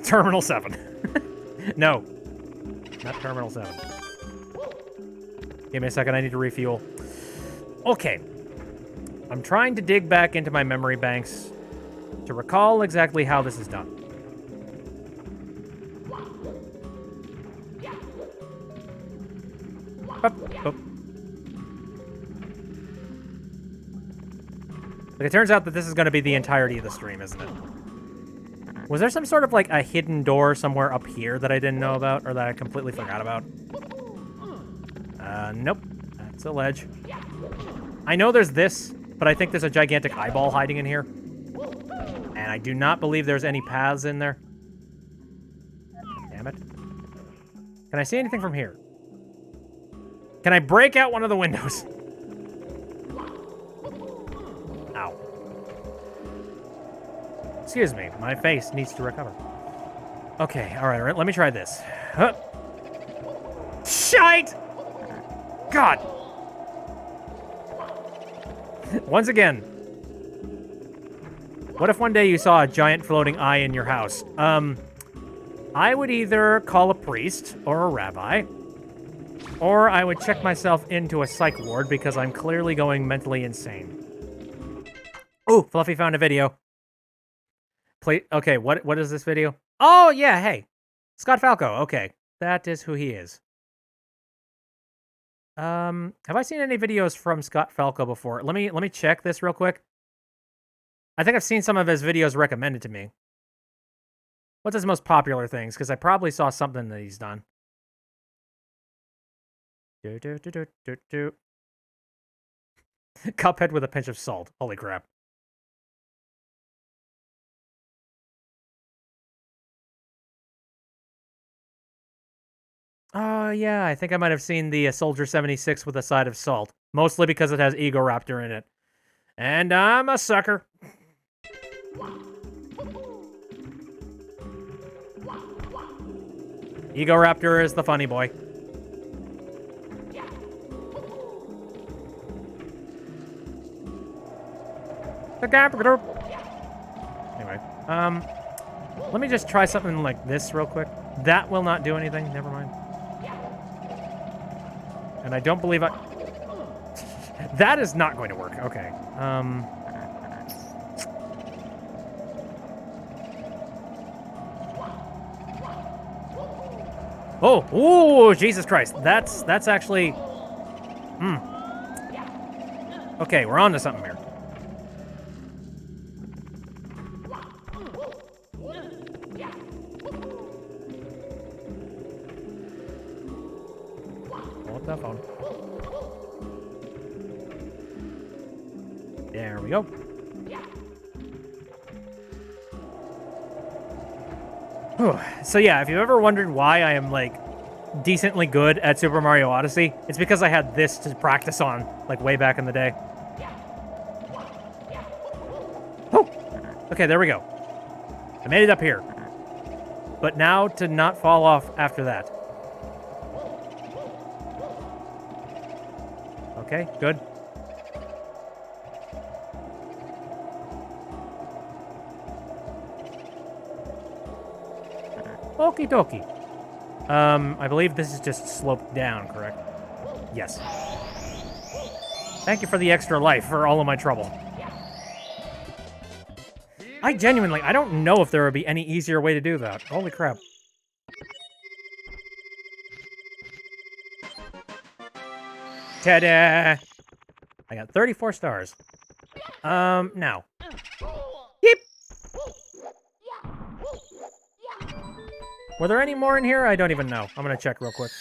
Terminal 7. No. Not Terminal 7. Give me a second, I need to refuel. Okay. I'm trying to dig back into my memory banks to recall exactly how this is done. Up. Like, it turns out that this is going to be the entirety of the stream, isn't it? Was there some sort of, like, a hidden door somewhere up here that I didn't know about, or that I completely forgot about? Nope. That's a ledge. I know there's this, but I think there's a gigantic eyeball hiding in here. And I do not believe there's any paths in there. Damn it. Can I see anything from here? Can I break out one of the windows? Ow. Excuse me, my face needs to recover. Okay, all right, let me try this. Huh. Shite! God! Once again. What if one day you saw a giant floating eye in your house? I would either call a priest or a rabbi, or I would check myself into a psych ward because I'm clearly going mentally insane. Ooh, Fluffy found a video. Okay, what is this video? Oh, yeah, hey. Scott Falco, okay. That is who he is. Have I seen any videos from Scott Falco before? Let me check this real quick. I think I've seen some of his videos recommended to me. What's his most popular things? Because I probably saw something that he's done. Cuphead with a pinch of salt. Holy crap. Oh, yeah, I think I might have seen the Soldier 76 with a side of salt. Mostly because it has Egoraptor in it. And I'm a sucker. Egoraptor is the funny boy. Anyway, let me just try something like this real quick. That will not do anything. Never mind. And I don't believe I... That is not going to work. Okay. Oh, ooh, Jesus Christ. That's actually... Okay, we're on to something here. Pull up that phone. There we go. Whew. So yeah, if you've ever wondered why I am, like, decently good at Super Mario Odyssey, it's because I had this to practice on, like, way back in the day. Oh! Okay, there we go. I made it up here. But now to not fall off after that. Okay, good. Okie dokie. I believe this is just sloped down, correct? Yes. Thank you for the extra life for all of my trouble. I genuinely, I don't know if there would be any easier way to do that. Holy crap. Ta-da! I got 34 stars. Now. Yep. Were there any more in here? I don't even know. I'm gonna check real quick.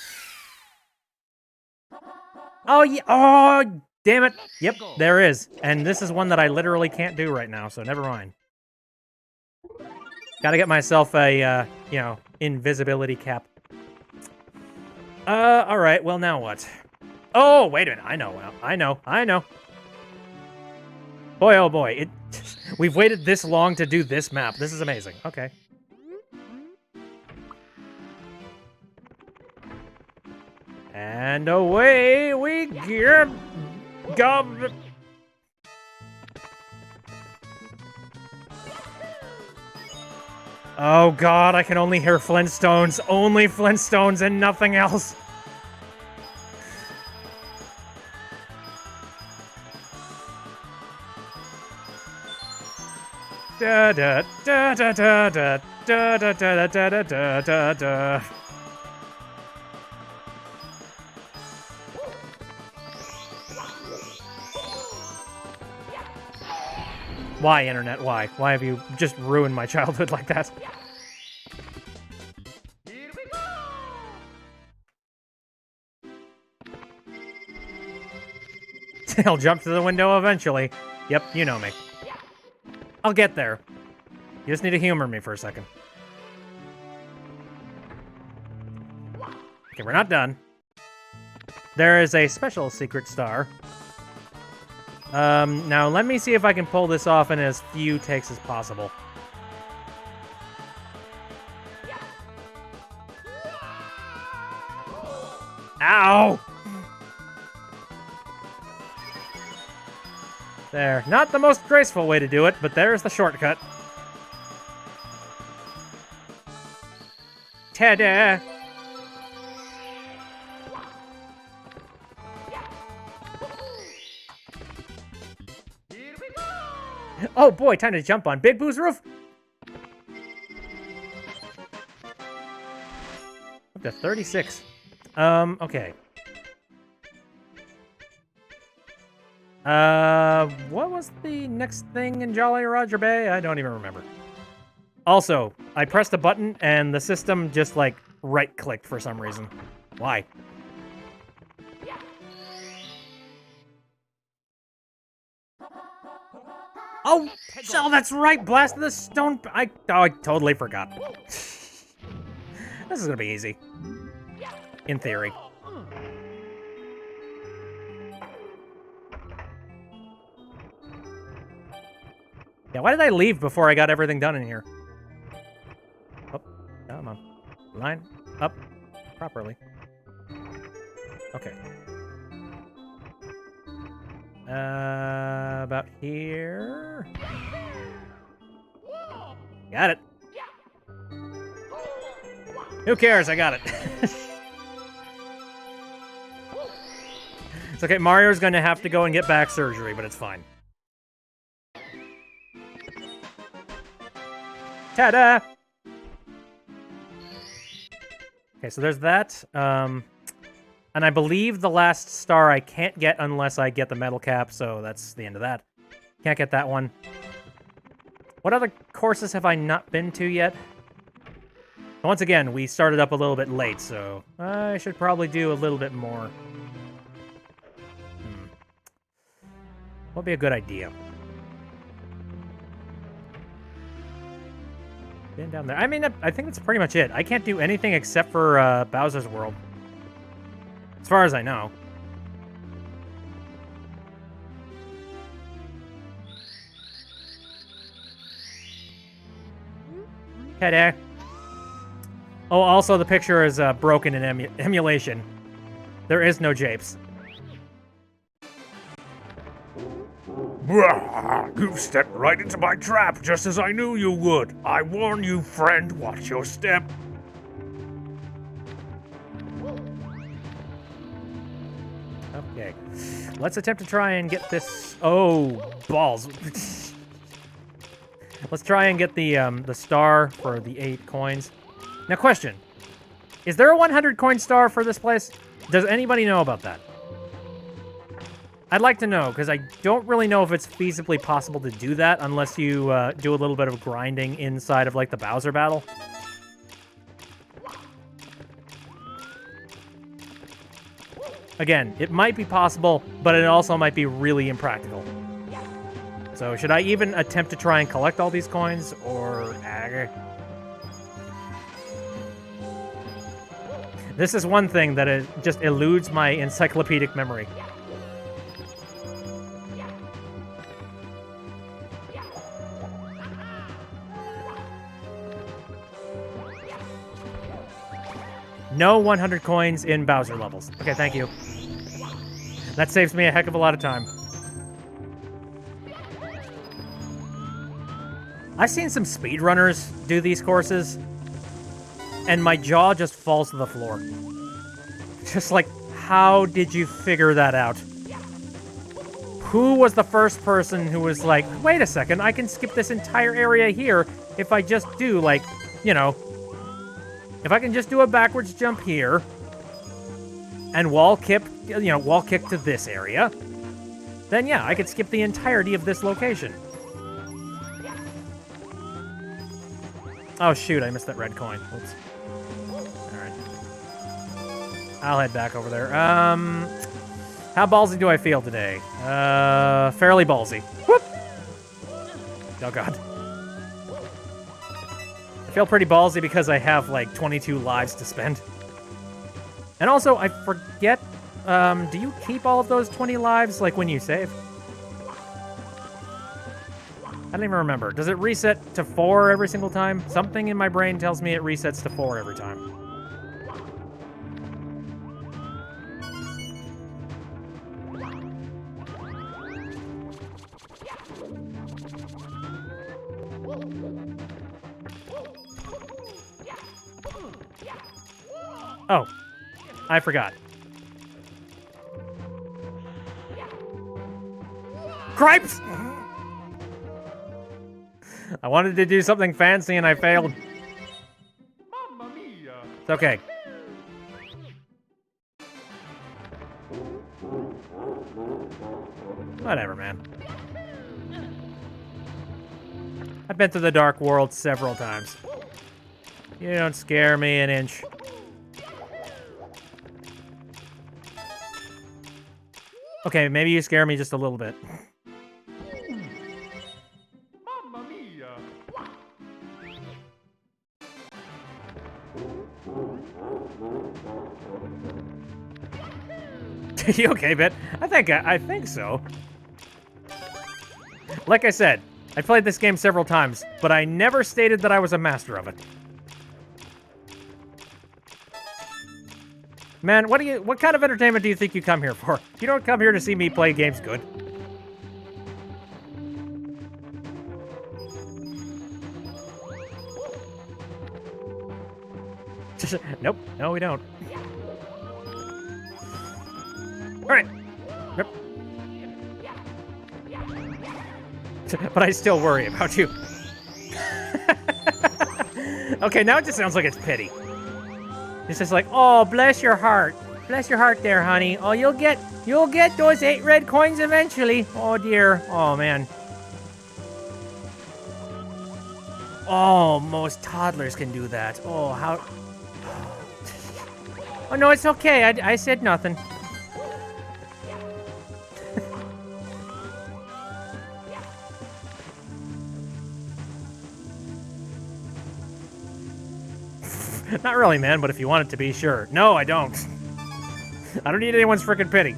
Oh, yeah. Oh, damn it. Yep, there is. And this is one that I literally can't do right now, so never mind. Gotta get myself a, you know, invisibility cap. Alright, well, now what? Oh, wait a minute. I know. I know. Boy, oh boy. We've waited this long to do this map. This is amazing. Okay. And away we go. Oh god, I can only hear Flintstones. Only Flintstones and nothing else. Da da da da da da da da da da da da da. Why, Internet? Why? Why have you just ruined my childhood like that? I'll jump to the window eventually. Yep, you know me. I'll get there. You just need to humor me for a second. Okay, we're not done. There is a special secret star. Now let me see if I can pull this off in as few takes as possible. Ow! There. Not the most graceful way to do it, but there's the shortcut. Ta-da! Oh boy, time to jump on Big Boo's roof! Up to 36. Okay. What was the next thing in Jolly Roger Bay? I don't even remember. Also, I pressed a button and the system just, like, right-clicked for some reason. Why? Oh, that's right. Blast the stone. I totally forgot. This is gonna be easy. In theory. Yeah, why did I leave before I got everything done in here? Oh, come on. Line up properly. Okay. About here. Got it. Who cares? I got it. It's okay. Mario's going to have to go and get back surgery, but it's fine. Ta-da! Okay, so there's that. And I believe the last star I can't get unless I get the metal cap, so that's the end of that. Can't get that one. What other courses have I not been to yet? Once again, we started up a little bit late, so I should probably do a little bit more. What'd be a good idea? Been down there. I mean, I think that's pretty much it. I can't do anything except for Bowser's World. As far as I know. Hey there. Oh, also the picture is broken in emulation. There is no Japes. You've stepped right into my trap, just as I knew you would. I warn you, friend, watch your step. Okay. Let's attempt to try and get this... Oh, balls. Let's try and get the star for the 8 coins. Now, question. Is there a 100 coin star for this place? Does anybody know about that? I'd like to know, because I don't really know if it's feasibly possible to do that unless you do a little bit of grinding inside of, like, the Bowser battle. Again, it might be possible, but it also might be really impractical. So, should I even attempt to try and collect all these coins, or... This is one thing that just eludes my encyclopedic memory. No 100 coins in Bowser levels. Okay, thank you. That saves me a heck of a lot of time. I've seen some speedrunners do these courses, and my jaw just falls to the floor. Just like, how did you figure that out? Who was the first person who was like, wait a second, I can skip this entire area here if I just do, like, you know, if I can just do a backwards jump here and wall kick to this area, then yeah, I could skip the entirety of this location. Oh shoot, I missed that red coin. Oops. Alright. I'll head back over there. How ballsy do I feel today? Fairly ballsy. Whoop! Oh god. I feel pretty ballsy because I have, like, 22 lives to spend. And also, I forget, do you keep all of those 20 lives, like, when you save? I don't even remember. Does it reset to 4 every single time? Something in my brain tells me it resets to 4 every time. Oh, I forgot. Cripes! I wanted to do something fancy and I failed. It's okay. Whatever, man. I've been to the Dark World several times. You don't scare me an inch. Okay, maybe you scare me just a little bit. Mamma mia! You okay, Bit? I think so. Like I said, I played this game several times, but I never stated that I was a master of it. Man, what kind of entertainment do you think you come here for? You don't come here to see me play games good. Nope. No, we don't. All right. Yep. But I still worry about you. Okay, now it just sounds like it's pity. It's just like, oh, bless your heart. Bless your heart there, honey. Oh, you'll get those 8 red coins eventually. Oh, dear. Oh, man. Oh, most toddlers can do that. Oh, how... Oh, no, it's okay. I said nothing. Not really, man, but if you want it to be, sure. No, I don't. I don't need anyone's freaking pity.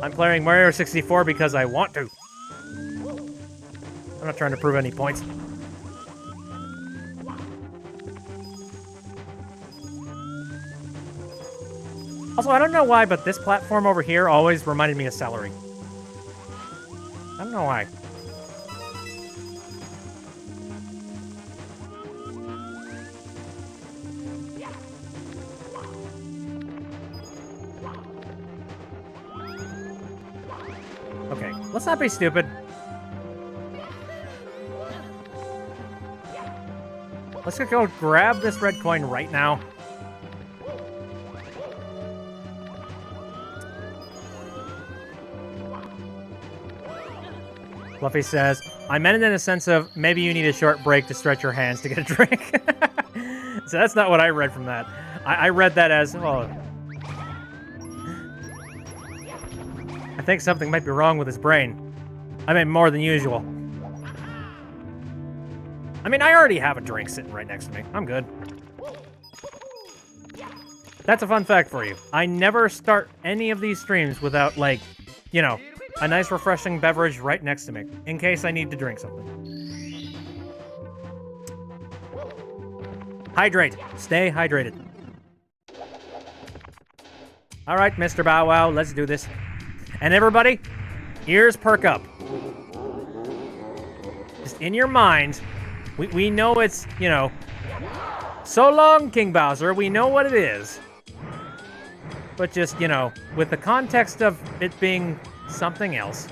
I'm playing Mario 64 because I want to. I'm not trying to prove any points. Also, I don't know why, but this platform over here always reminded me of celery. I don't know why. Okay, let's not be stupid. Let's go grab this red coin right now. Fluffy says, I meant it in a sense of maybe you need a short break to stretch your hands to get a drink. So that's not what I read from that. I read that as, oh, I think something might be wrong with his brain. I mean, more than usual. I mean, I already have a drink sitting right next to me. I'm good. That's a fun fact for you. I never start any of these streams without, like, you know, a nice refreshing beverage right next to me, in case I need to drink something. Hydrate. Stay hydrated. All right, Mr. Bow Wow, let's do this. And everybody, ears perk up. Just in your mind, we know it's, you know, so long, King Bowser, we know what it is. But just, you know, with the context of it being something else.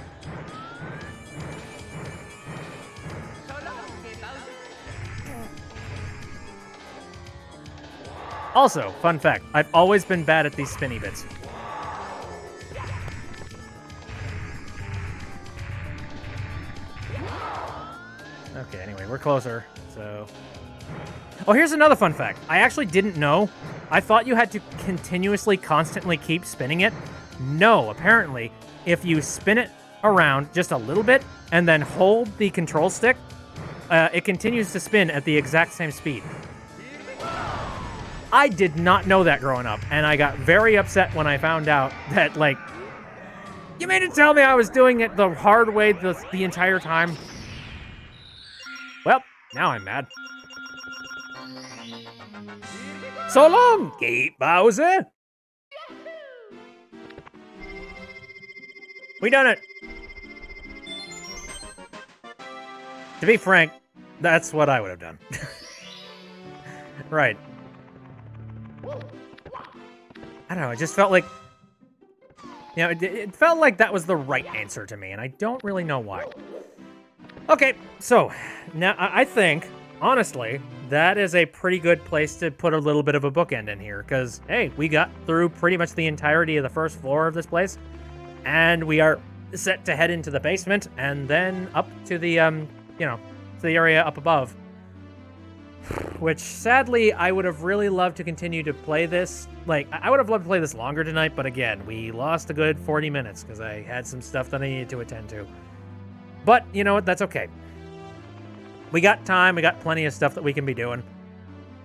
Also, fun fact, I've always been bad at these spinny bits. Okay, anyway, we're closer, so... Oh, here's another fun fact. I actually didn't know. I thought you had to continuously, constantly keep spinning it. No, apparently, if you spin it around just a little bit and then hold the control stick, it continues to spin at the exact same speed. I did not know that growing up, and I got very upset when I found out that, like, you mean to tell me I was doing it the hard way the entire time? Well, now I'm mad. So long, King Bowser! We done it! To be frank, that's what I would have done. Right. I don't know, it just felt like... You know, it felt like that was the right answer to me, and I don't really know why. Okay, so, now I think, honestly, that is a pretty good place to put a little bit of a bookend in here, because, hey, we got through pretty much the entirety of the first floor of this place, and we are set to head into the basement, and then up to the, you know, to the area up above. Which, sadly, I would have really loved to continue to play this. Like, I would have loved to play this longer tonight, but again, we lost a good 40 minutes because I had some stuff that I needed to attend to. But, you know what, that's okay. We got time, we got plenty of stuff that we can be doing.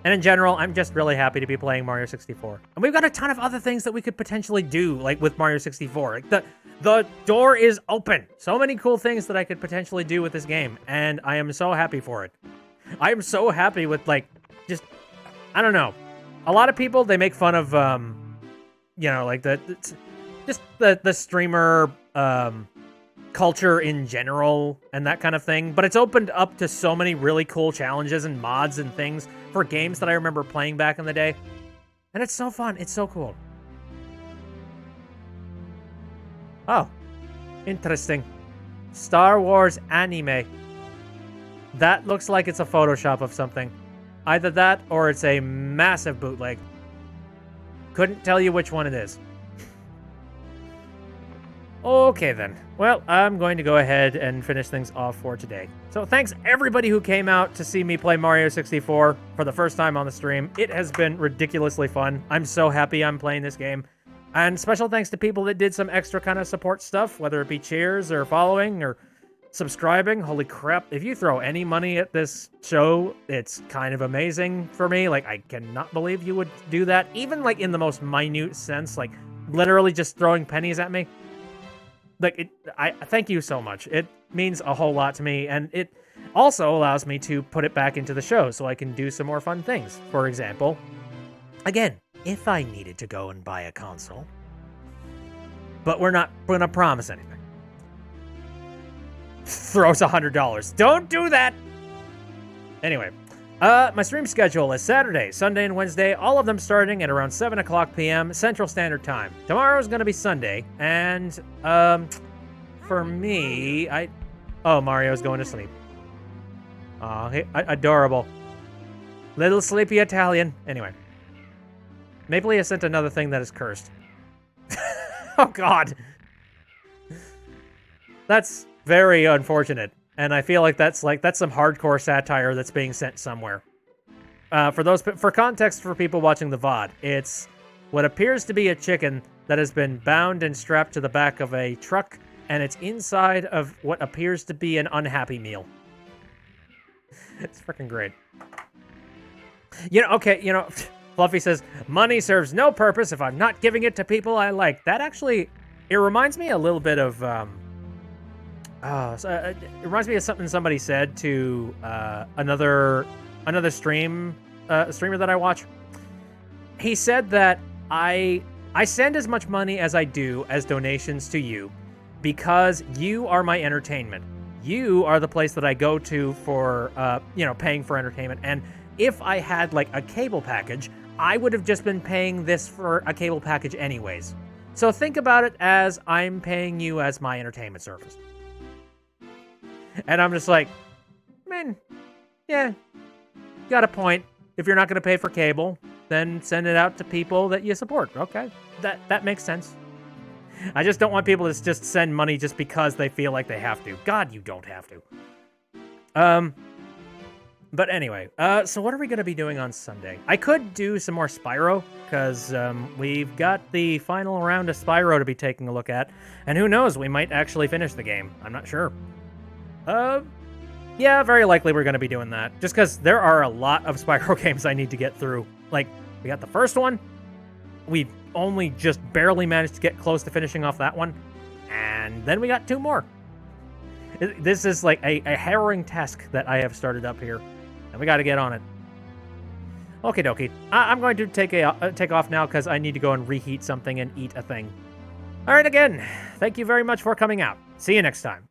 And in general, I'm just really happy to be playing Mario 64. And we've got a ton of other things that we could potentially do, like with Mario 64. Like, the door is open. So many cool things that I could potentially do with this game, and I am so happy for it. I am so happy with, like, just, I don't know. A lot of people, they make fun of, you know, like, just the streamer, culture in general and that kind of thing, but it's opened up to so many really cool challenges and mods and things for games that I remember playing back in the day. And it's so fun. It's so cool. Oh, interesting. Star Wars anime. That looks like it's a Photoshop of something. Either that or it's a massive bootleg. Couldn't tell you which one it is. Okay then. Well, I'm going to go ahead and finish things off for today. So thanks everybody who came out to see me play Mario 64 for the first time on the stream. It has been ridiculously fun. I'm so happy I'm playing this game. And special thanks to people that did some extra kind of support stuff, whether it be cheers or following or subscribing. Holy crap. If you throw any money at this show, it's kind of amazing for me. Like, I cannot believe you would do that. Even like in the most minute sense, like literally just throwing pennies at me. Like, I thank you so much. It means a whole lot to me, and it also allows me to put it back into the show so I can do some more fun things. For example, again, if I needed to go and buy a console, but we're not going to promise anything. Throws $100. Don't do that! Anyway, my stream schedule is Saturday, Sunday, and Wednesday, all of them starting at around 7 o'clock p.m. Central Standard Time. Tomorrow's going to be Sunday, and, for me, Oh, Mario's going to sleep. Aw, adorable. Little sleepy Italian. Anyway. Maple Leaf sent another thing that is cursed. Oh, God. That's very unfortunate. And I feel like that's some hardcore satire that's being sent somewhere. For context for people watching the VOD, it's what appears to be a chicken that has been bound and strapped to the back of a truck, and it's inside of what appears to be an unhappy meal. It's freaking great. Fluffy says, money serves no purpose if I'm not giving it to people I like. That actually, it reminds me a little bit of, it reminds me of something somebody said to another streamer that I watch. He said that I send as much money as I do as donations to you because you are my entertainment. You are the place that I go to for paying for entertainment. And if I had like a cable package, I would have just been paying this for a cable package anyways. So think about it as I'm paying you as my entertainment service. And I'm just like, man, yeah, got a point. If you're not going to pay for cable, then send it out to people that you support. Okay, that makes sense. I just don't want people to just send money just because they feel like they have to. God, you don't have to. But anyway, so what are we going to be doing on Sunday? I could do some more Spyro, because we've got the final round of Spyro to be taking a look at. And who knows, we might actually finish the game. I'm not sure. Yeah, very likely we're going to be doing that. Just because there are a lot of Spyro games I need to get through. Like, we got the first one. We've only just barely managed to get close to finishing off that one. And then we got 2 more. This is like a harrowing task that I have started up here. And we got to get on it. Okie dokie. I'm going to take off now because I need to go and reheat something and eat a thing. All right, again, thank you very much for coming out. See you next time.